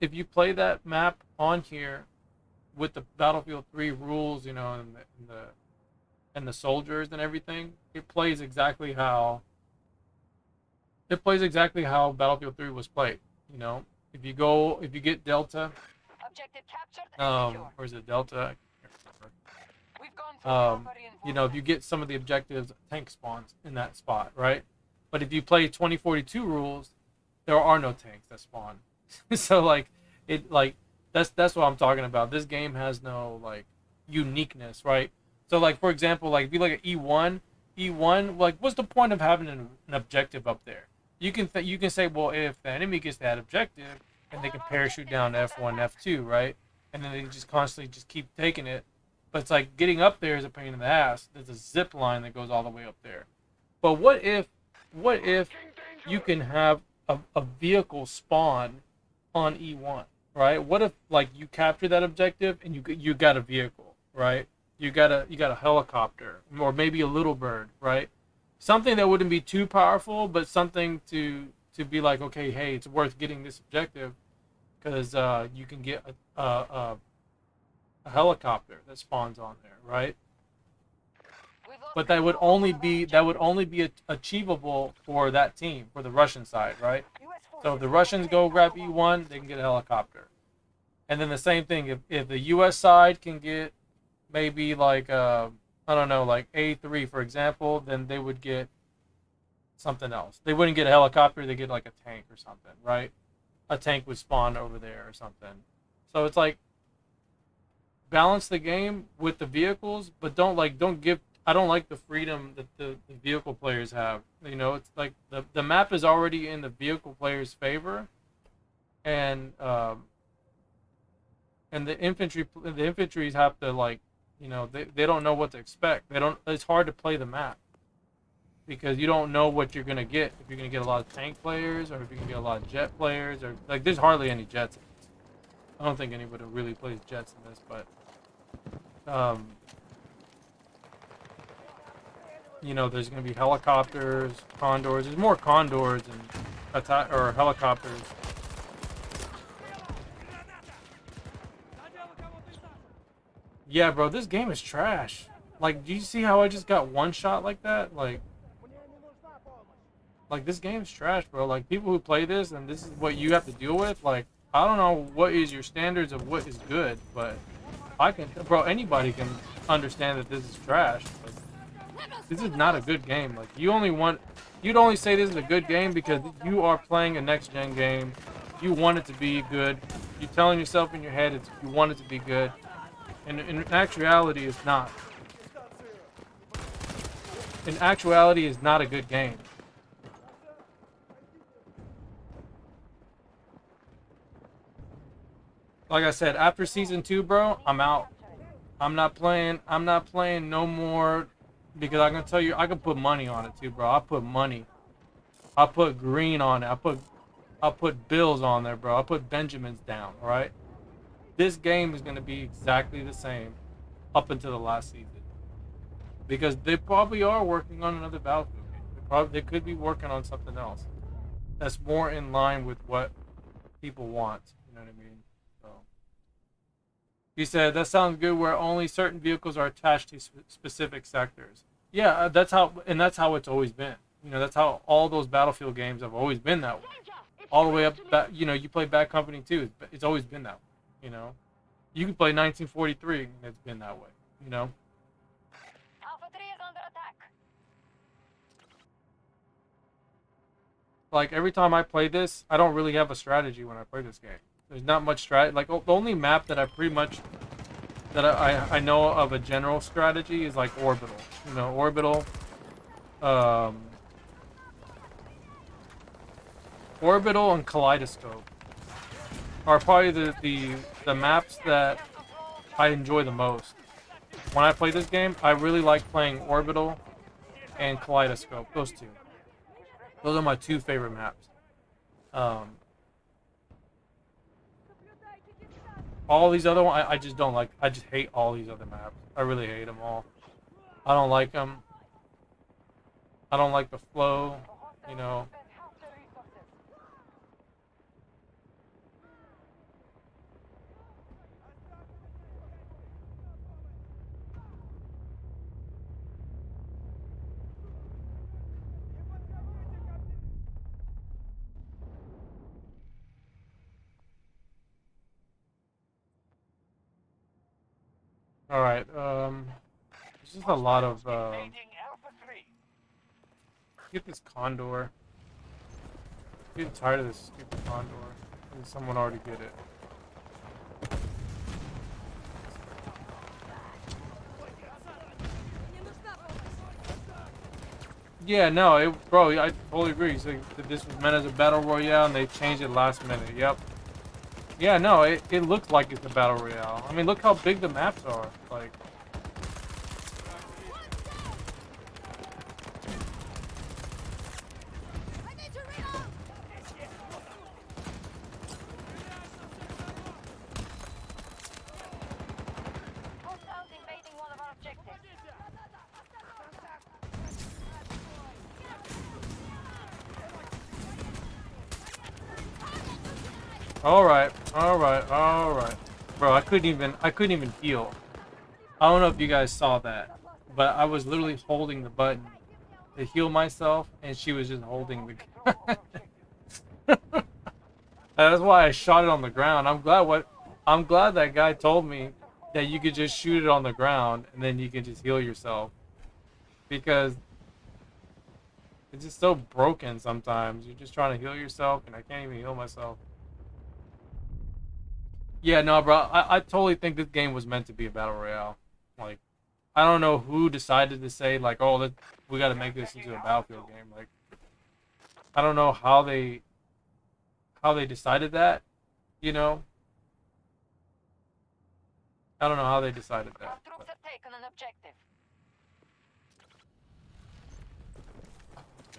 if you play that map on here with the Battlefield 3 rules, you know, and the soldiers and everything, it plays exactly how Battlefield 3 was played. You know, if you get Delta, Objective captured and secure. or is it Delta? We've gone through You know, if you get some of the objectives, tank spawns in that spot, right? But if you play 2042 rules, there are no tanks that spawn. So like that's what I'm talking about. This game has no like uniqueness, right? So like for example, like if you look at E1, like what's the point of having an objective up there? You can say, well, if the enemy gets that objective and they can parachute down to F1, F2, right? And then they just constantly just keep taking it. But it's like getting up there is a pain in the ass. There's a zip line that goes all the way up there. But what if you can have a vehicle spawn on E1, right? What if like you capture that objective and you got a vehicle, right? You got a helicopter or maybe a little bird, right? Something that wouldn't be too powerful, but something to be like, okay, hey, it's worth getting this objective because you can get a helicopter that spawns on there, right? But that would only be achievable for that team, for the Russian side, right? So if the Russians go grab E1, they can get a helicopter. And then the same thing, if the US side can get maybe like I don't know, like A3 for example, then they would get something else. They wouldn't get a helicopter, they get like a tank or something, right? A tank would spawn over there or something. So it's like balance the game with the vehicles, but I don't like the freedom that the vehicle players have. You know, it's like the map is already in the vehicle players' favor, and the infantries have to like, you know, they don't know what to expect. It's hard to play the map because you don't know what you're gonna get. If you're gonna get a lot of tank players, or if you're gonna get a lot of jet players, or like there's hardly any jets in this. I don't think anybody really plays jets in this, but you know, there's gonna be helicopters, condors. There's more condors and helicopters. Yeah, bro, this game is trash. Like, do you see how I just got one shot like that? Like this game's trash, bro. Like, people who play this and this is what you have to deal with, like, I don't know what is your standards of what is good, but anybody can understand that this is trash. Like, this is not a good game. Like, you'd only say this is a good game because you are playing a next-gen game. You want it to be good. You're telling yourself in your head you want it to be good. And in actuality, it's not. in actuality is not a good game. Like I said, after season 2, bro, I'm out. I'm not playing no more, because I can tell you, I can put money on it too, bro. I put money. I put green on it. I put bills on there, bro. I put Benjamins down, all right? This game is going to be exactly the same up until the last season. Because they probably are working on another Battlefield game. They could be working on something else that's more in line with what people want. You know what I mean? So he said, that sounds good, where only certain vehicles are attached to specific sectors. Yeah, that's how it's always been. You know, that's how all those Battlefield games have always been that way. All the way up, you know, you play Bad Company 2, it's always been that way, you know? You can play 1943, and it's been that way, you know? Alpha 3 is under attack. Like, every time I play this, I don't really have a strategy when I play this game. There's not much strategy. Like, the only map that I pretty much, that I know of a general strategy is, like, Orbital. You know, Orbital, Orbital and Kaleidoscope are probably the maps that I enjoy the most. When I play this game, I really like playing Orbital and Kaleidoscope. Those two. Those are my two favorite maps. All these other ones, I just don't like. I just hate all these other maps. I really hate them all. I don't like them. I don't like the flow, you know. All right. There's just a lot of. Invading Alpha 3. Get this Condor. I'm getting tired of this stupid Condor. Maybe someone already get it. Yeah, no, bro, I totally agree. It's like, this was meant as a battle royale, and they changed it last minute. Yep. Yeah, no, it looks like it's a battle royale. I mean, look how big the maps are. Like. Hostiles invading one of our objectives. All right. Bro, I couldn't even heal. I don't know if you guys saw that, but I was literally holding the button to heal myself, and she was just holding the gun. That's why I shot it on the ground. I'm glad that guy told me that you could just shoot it on the ground and then you can just heal yourself. Because it's just so broken sometimes. You're just trying to heal yourself, and I can't even heal myself. Yeah, no, bro. I totally think this game was meant to be a battle royale. Like, I don't know who decided to say, like, oh, we got to make this into a Battlefield game. Like, I don't know how they decided that. You know, I don't know how they decided Our that. troops have taken an objective.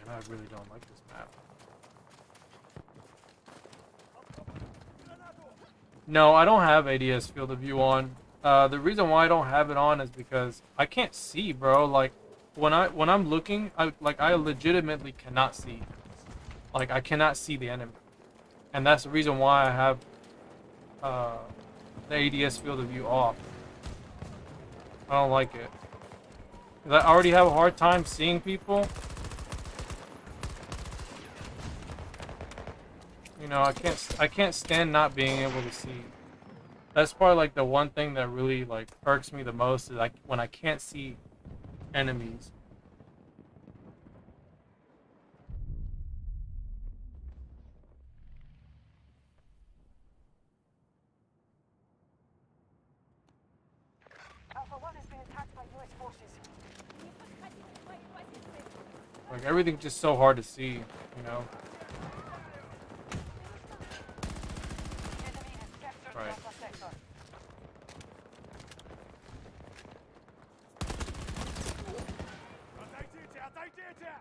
Man, I really don't like this map. No, I don't have ADS field of view on. The reason why I don't have it on is because I can't see, bro. Like, when I'm looking, I legitimately cannot see. Like, I cannot see the enemy, and that's the reason why I have the ADS field of view off. I don't like it. 'Cause I already have a hard time seeing people. You know, I can't stand not being able to see. That's probably like the one thing that really like irks me the most is like when I can't see enemies. Alpha 1 has been attacked by US forces. Like, everything's just so hard to see, you know? Enemy has captured Right. Alpha sector. Отойдите!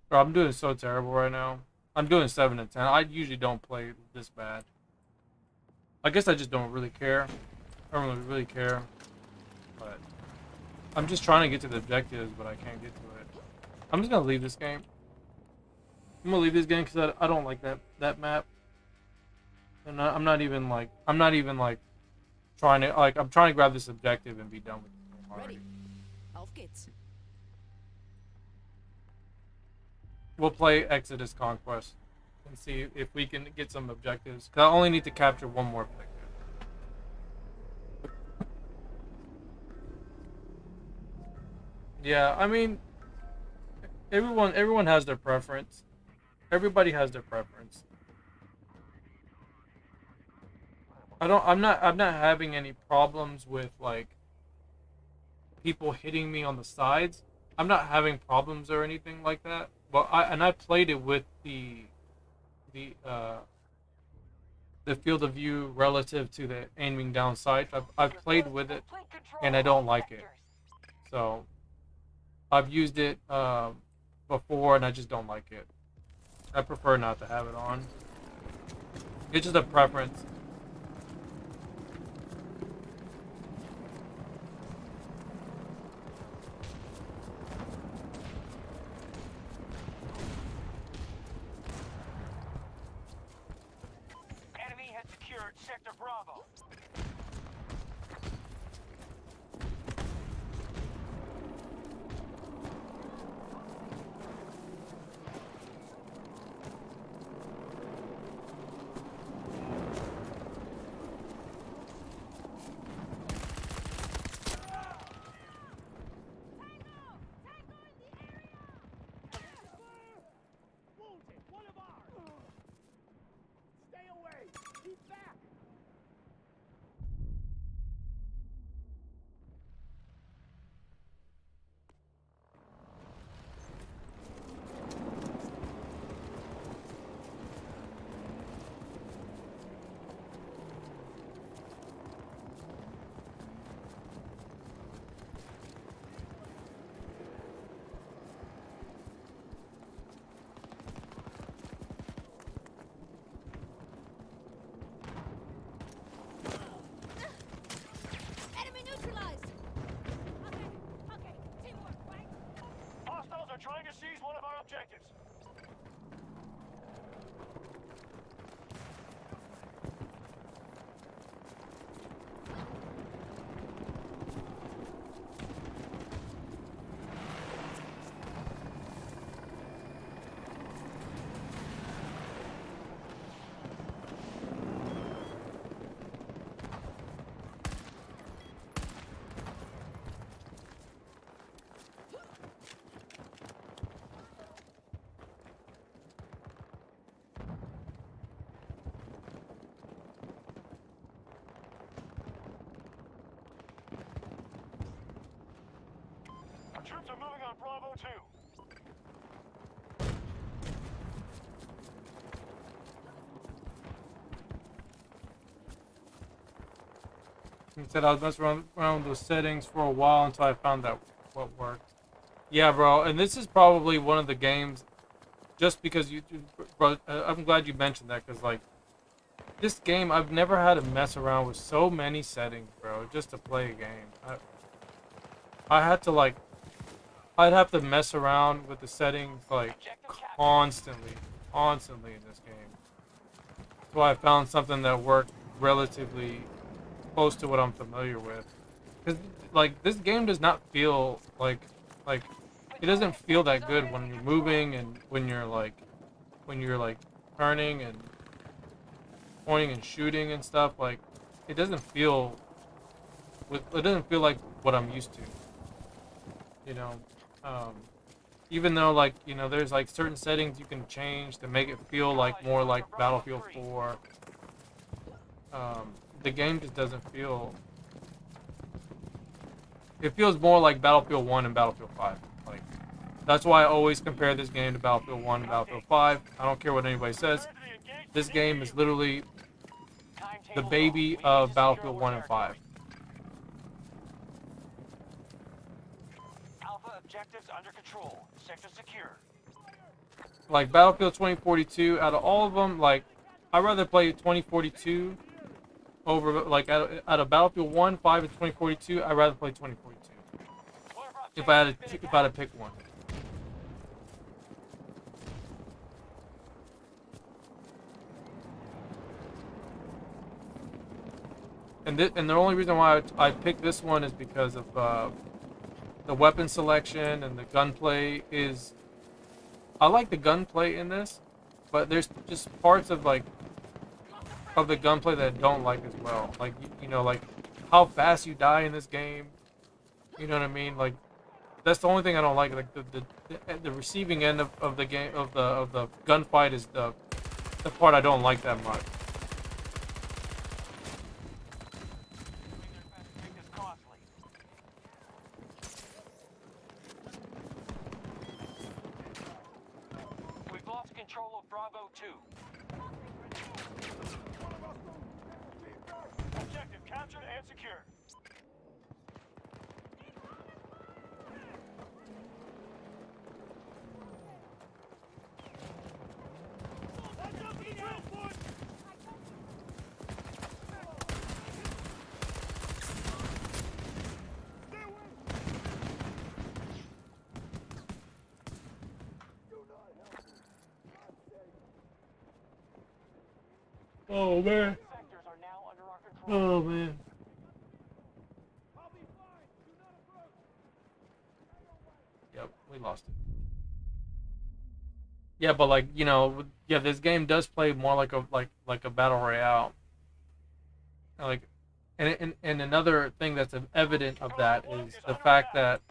Bro, I'm doing so terrible right now. I'm doing 7 and 10. I usually don't play this bad. I guess I just don't really care. I don't really care. But I'm just trying to get to the objectives, but I can't get to it. I'm just gonna leave this game. I'm gonna leave this game because I don't like that map. And I'm not even like trying to I'm trying to grab this objective and be done with it already. Ready. Auf geht's. We'll play Exodus Conquest and see if we can get some objectives. Cause I only need to capture one more objective. Yeah, I mean, everyone has their preference. Everybody has their preference. I'm not having any problems with like people hitting me on the sides. I'm not having problems or anything like that. But I played it with the field of view relative to the aiming down sight. I've played with it and I don't like it. So I've used it before and I just don't like it. I prefer not to have it on. It's just a preference. Enemy has secured Sector Bravo. Wounded! One of ours! Stay away! Keep back! Enemy neutralized. Okay, teamwork, right? Hostiles are trying to seize one of our objectives. Our troops are moving on Bravo 2. He said I was messing around with those settings for a while until I found out what worked. Yeah, bro, and this is probably one of the games, just because bro, I'm glad you mentioned that, because, like, this game, I've never had to mess around with so many settings, bro, just to play a game. I had to, like, I'd have to mess around with the settings, like, constantly in this game. So I found something that worked relatively close to what I'm familiar with. Because, like, this game does not feel like it doesn't feel that good when you're moving and when you're like turning and pointing and shooting and stuff. Like, it doesn't feel like what I'm used to, you know. even though like there's like certain settings you can change to make it feel like more like Battlefield 4. The game just doesn't feel. It feels more like Battlefield 1 and Battlefield 5. Like that's why I always compare this game to Battlefield 1 and Battlefield 5. I don't care what anybody says. This game is literally the baby of Battlefield 1 and 5. Alpha objectives under control. Sector secure. Like Battlefield 2042, out of all of them, like I'd rather play 2042 over like out of Battlefield 1, 5, and 2042. I'd rather play 2042 if I had to pick one. And the only reason why I picked this one is because of the weapon selection and the gunplay is. I like the gunplay in this, but there's just parts of like of the gunplay that I don't like as well. Like like how fast you die in this game. You know what I mean? Like that's the only thing I don't like. Like the receiving end of the game of the gunfight is the part I don't like that much. Control of Bravo 2. Objective captured and secured. Oh man. Sectors are now under our control. Oh man. Yep, we lost it. Yeah, but like yeah, this game does play more like a battle royale. Like, and another thing that's evident of that is the fact that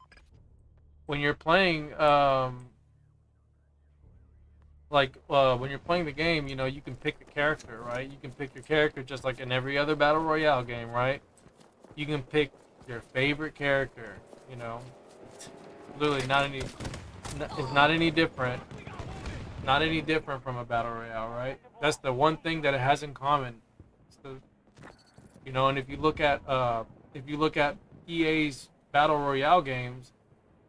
when you're playing when you're playing the game, you can pick the character, right? You can pick your character just like in every other battle royale game, right? You can pick your favorite character, literally it's not any different. Not any different from a battle royale, right? That's the one thing that it has in common. And if you look at EA's battle royale games,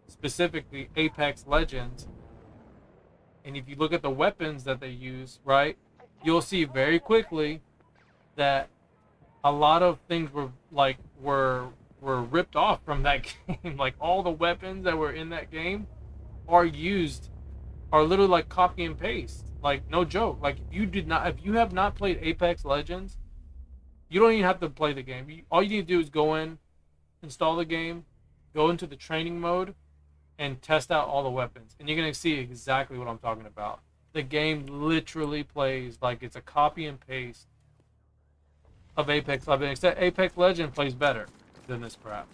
specifically Apex Legends, and if you look at the weapons that they use, right, you'll see very quickly that a lot of things were ripped off from that game. Like all the weapons that were in that game are literally like copy and paste. Like no joke. Like if you have not played Apex Legends, you don't even have to play the game. All you need to do is go in, install the game, go into the training mode, and test out all the weapons, and you're gonna see exactly what I'm talking about. The game literally plays like it's a copy and paste of Apex Legends, except Apex Legends plays better than this crap.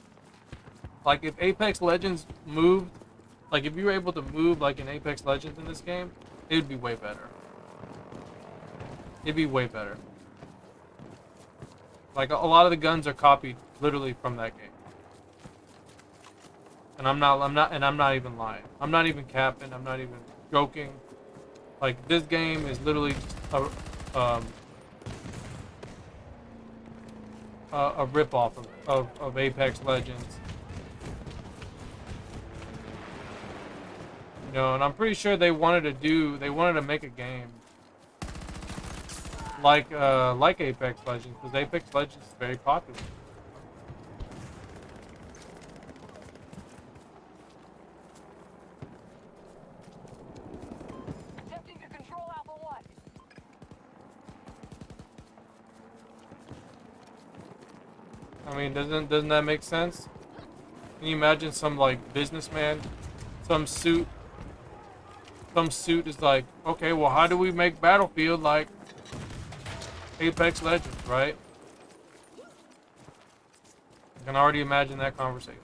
Like if Apex Legends moved, like if you were able to move like in Apex Legends in this game, it would be way better. It'd be way better. Like a lot of the guns are copied literally from that game. And I'm not even lying. I'm not even capping. I'm not even joking. Like this game is literally just a rip-off of Apex Legends. And I'm pretty sure they wanted to make a game like Apex Legends, because Apex Legends is very popular. Attempting to control Alpha 1. I mean, doesn't that make sense? Can you imagine some like businessman, some suit is like, okay, well, how do we make Battlefield like Apex Legends, right? I can already imagine that conversation.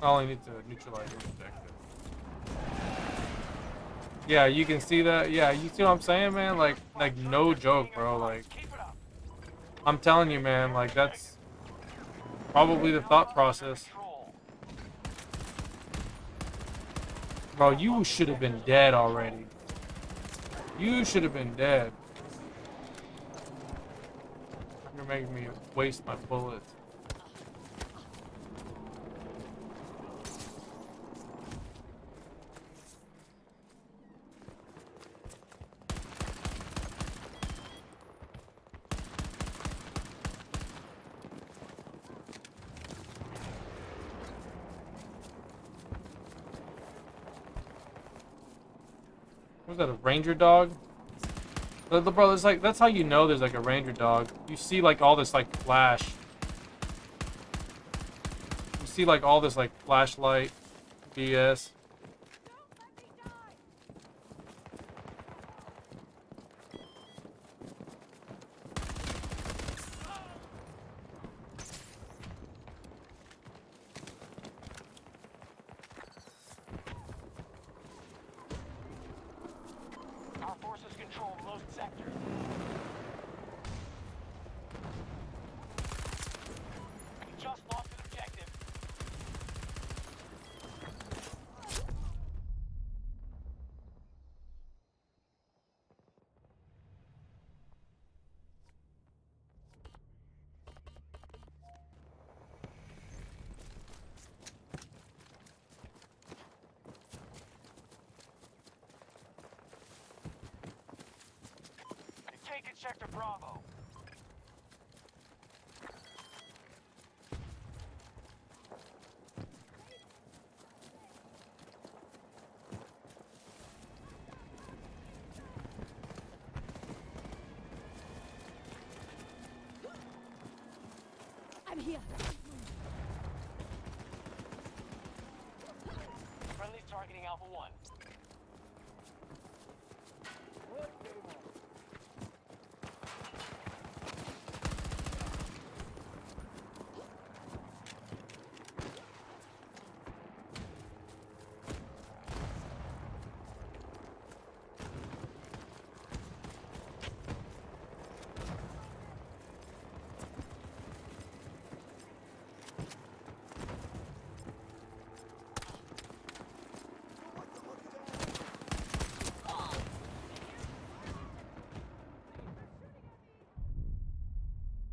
I only need to neutralize your objective. Yeah, you can see that. Yeah, you see what I'm saying, man? Like no joke, bro. Like, I'm telling you, man. Like, that's probably the thought process. Bro, you should have been dead already. You should have been dead. You're making me waste my bullets. Was that a ranger dog? Bro, it's like, that's how you know there's like a ranger dog. You see like all this like flash. You see like all this like flashlight BS. Our forces control most sectors. We just lost an objective. They've taken Sector Bravo. I'm here. Friendly's targeting Alpha 1.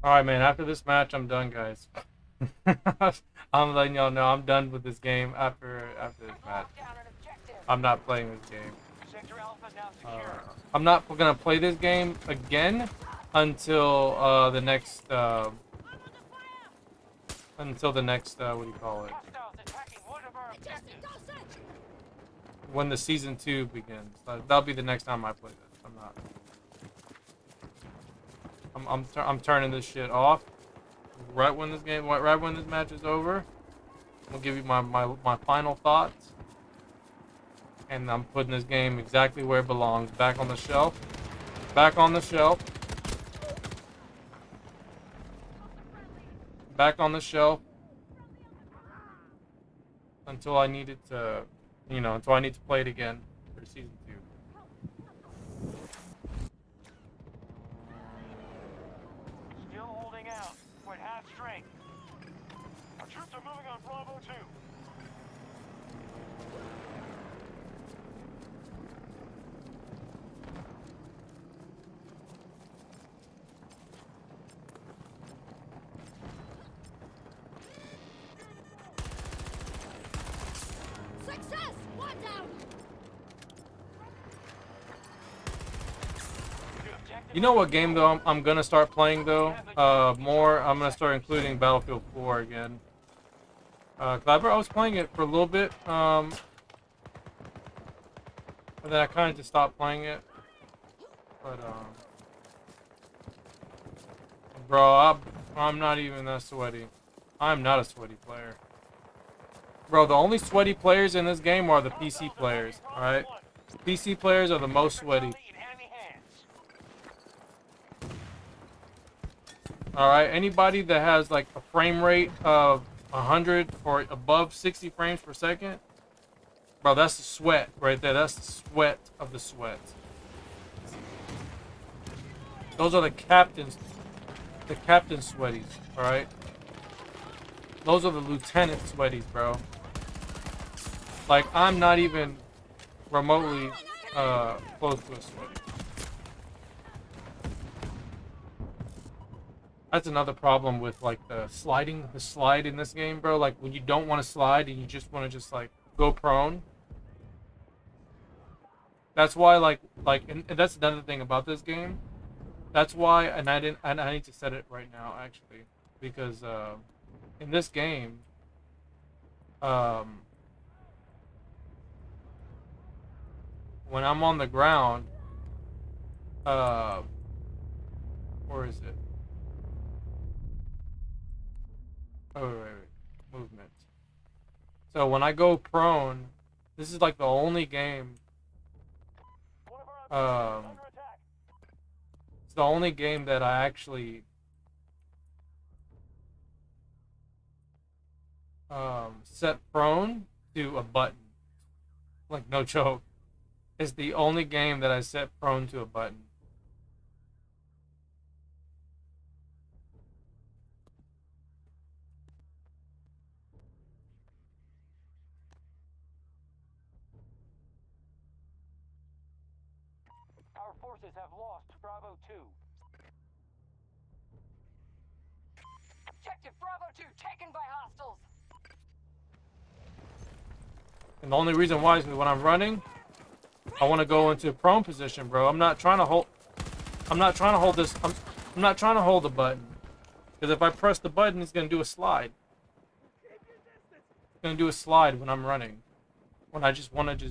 Alright, man, after this match, I'm done, guys. I'm letting y'all know I'm done with this game after this match. I'm not playing this game. Sector Alpha now secure. I'm not gonna play this game again until the next what do you call it? Hostiles attacking one of our objectives. When the season 2 begins. That'll be the next time I play this. I'm not. I'm turning this shit off right when this match is over. I'll give you my final thoughts, and I'm putting this game exactly where it belongs, back on the shelf, back on the shelf, back on the shelf, until I need it to, until I need to play it again for season 2. Still holding out. We're at half strength. Our troops are moving on Bravo 2. Success! One down! You know what game though I'm gonna start playing though? More. I'm gonna start including Battlefield 4 again. 'Cause I was playing it for a little bit, and then I kind of just stopped playing it. But bro, I'm not even that sweaty. I'm not a sweaty player. Bro, the only sweaty players in this game are the PC players. All right, PC players are the most sweaty. All right, anybody that has like a frame rate of 100 or above 60 frames per second, bro, that's the sweat right there. That's the sweat of the sweat. Those are the captain's sweaties, all right? Those are the lieutenant sweaties, bro. Like, I'm not even remotely close to a sweaty. That's another problem with like the slide in this game, bro. Like when you don't want to slide and you just want to just like go prone. That's why and that's another thing about this game. That's why, and I need to set it right now actually, because in this game, when I'm on the ground, where is it? Oh, wait. Movement. So when I go prone, this is like the only game. It's the only game that I actually set prone to a button. Like no joke. It's the only game that I set prone to a button. Our forces have lost Bravo 2. Objective Bravo 2 taken by hostiles. And the only reason why is because when I'm running, I want to go into prone position, bro. I'm not trying to hold this. I'm not trying to hold the button. Because if I press the button, it's going to do a slide. It's going to do a slide when I'm running. When I just want to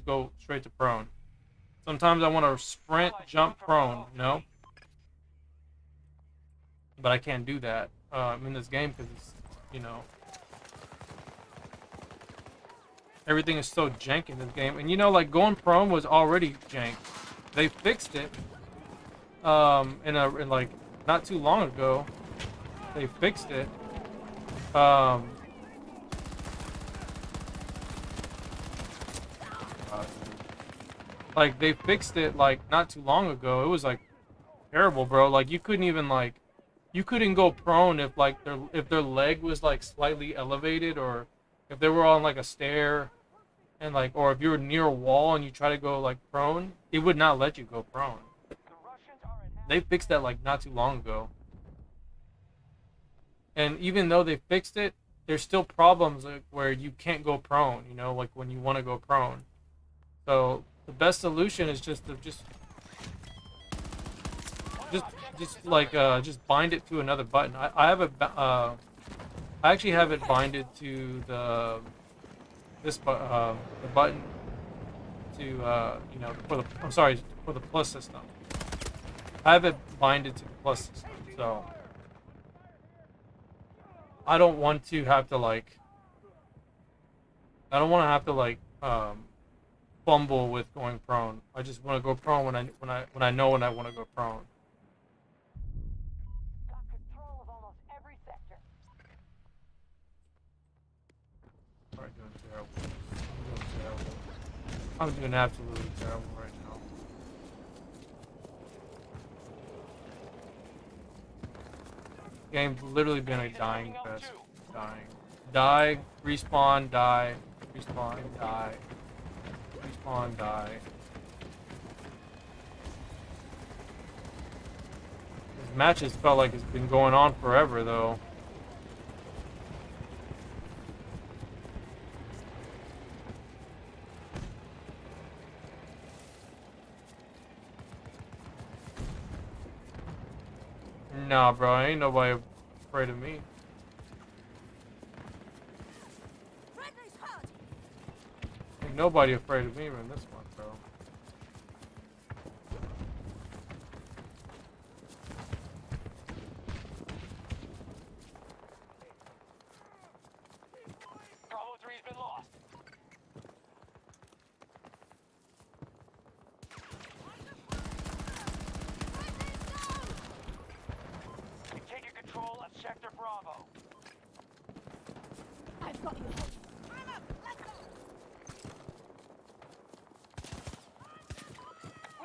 go straight to prone. Sometimes I want to sprint, jump, prone, you know? But I can't do that in this game because it's, you know, everything is so jank in this game. And you know, like going prone was already jank. They fixed it in like not too long ago. They fixed it. Like they fixed it like not too long ago. It was like terrible, bro. Like you couldn't even like you couldn't go prone if like their leg was like slightly elevated, or if they were on like a stair and like, or if you were near a wall and you try to go like prone, it would not let you go prone. They fixed that like not too long ago. And even though they fixed it, there's still problems like, where you can't go prone, you know, like when you want to go prone. So the best solution is just to just bind it to another button. I have I actually have it binded to the button to you know, for the plus system. I have it binded to the plus system, so I don't want to have to like fumble with going prone. I just want to go prone when I know when I want to go prone. Got control of almost every sector. Alright, doing terrible. I'm doing absolutely terrible right now. Game's literally been a dying fest. Dying. Die, respawn, die, respawn, die. Respawn, die. This match has felt like it's been going on forever, though. Nah, bro, ain't nobody afraid of me. Ain't nobody afraid of me in this one, bro. Bravo 3's been lost. We've taken control of Sector Bravo. I've got you. I'm up. Let's go.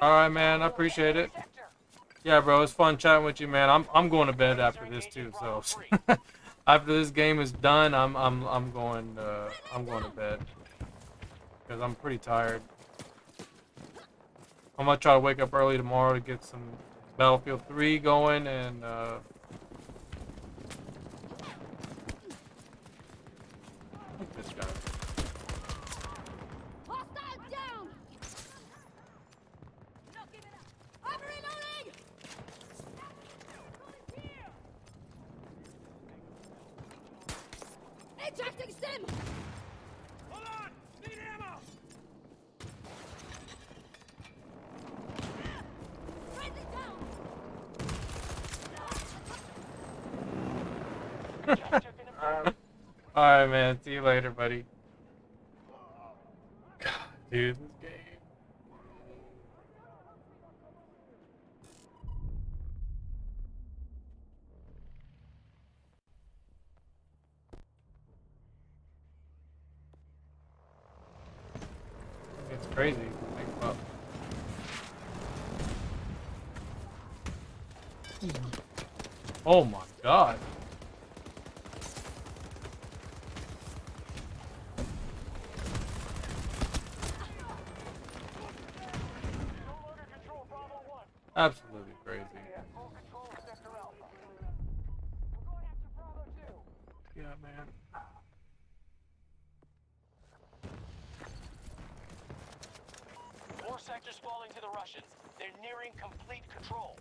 All right, man. I appreciate it. Yeah, bro. It's fun chatting with you, man. I'm going to bed after this too. So after this game is done, I'm going to bed because I'm pretty tired. I'm gonna try to wake up early tomorrow to get some Battlefield 3 going and this guy. Hostile down. Not giving up. I'm reloading. Ejecting sim. Hold on! Need ammo! Friendly down. All right, man. See you later, buddy. God, dude, this game. It's crazy. Think about. Oh my God. Absolutely crazy. Yeah, man. More sectors falling to the Russians. They're nearing complete control.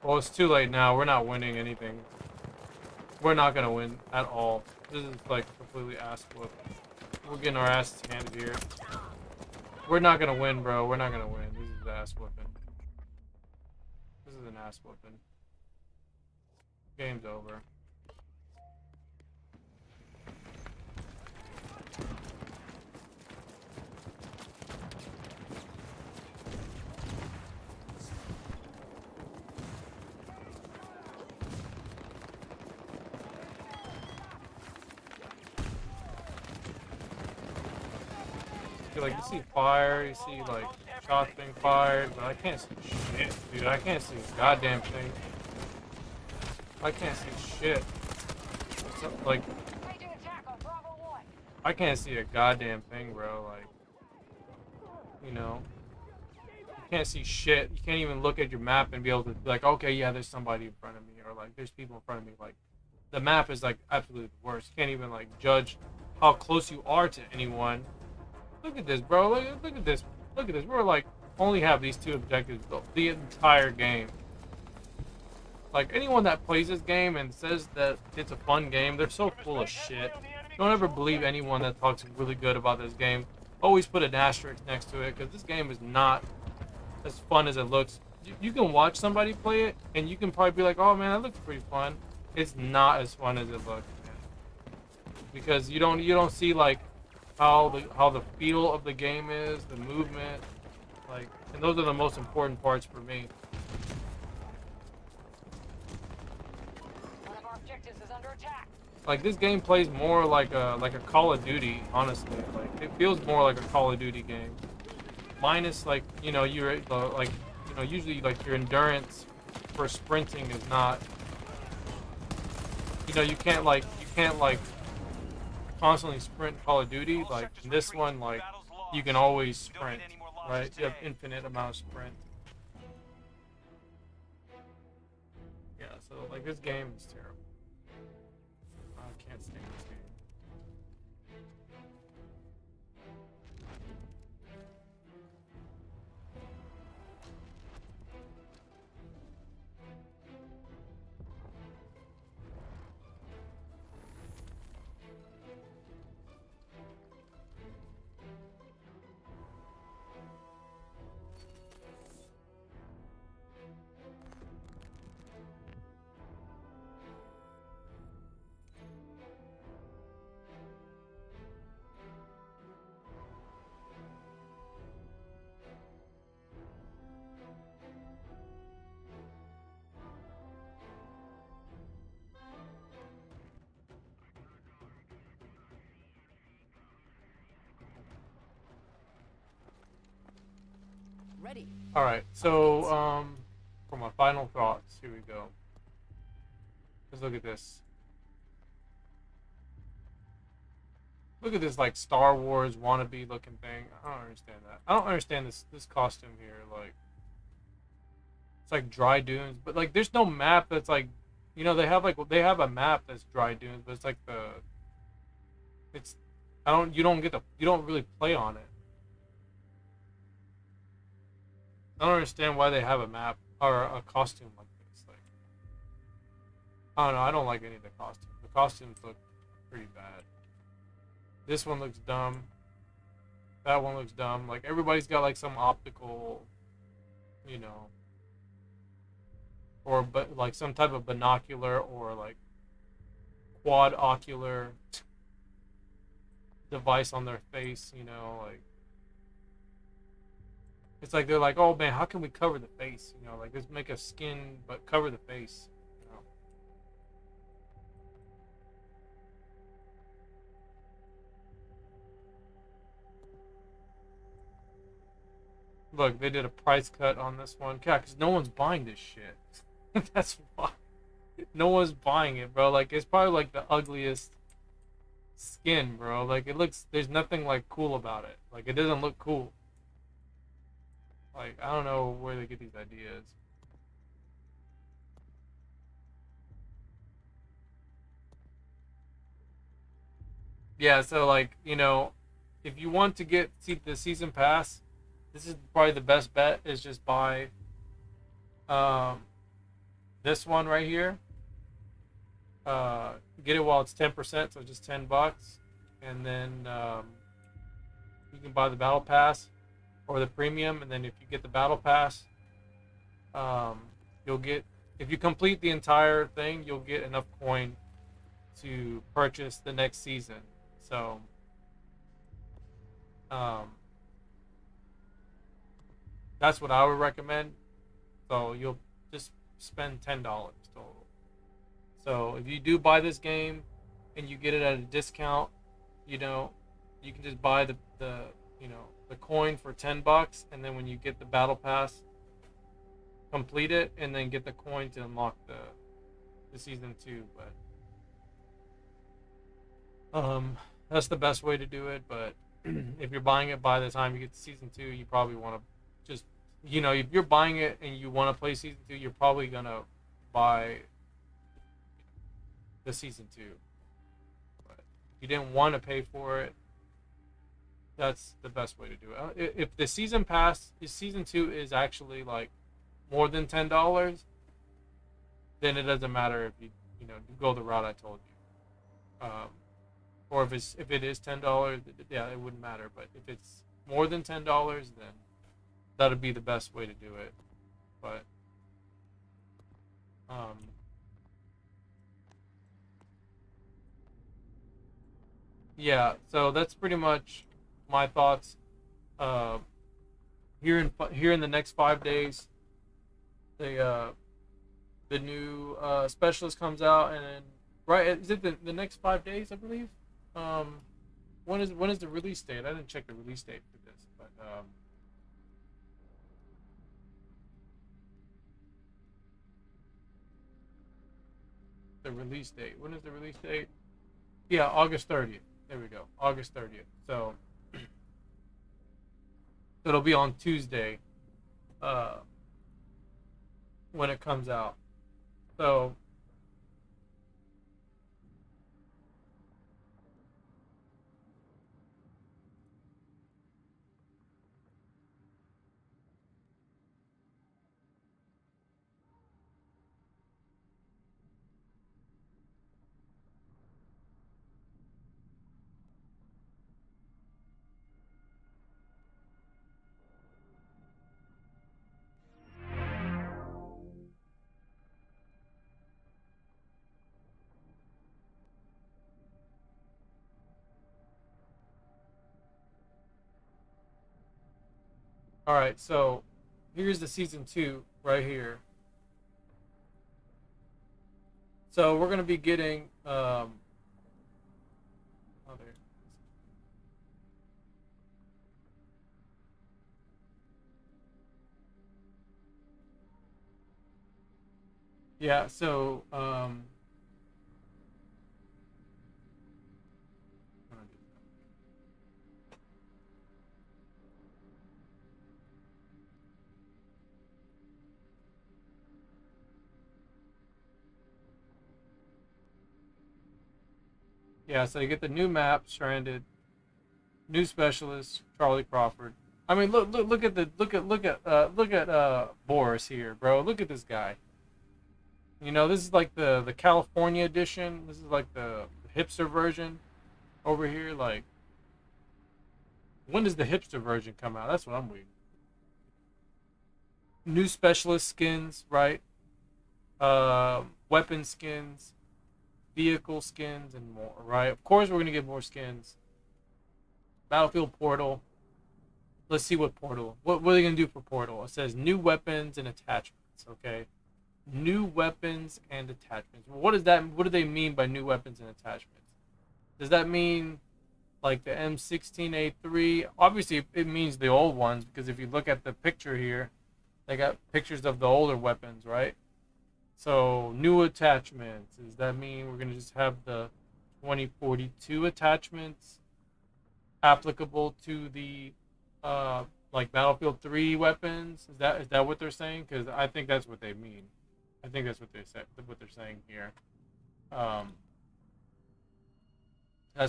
Well, it's too late now. We're not winning anything. We're not gonna win at all. This is like completely ass whoop. We're getting our asses handed here. We're not gonna win, bro. We're not gonna win. This is ass whooping. This is an ass whooping. Game's over. Like you see fire, you see like shots being fired, but I can't see shit, dude. I can't see a goddamn thing. I can't see shit. So, like, I can't see a goddamn thing, bro. Like, you know, you can't see shit. You can't even look at your map and be able to be like, okay, yeah, there's somebody in front of me, or like, there's people in front of me. Like, the map is like absolutely the worst. You can't even like judge how close you are to anyone. Look at this, bro. Look at this. Look at this. We're like only have these two objectives the entire game. Like anyone that plays this game and says that it's a fun game, they're so full of shit. Don't ever believe anyone that talks really good about this game. Always put an asterisk next to it because this game is not as fun as it looks. You can watch somebody play it and you can probably be like, oh man, that looks pretty fun. It's not as fun as it looks, man. Because you don't see like how the feel of the game is, the movement, like, and those are the most important parts for me. One of our objectives is under attack. Like this game plays more like a Call of Duty, honestly. Like it feels more like a Call of Duty game, minus like you're like usually like your endurance for sprinting is not. You can't like constantly sprint Call of Duty. Like in this one, like you can always sprint, right? You have infinite amount of sprint. Yeah, so like this game is terrible. I can't stand this game. ready. All right, so for my final thoughts, here we go. Let's look at this. Look at this like Star Wars wannabe looking thing. I don't understand that. I don't understand this costume here. Like, it's like dry dunes, but like there's no map that's like, you know, they have a map that's dry dunes, but it's like you don't really play on it. I don't understand why they have a map or a costume like this. Like, I don't know. I don't like any of the costumes. The costumes look pretty bad. This one looks dumb. That one looks dumb. Like, everybody's got like some optical, you know, or but like some type of binocular or like quad ocular device on their face, you know, like it's like they're like, oh man, how can we cover the face? You know, like let's make a skin but cover the face. You know? Look, they did a price cut on this one. Yeah, because no one's buying this shit. That's why. No one's buying it, bro. Like, it's probably like the ugliest skin, bro. Like, it looks, there's nothing like cool about it. Like, it doesn't look cool. Like, I don't know where they get these ideas. Yeah, so like, you know, if you want to get the season pass, this is probably the best bet, is just buy this one right here. Get it while it's 10%, so just $10, and then you can buy the battle pass or the premium, and then if you get the battle pass, you'll get, if you complete the entire thing, you'll get enough coin to purchase the next season. So that's what I would recommend. So you'll just spend $10 total. So if you do buy this game and you get it at a discount, you know, you can just buy the you know, the coin for $10, and then when you get the battle pass, complete it and then get the coin to unlock the season 2. But that's the best way to do it. But if you're buying it by the time you get to season 2, you probably want to just, you know, if you're buying it and you want to play season 2, you're probably gonna buy the season 2. But if you didn't want to pay for it, that's the best way to do it. If the season pass, if season 2 is actually like more than $10, then it doesn't matter if you know, go the route I told you. Or if it is $10, yeah, it wouldn't matter. But if it's more than $10, then that'd be the best way to do it. But yeah, so that's pretty much my thoughts. Here in the next 5 days, the new specialist comes out, and then, right, is it the next 5 days, I believe? When is the release date? I didn't check the release date for this, but the release date. When is the release date? Yeah, August 30th. There we go, August 30th. So it'll be on Tuesday when it comes out. So all right, so here's the season 2 right here. So we're gonna be getting oh, there. Yeah, so yeah, so you get the new map, Stranded, new specialist, Charlie Crawford. I mean, look at Boris here, bro. Look at this guy. You know, this is like the California edition. This is like the hipster version over here. Like, when does the hipster version come out? That's what I'm waiting. New specialist skins, right? Weapon skins, vehicle skins, and more, right? Of course, we're gonna get more skins. Battlefield Portal. Let's see what Portal. What are they gonna do for Portal? It says new weapons and attachments. Okay, new weapons and attachments. What is that? What do they mean by new weapons and attachments? Does that mean like the M16A3? Obviously, it means the old ones, because if you look at the picture here, they got pictures of the older weapons, right? So new attachments. Does that mean we're gonna just have the 2042 attachments applicable to the like Battlefield 3 weapons? Is that what they're saying? Because I think that's what they mean. I think that's what they said. What they're saying here. That's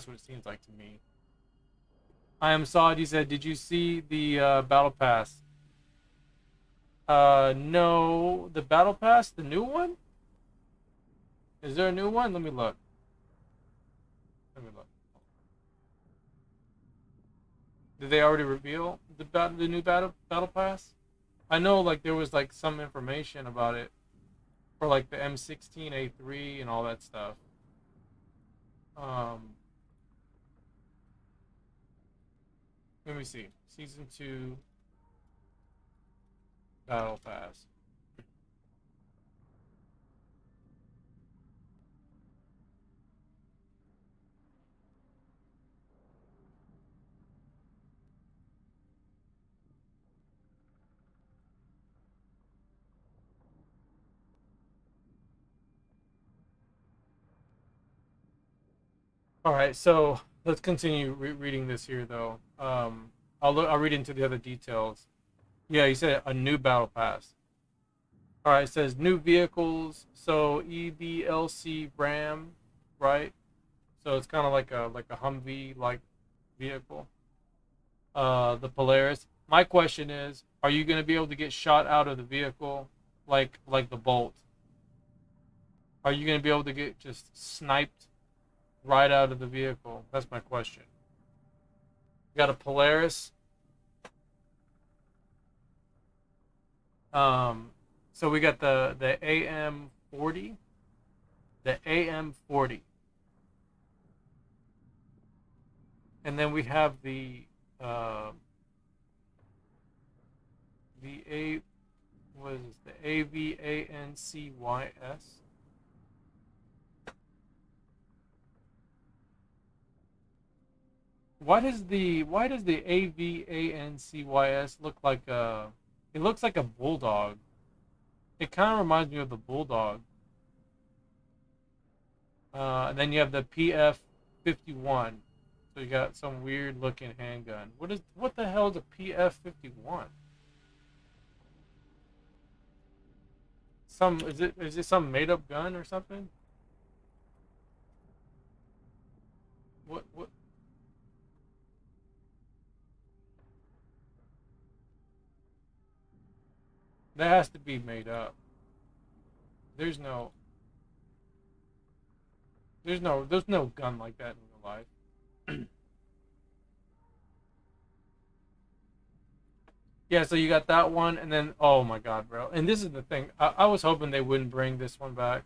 what it seems like to me. I am Saad. He said, "Did you see the Battle Pass?" No, the Battle Pass, the new one. Is there a new one? Let me look. Let me look. Did they already reveal the new battle pass? I know like there was like some information about it for like the M16A3 and all that stuff. Let me see. Season 2 battle pass. All right, so let's continue reading this here, though. I'll read into the other details. Yeah, you said a new battle pass. All right, it says new vehicles. So EBLC Ram, right? So it's kind of like a Humvee like vehicle. The Polaris. My question is, are you going to be able to get shot out of the vehicle like the Bolt? Are you going to be able to get just sniped right out of the vehicle? That's my question. We got a Polaris. So we got the AM40. The AM40. And then we have the AVANCYS. Why does the AVANCYS look like a? It looks like a bulldog. It kind of reminds me of the bulldog. And then you have the PF51. So you got some weird looking handgun. What the hell is a PF51? Is it some made up gun or something? What? That has to be made up. There's no gun like that in real life. Yeah, so you got that one, and then oh my god, bro! And this is the thing. I was hoping they wouldn't bring this one back.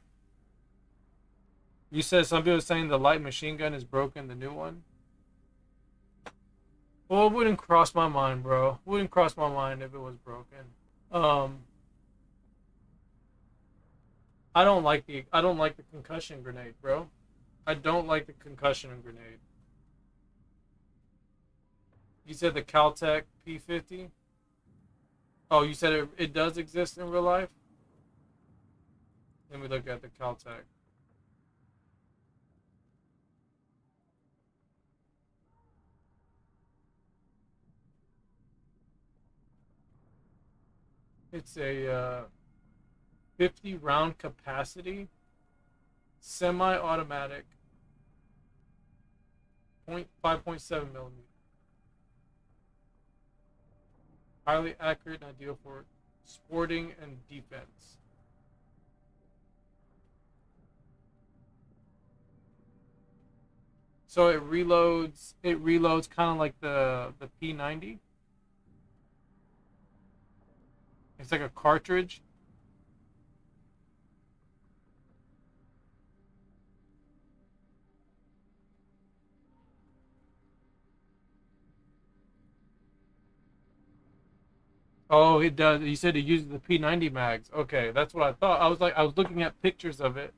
You said some people saying the light machine gun is broken, the new one. Well, it wouldn't cross my mind, bro. Wouldn't cross my mind if it was broken. I don't like the concussion grenade, bro. I don't like the concussion grenade. You said the Caltech P50? Oh, you said it does exist in real life? Let me look at the Caltech. It's a 50 round capacity, semi-automatic, 5.7 millimeter. Highly accurate and ideal for sporting and defense. So it reloads kind of like the P90. It's like a cartridge. Oh, it does. You said it uses the P90 mags. Okay, that's what I thought. I was looking at pictures of it,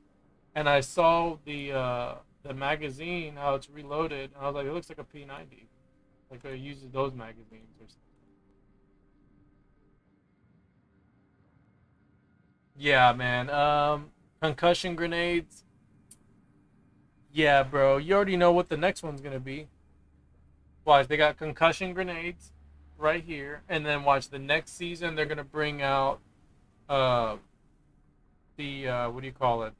and I saw the magazine, how it's reloaded, and I was like, it looks like a P90, like it uses those magazines or something. Yeah, man. Concussion grenades. Yeah, bro. You already know what the next one's gonna be. Watch, they got concussion grenades right here, and then watch the next season. They're gonna bring out uh the what do you call it?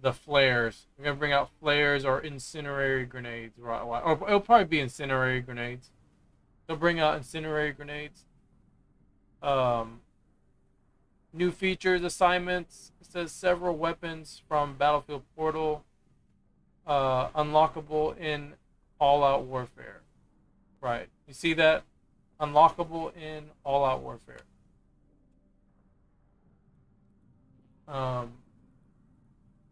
The flares. They're gonna bring out flares or incendiary grenades, right? Or it'll probably be incendiary grenades. They'll bring out incendiary grenades. Um, New features, assignments. It says several weapons from Battlefield Portal, unlockable in all-out warfare. Right. You see that? Unlockable in all-out warfare. Let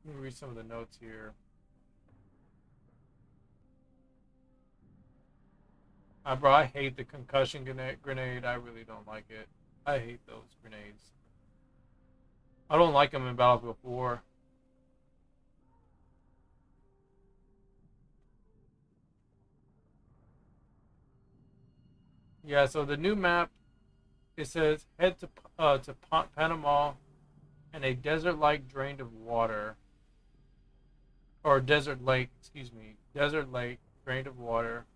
me read some of the notes here. Bro, I hate the concussion grenade. I really don't like it. I hate those grenades. I don't like them in Battlefield 4. Yeah, so the new map, it says head to Panama and a desert lake drained of water. Or desert lake, excuse me. Desert lake drained of water.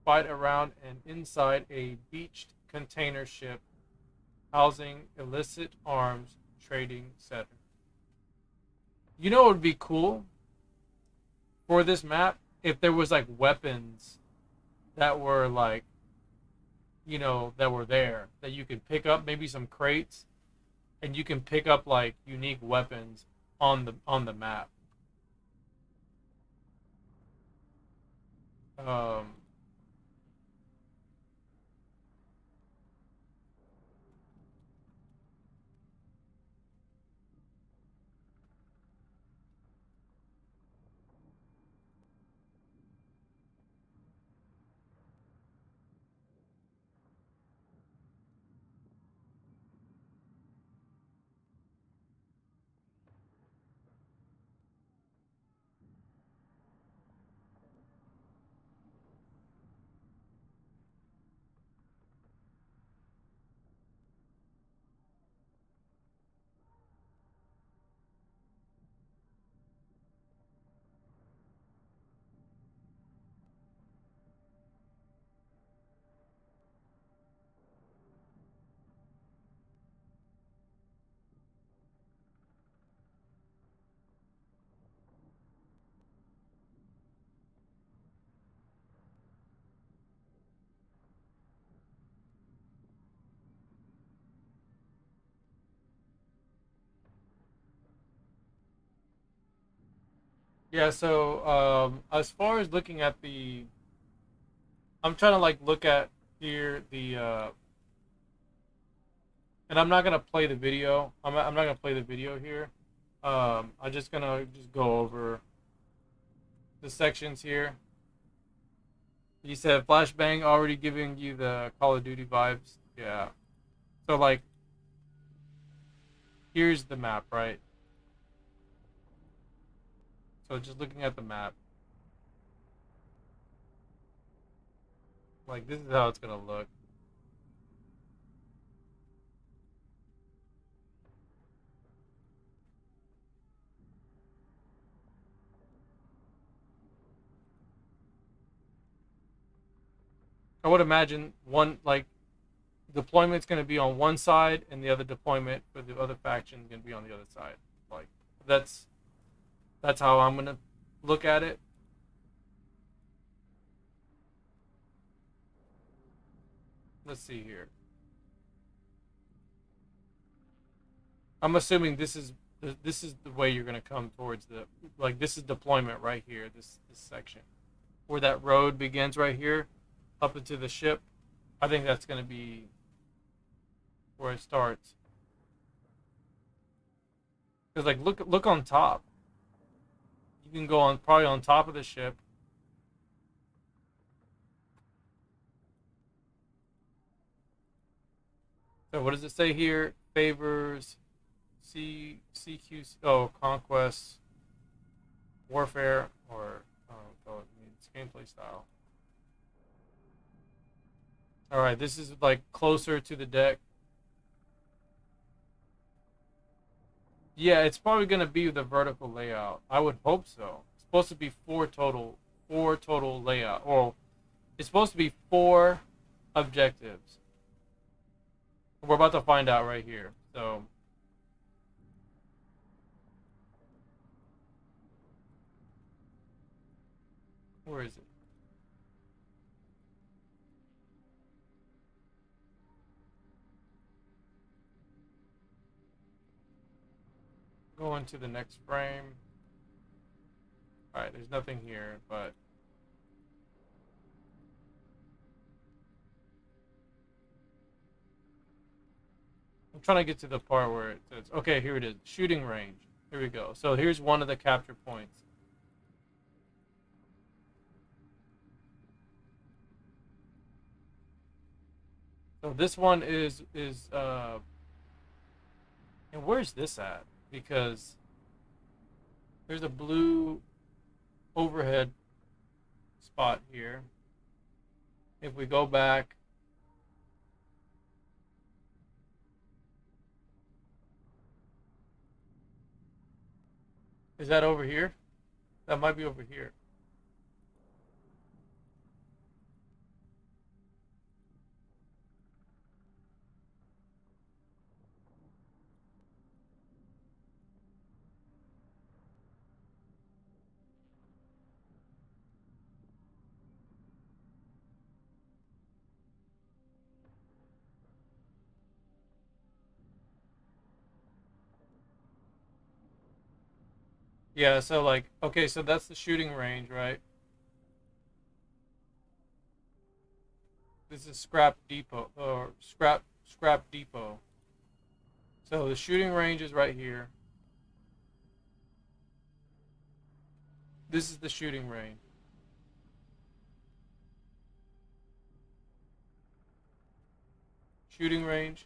Fight around and inside a beached container ship housing illicit arms trading center. You know what would be cool for this map? If there was like weapons that were like, you know, that were there that you could pick up, maybe some crates, and you can pick up like unique weapons on the map. Um, yeah, so as far as looking at I'm trying to like look at here and I'm not gonna play the video. I'm not gonna play the video here. I'm just gonna go over the sections here. You said flashbang already giving you the Call of Duty vibes. Yeah. So like, here's the map, right? So just looking at the map, like this is how it's gonna look. I would imagine one, like, deployment's going to be on one side and the other deployment for the other faction is going to be on the other side. Like, that's how I'm going to look at it. Let's see here. I'm assuming this is the way you're going to come towards the, like, this is deployment right here, this section. Where that road begins right here, up into the ship. I think that's going to be where it starts. Because, like, look on top. You can go on, probably on top of the ship. So what does it say here? Favors CQC, conquest, warfare, or it means gameplay style. All right, this is like closer to the deck. Yeah, it's probably gonna be the vertical layout. I would hope so. It's supposed to be four total layout. Well, it's supposed to be 4 objectives. We're about to find out right here. So, where is it? Go into the next frame. Alright, there's nothing here, but I'm trying to get to the part where it says, okay, here it is, shooting range. Here we go. So here's one of the capture points. So this one is and where's this at? Because there's a blue overhead spot here. If we go back, is that over here? That might be over here. Yeah, so like, okay, so that's the shooting range, right? This is scrap depot, or scrap depot. So the shooting range is right here. This is the shooting range. Shooting range.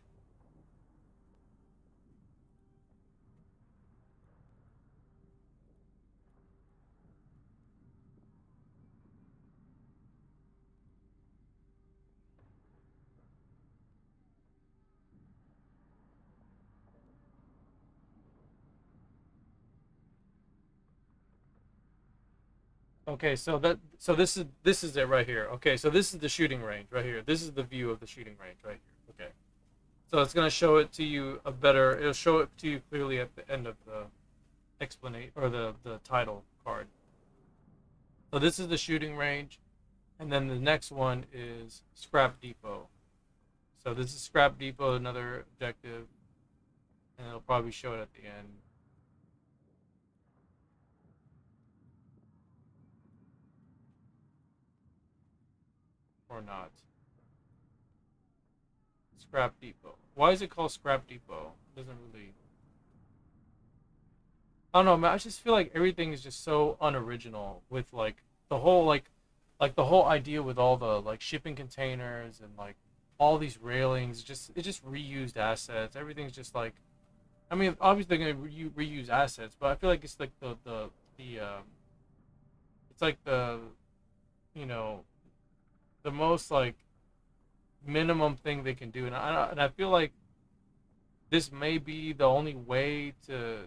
Okay, so this is it right here. Okay, so this is the shooting range right here. This is the view of the shooting range right here. Okay. So it's gonna show it to you it'll show it to you clearly at the end of the explanation or the title card. So this is the shooting range, and then the next one is scrap depot. So this is scrap depot, another objective, and it'll probably show it at the end. Or not. Scrap depot. Why is it called scrap depot? It doesn't really. I don't know, man. I just feel like everything is just so unoriginal with like the whole like the whole idea with all the like shipping containers and like all these railings. It's just reused assets. Everything's just like, I mean, obviously they're gonna reuse assets, but I feel like it's like it's like the, you know, the most like minimum thing they can do, and I feel like this may be the only way to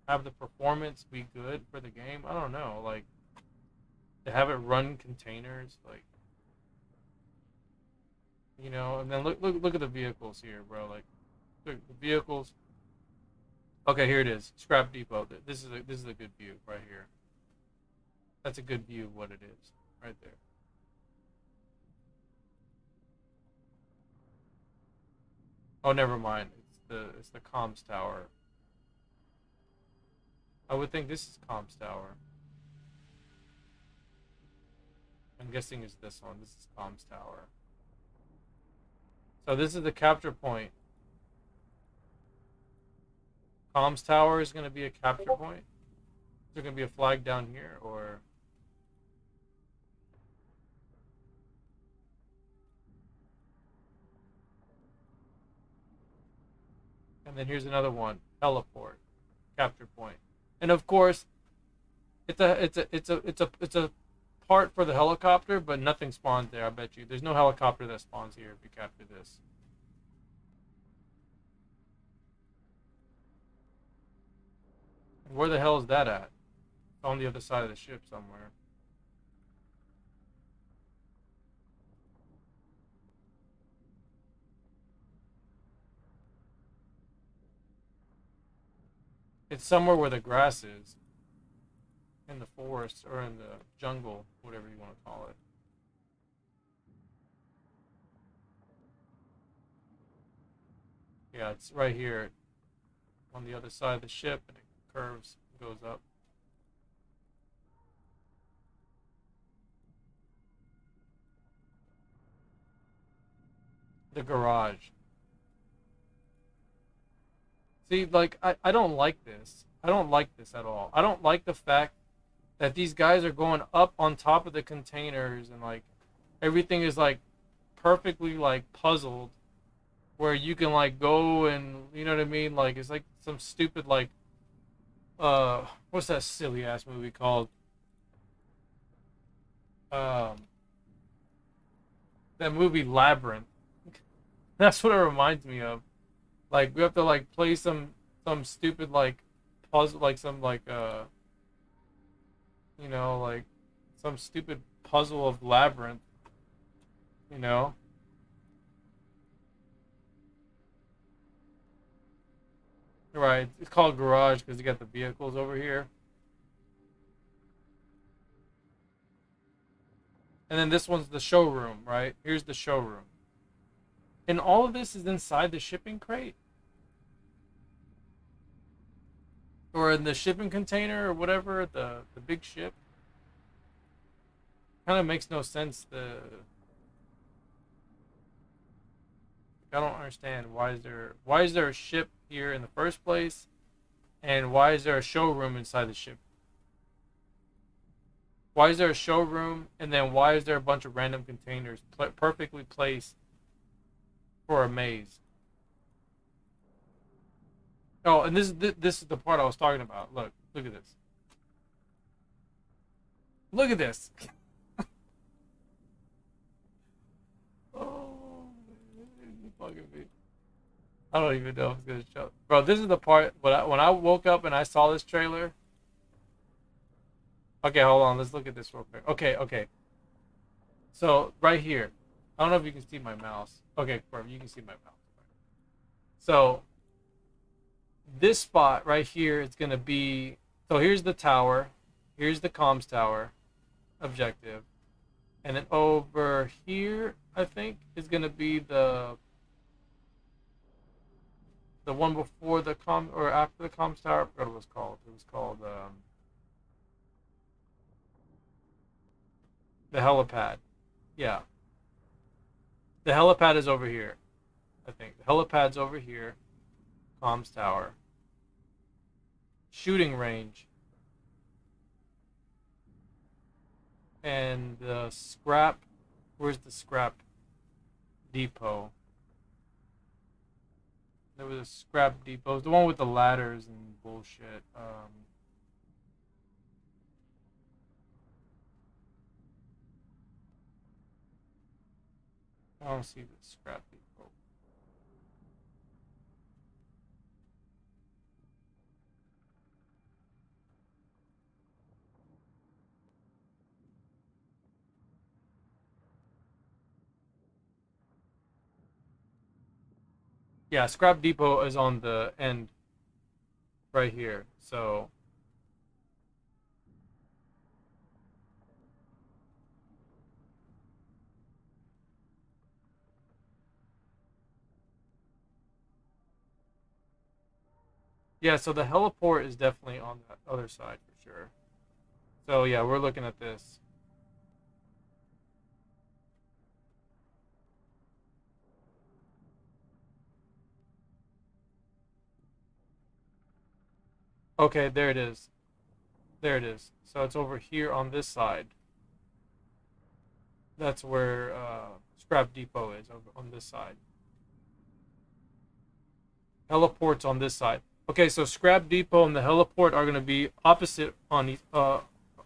have the performance be good for the game. I don't know, like to have it run containers, like You know, and then look at the vehicles here, bro. Like, look, the vehicles. Okay, here it is. Scrap depot. This is a good view right here. That's a good view of what it is right there. Oh, never mind. It's the comms tower. I would think this is comms tower. I'm guessing it's this one. This is comms tower. So this is the capture point. Comms tower is going to be a capture point. Is there going to be a flag down here, or? And then here's another one, teleport, capture point. And of course, it's a part for the helicopter, but nothing spawns there. I bet you there's no helicopter that spawns here if you capture this. And where the hell is that at? It's on the other side of the ship somewhere. It's somewhere where the grass is. In the forest or in the jungle, whatever you want to call it. Yeah, it's right here on the other side of the ship, and it curves, goes up. The garage. See, like, I don't like this. I don't like this at all. I don't like the fact that these guys are going up on top of the containers, and like everything is like perfectly like puzzled, where you can like go and, you know what I mean, like it's like some stupid like what's that silly ass movie called, that movie Labyrinth. That's what it reminds me of. Like we have to like play some stupid like puzzle, like some like you know, like some stupid puzzle of Labyrinth, you know? Right, it's called Garage because you got the vehicles over here. And then this one's the showroom, right? Here's the showroom. And all of this is inside the shipping crate? Or in the shipping container or whatever, the big ship? Kind of makes no sense. I don't understand why is there a ship here in the first place, and why is there a showroom inside the ship? Why is there a showroom, and then why is there a bunch of random containers perfectly placed for a maze? Oh, and this is the part I was talking about. Look at this. Look at this. Oh, you fucking me. I don't even know if it's gonna show. Bro, this is the part when I woke up and I saw this trailer. Okay, hold on. Let's look at this real quick. Okay. So right here, I don't know if you can see my mouse. Okay, bro, you can see my mouse. So this spot right here is gonna be. So here's the tower. Here's the comms tower objective. And then over here, I think, is going to be the one before the or after the comms tower. I forgot what it was called. It was called the helipad. Yeah. The helipad is over here, I think. The helipad's over here. Comms tower. Shooting range. And the scrap, where's the scrap depot? There was a scrap depot, the one with the ladders and bullshit. I don't see the scrap depot. Yeah, scrap depot is on the end right here. So yeah, so the heliport is definitely on that other side for sure. So yeah, we're looking at this. Okay, there it is. There it is. So it's over here on this side. That's where scrap depot is, over on this side. Heliport's on this side. Okay, so scrap depot and the heliport are going to be opposite on they're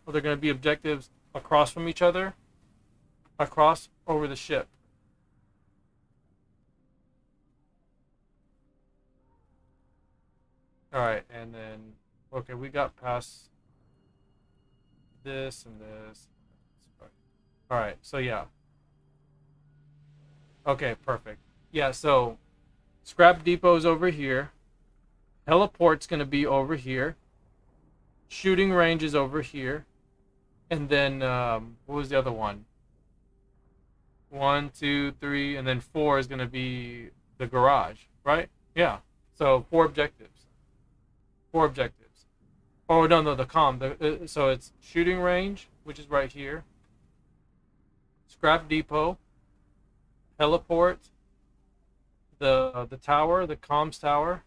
going to be objectives across from each other, across over the ship. All right, and then okay, we got past this and this. All right, so yeah. Okay, perfect. Yeah, so scrap depot's over here. Heliport's going to be over here. Shooting range is over here. And then, what was the other one? 1, 2, 3, and then 4 is going to be the garage, right? Yeah. So 4 objectives. 4 objectives. Oh, no, the comm. So it's shooting range, which is right here. Scrap depot. Heliport. The tower, the comms tower.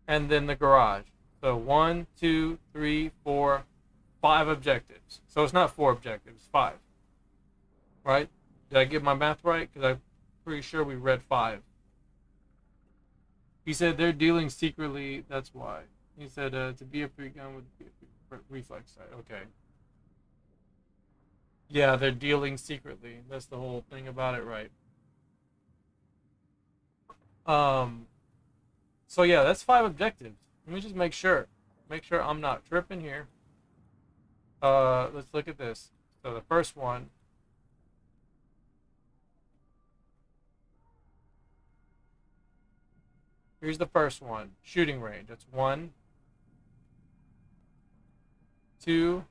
And then the garage. So 1, 2, 3, 4, 5 objectives. So it's not 4 objectives, 5. Right? Did I get my math right? Because I'm pretty sure we read 5. He said they're dealing secretly. That's why. He said to be a free gun with reflex sight. Okay. Yeah, they're dealing secretly. That's the whole thing about it, right? So yeah, that's 5 objectives. Let me just make sure. Make sure I'm not tripping here. Let's look at this. So the first one. Here's the first one. Shooting range. That's 1, 2,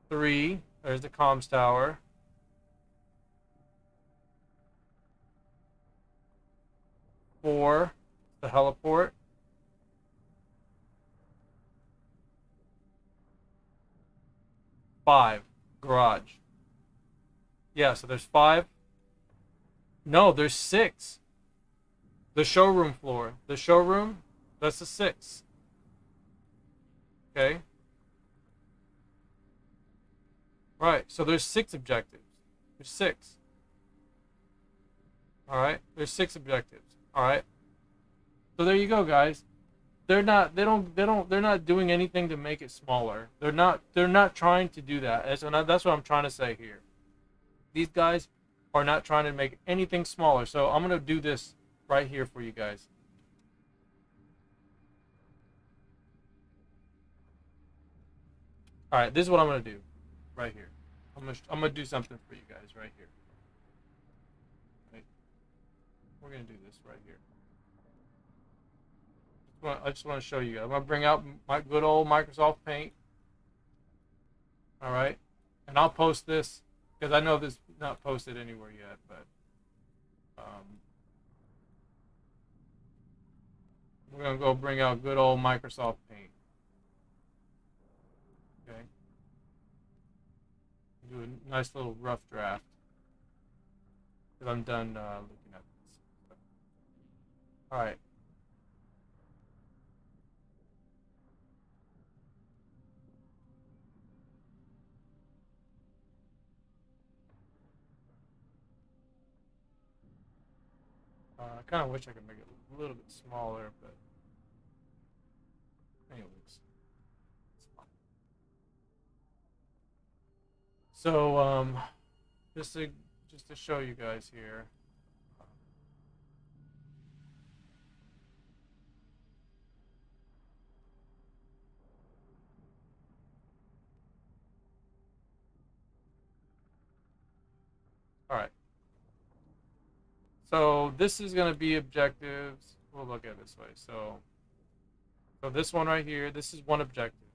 3. There's the comms tower. 4, the heliport. 5, garage. Yeah, so there's 5. No, there's 6. The showroom floor. The showroom, that's the 6. Okay. Right, so there's 6 objectives. There's 6. Alright, there's 6 objectives. Alright. So there you go, guys. They're not doing anything to make it smaller. They're not trying to do that. That's what I'm trying to say here. These guys are not trying to make anything smaller. So I'm gonna do this right here for you guys. All right, this is what I'm gonna do, right here. I'm gonna do something for you guys right here. Right. We're gonna do this right here. I just want to show you guys. I'm gonna bring out my good old Microsoft Paint. All right, and I'll post this because I know this is not posted anywhere yet, but we're gonna go bring out good old Microsoft Paint. Okay, do a nice little rough draft because I'm done looking at this. All right. I kind of wish I could make it a little bit smaller, but anyways, it's fine. So just to show you guys here. All right. So this is going to be objectives. We'll look at it this way. So this one right here, this is one objective.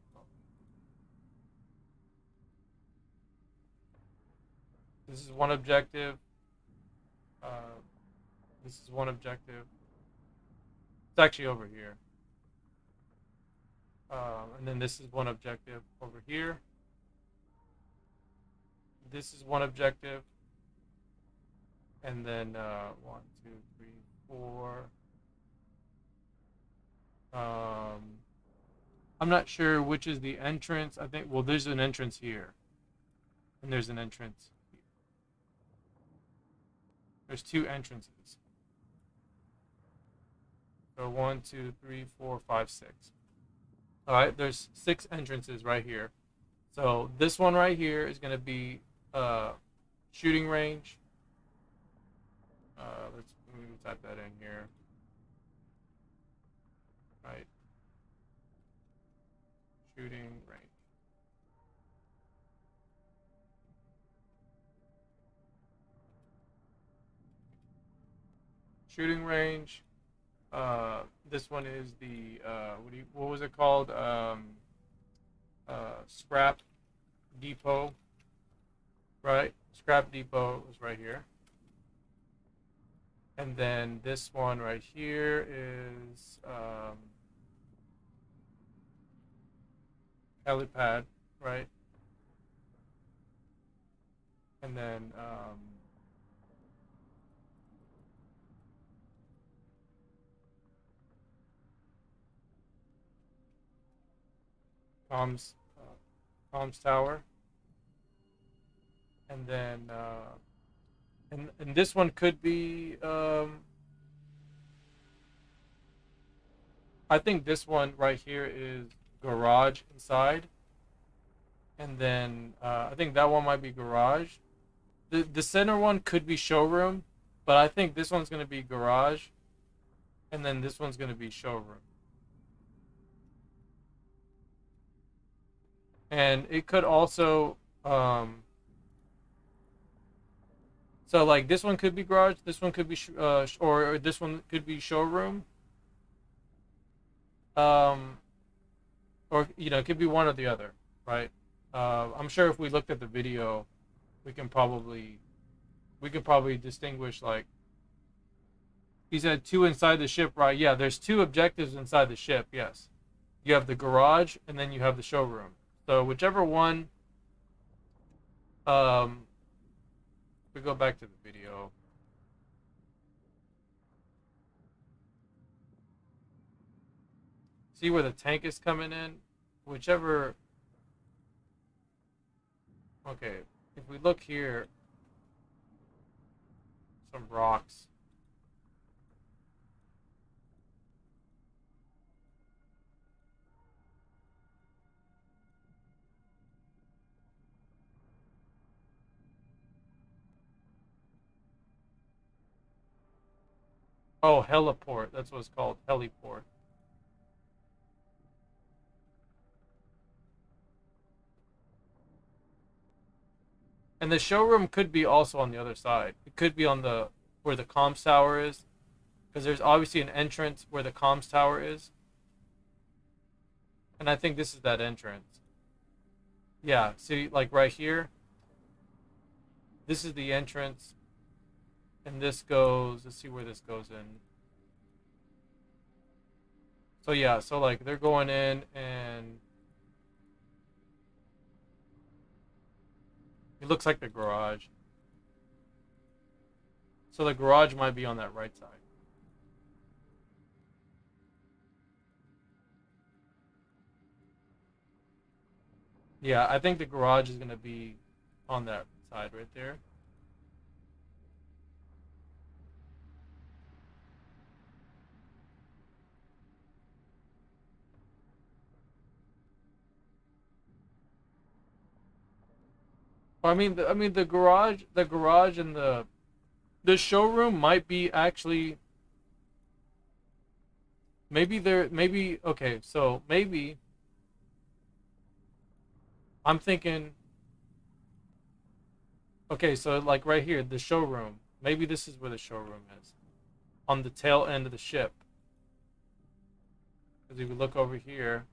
This is one objective. This is one objective. It's actually over here. And then this is one objective over here. This is one objective. And then 1, 2, 3, 4. I'm not sure which is the entrance. I think, well, there's an entrance here. And there's an entrance here. There's two entrances. So 1, 2, 3, 4, 5, 6. All right, there's 6 entrances right here. So this one right here is going to be shooting range. Let me type that in here. Right. Shooting range. Shooting range. This one is the what was it called? Scrap depot. Right? Scrap depot is right here. And then this one right here is helipad, right? And then comms tower. And then and this one could be I think this one right here is garage inside. And then I think that one might be garage. The center one could be showroom, but I think this one's going to be garage. And then this one's going to be showroom. And it could also so like this one could be garage, this one could be or this one could be showroom. Or it could be one or the other, right? I'm sure if we looked at the video, we could probably distinguish, like, he said 2 inside the ship, right? Yeah, there's 2 objectives inside the ship. Yes, you have the garage and then you have the showroom. So whichever one, we go back to the video. See where the tank is coming in? Whichever. Okay, if we look here, some rocks. Oh, heliport. That's what it's called. Heliport. And the showroom could be also on the other side. It could be on the where the comms tower is, because there's obviously an entrance where the comms tower is. And I think this is that entrance. Yeah, see, like right here. This is the entrance. And this goes, let's see where this goes in. So yeah, so like they're going in and it looks like the garage. So the garage might be on that right side. Yeah, I think the garage is going to be on that side right there. I mean, the garage and the showroom might be actually. Okay, so maybe. I'm thinking. Okay, so like right here, the showroom. Maybe this is where the showroom is. On the tail end of the ship. Because if you look over here,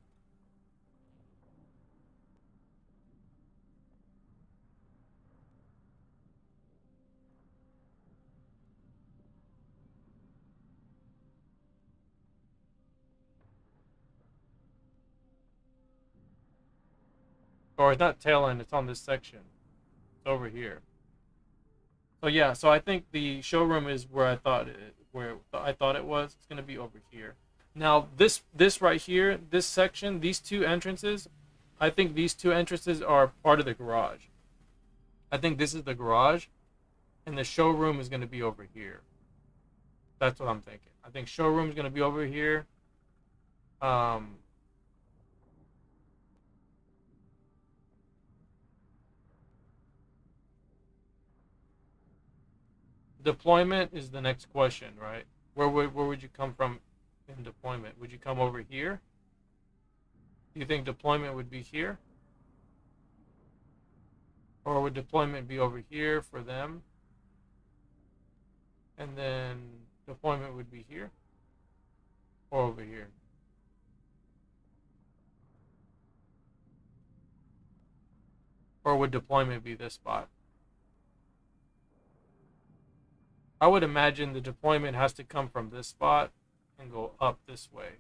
or it's not tail end, it's on this section. It's over here. So yeah, so I think the showroom is where I thought it was. It's gonna be over here. Now this right here, this section, these two entrances, I think these two entrances are part of the garage. I think this is the garage, and the showroom is gonna be over here. That's what I'm thinking. I think showroom is gonna be over here. Deployment is the next question, right? Where would you come from in deployment? Would you come over here? Do you think deployment would be here? Or would deployment be over here for them? And then deployment would be here? Or over here? Or would deployment be this spot? I would imagine the deployment has to come from this spot and go up this way.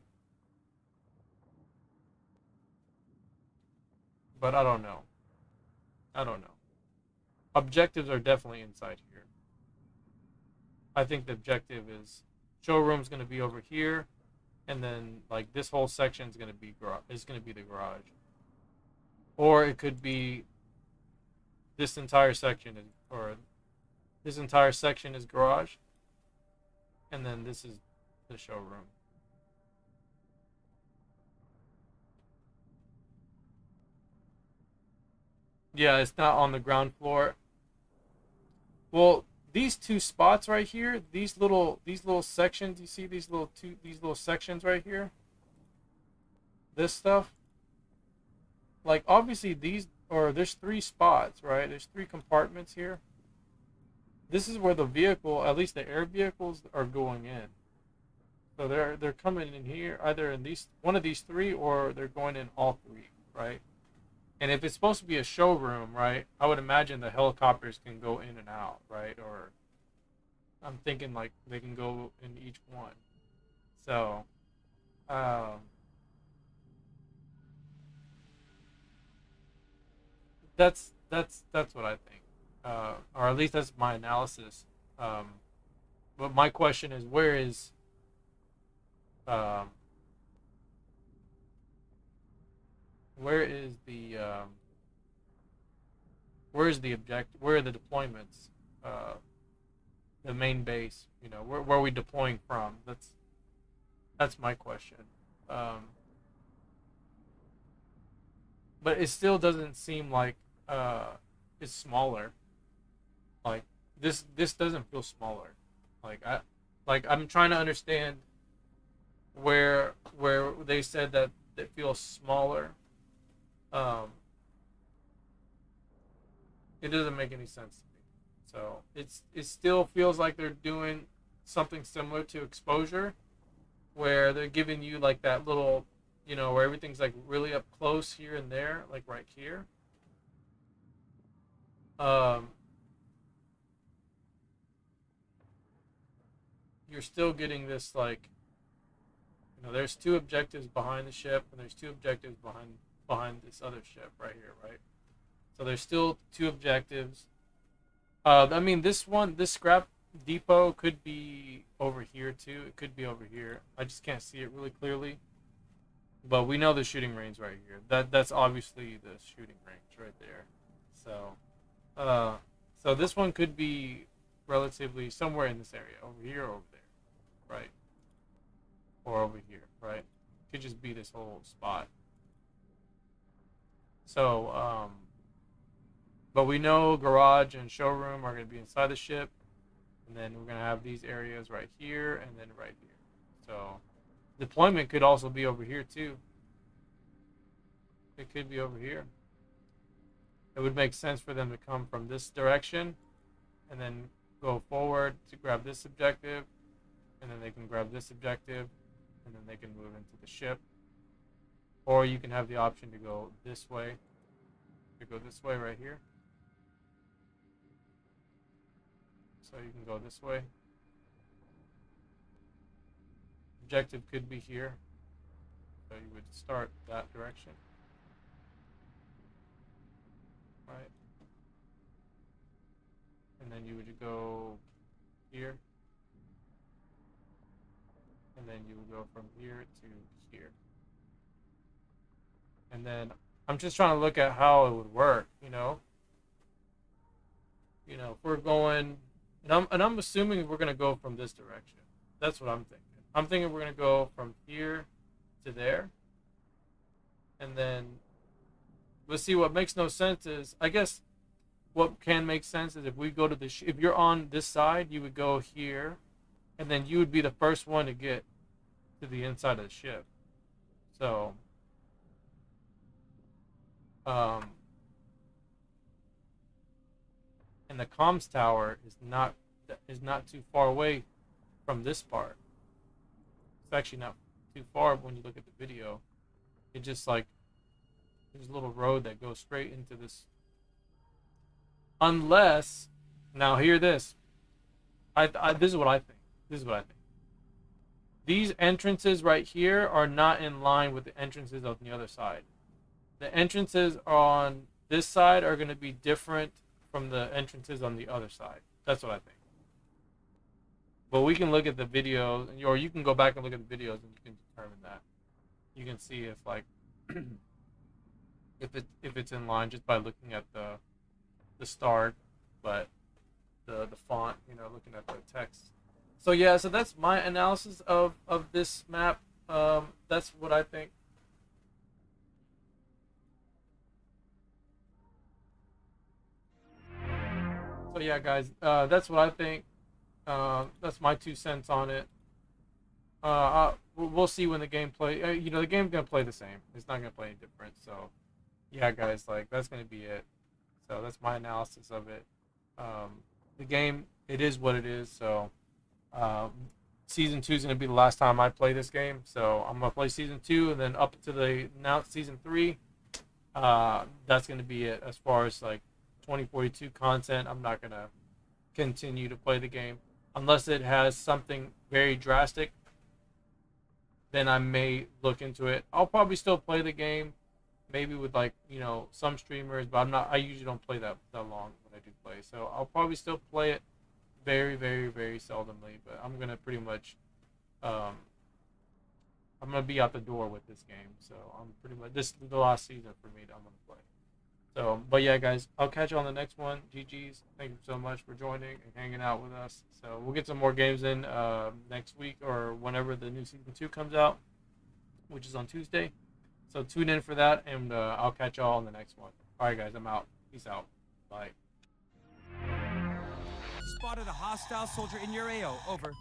But I don't know. I don't know. Objectives are definitely inside here. I think the objective is showroom's going to be over here, and then like this whole section is going to be the garage. Or it could be this entire section this entire section is garage, and then this is the showroom. Yeah, it's not on the ground floor. Well, these two spots right here, these little sections, you see these little sections right here? This stuff? Like obviously there's 3 spots, right? There's 3 compartments here. This is where the vehicle, at least the air vehicles, are going in. So they're coming in here, either in one of these 3, or they're going in all 3, right? And if it's supposed to be a showroom, right, I would imagine the helicopters can go in and out, right? Or I'm thinking like they can go in each one. So, that's what I think. Or at least that's my analysis. But my question is, where is the objective? Where are the deployments? The main base. You know, where are we deploying from? That's my question. But it still doesn't seem like it's smaller. Like this doesn't feel smaller. I'm trying to understand where they said that it feels smaller. It doesn't make any sense to me. So it still feels like they're doing something similar to exposure, where they're giving you like that little, you know, where everything's like really up close here and there, like right here. You're still getting this, like, you know, there's 2 objectives behind the ship, and there's 2 objectives behind this other ship right here, right? So there's still 2 objectives. I mean, this scrap depot could be over here too. It could be over here. I just can't see it really clearly. But we know the shooting range right here. That's obviously the shooting range right there. So, so this one could be relatively somewhere in this area, over here or over there, right? Or over here, right? Could just be this whole spot. So, but we know garage and showroom are going to be inside the ship, and then we're going to have these areas right here and then right here. So deployment could also be over here too. It could be over here. It would make sense for them to come from this direction and then go forward to grab this objective, and then they can grab this objective, and then they can move into the ship. Or you can have the option to go this way. To go this way right here. So you can go this way. Objective could be here. So you would start that direction. Right. And then you would go here. And then you would go from here to here. And then I'm just trying to look at how it would work, you know. You know, if we're going, and I'm assuming we're gonna go from this direction. That's what I'm thinking. I'm thinking we're gonna go from here to there. And then let's see, what makes no sense is, I guess what can make sense is if we go to the if you're on this side, you would go here, and then you would be the first one to get to the inside of the ship. So and the comms tower is not too far away from this part. It's actually not too far when you look at the video. It just like there's a little road that goes straight into this. Unless, now hear this. This is what I think. This is what I think. These entrances right here are not in line with the entrances on the other side. The entrances on this side are going to be different from the entrances on the other side. That's what I think. But we can look at the videos, or you can go back and look at the videos and you can determine that. You can see if like if it's in line just by looking at the star, but the font, you know, looking at the text. So yeah, so that's my analysis of this map. That's what I think. So yeah, guys, that's what I think. That's my 2 cents on it. We'll see when the game play. You know, the game's gonna play the same. It's not gonna play any different. So yeah, guys, like that's gonna be it. So that's my analysis of it. The game, it is what it is. So season 2 is gonna be the last time I play this game. So I'm gonna play season 2, and then up to the announced season 3. That's gonna be it as far as like 2042 content. I'm not gonna continue to play the game unless it has something very drastic. Then I may look into it. I'll probably still play the game, maybe with like, you know, some streamers, but I usually don't play that long when I do play. So I'll probably still play it very, very, very seldomly, but I'm gonna pretty much I'm gonna be out the door with this game. So I'm pretty much, this is the last season for me that I'm gonna play. So, but yeah, guys, I'll catch you on the next one. GG's. Thank you so much for joining and hanging out with us. So we'll get some more games in next week or whenever the new season 2 comes out, which is on Tuesday. So tune in for that, and I'll catch y'all on the next one. All right, guys, I'm out. Peace out. Bye. Spotted a hostile soldier in your AO. Over.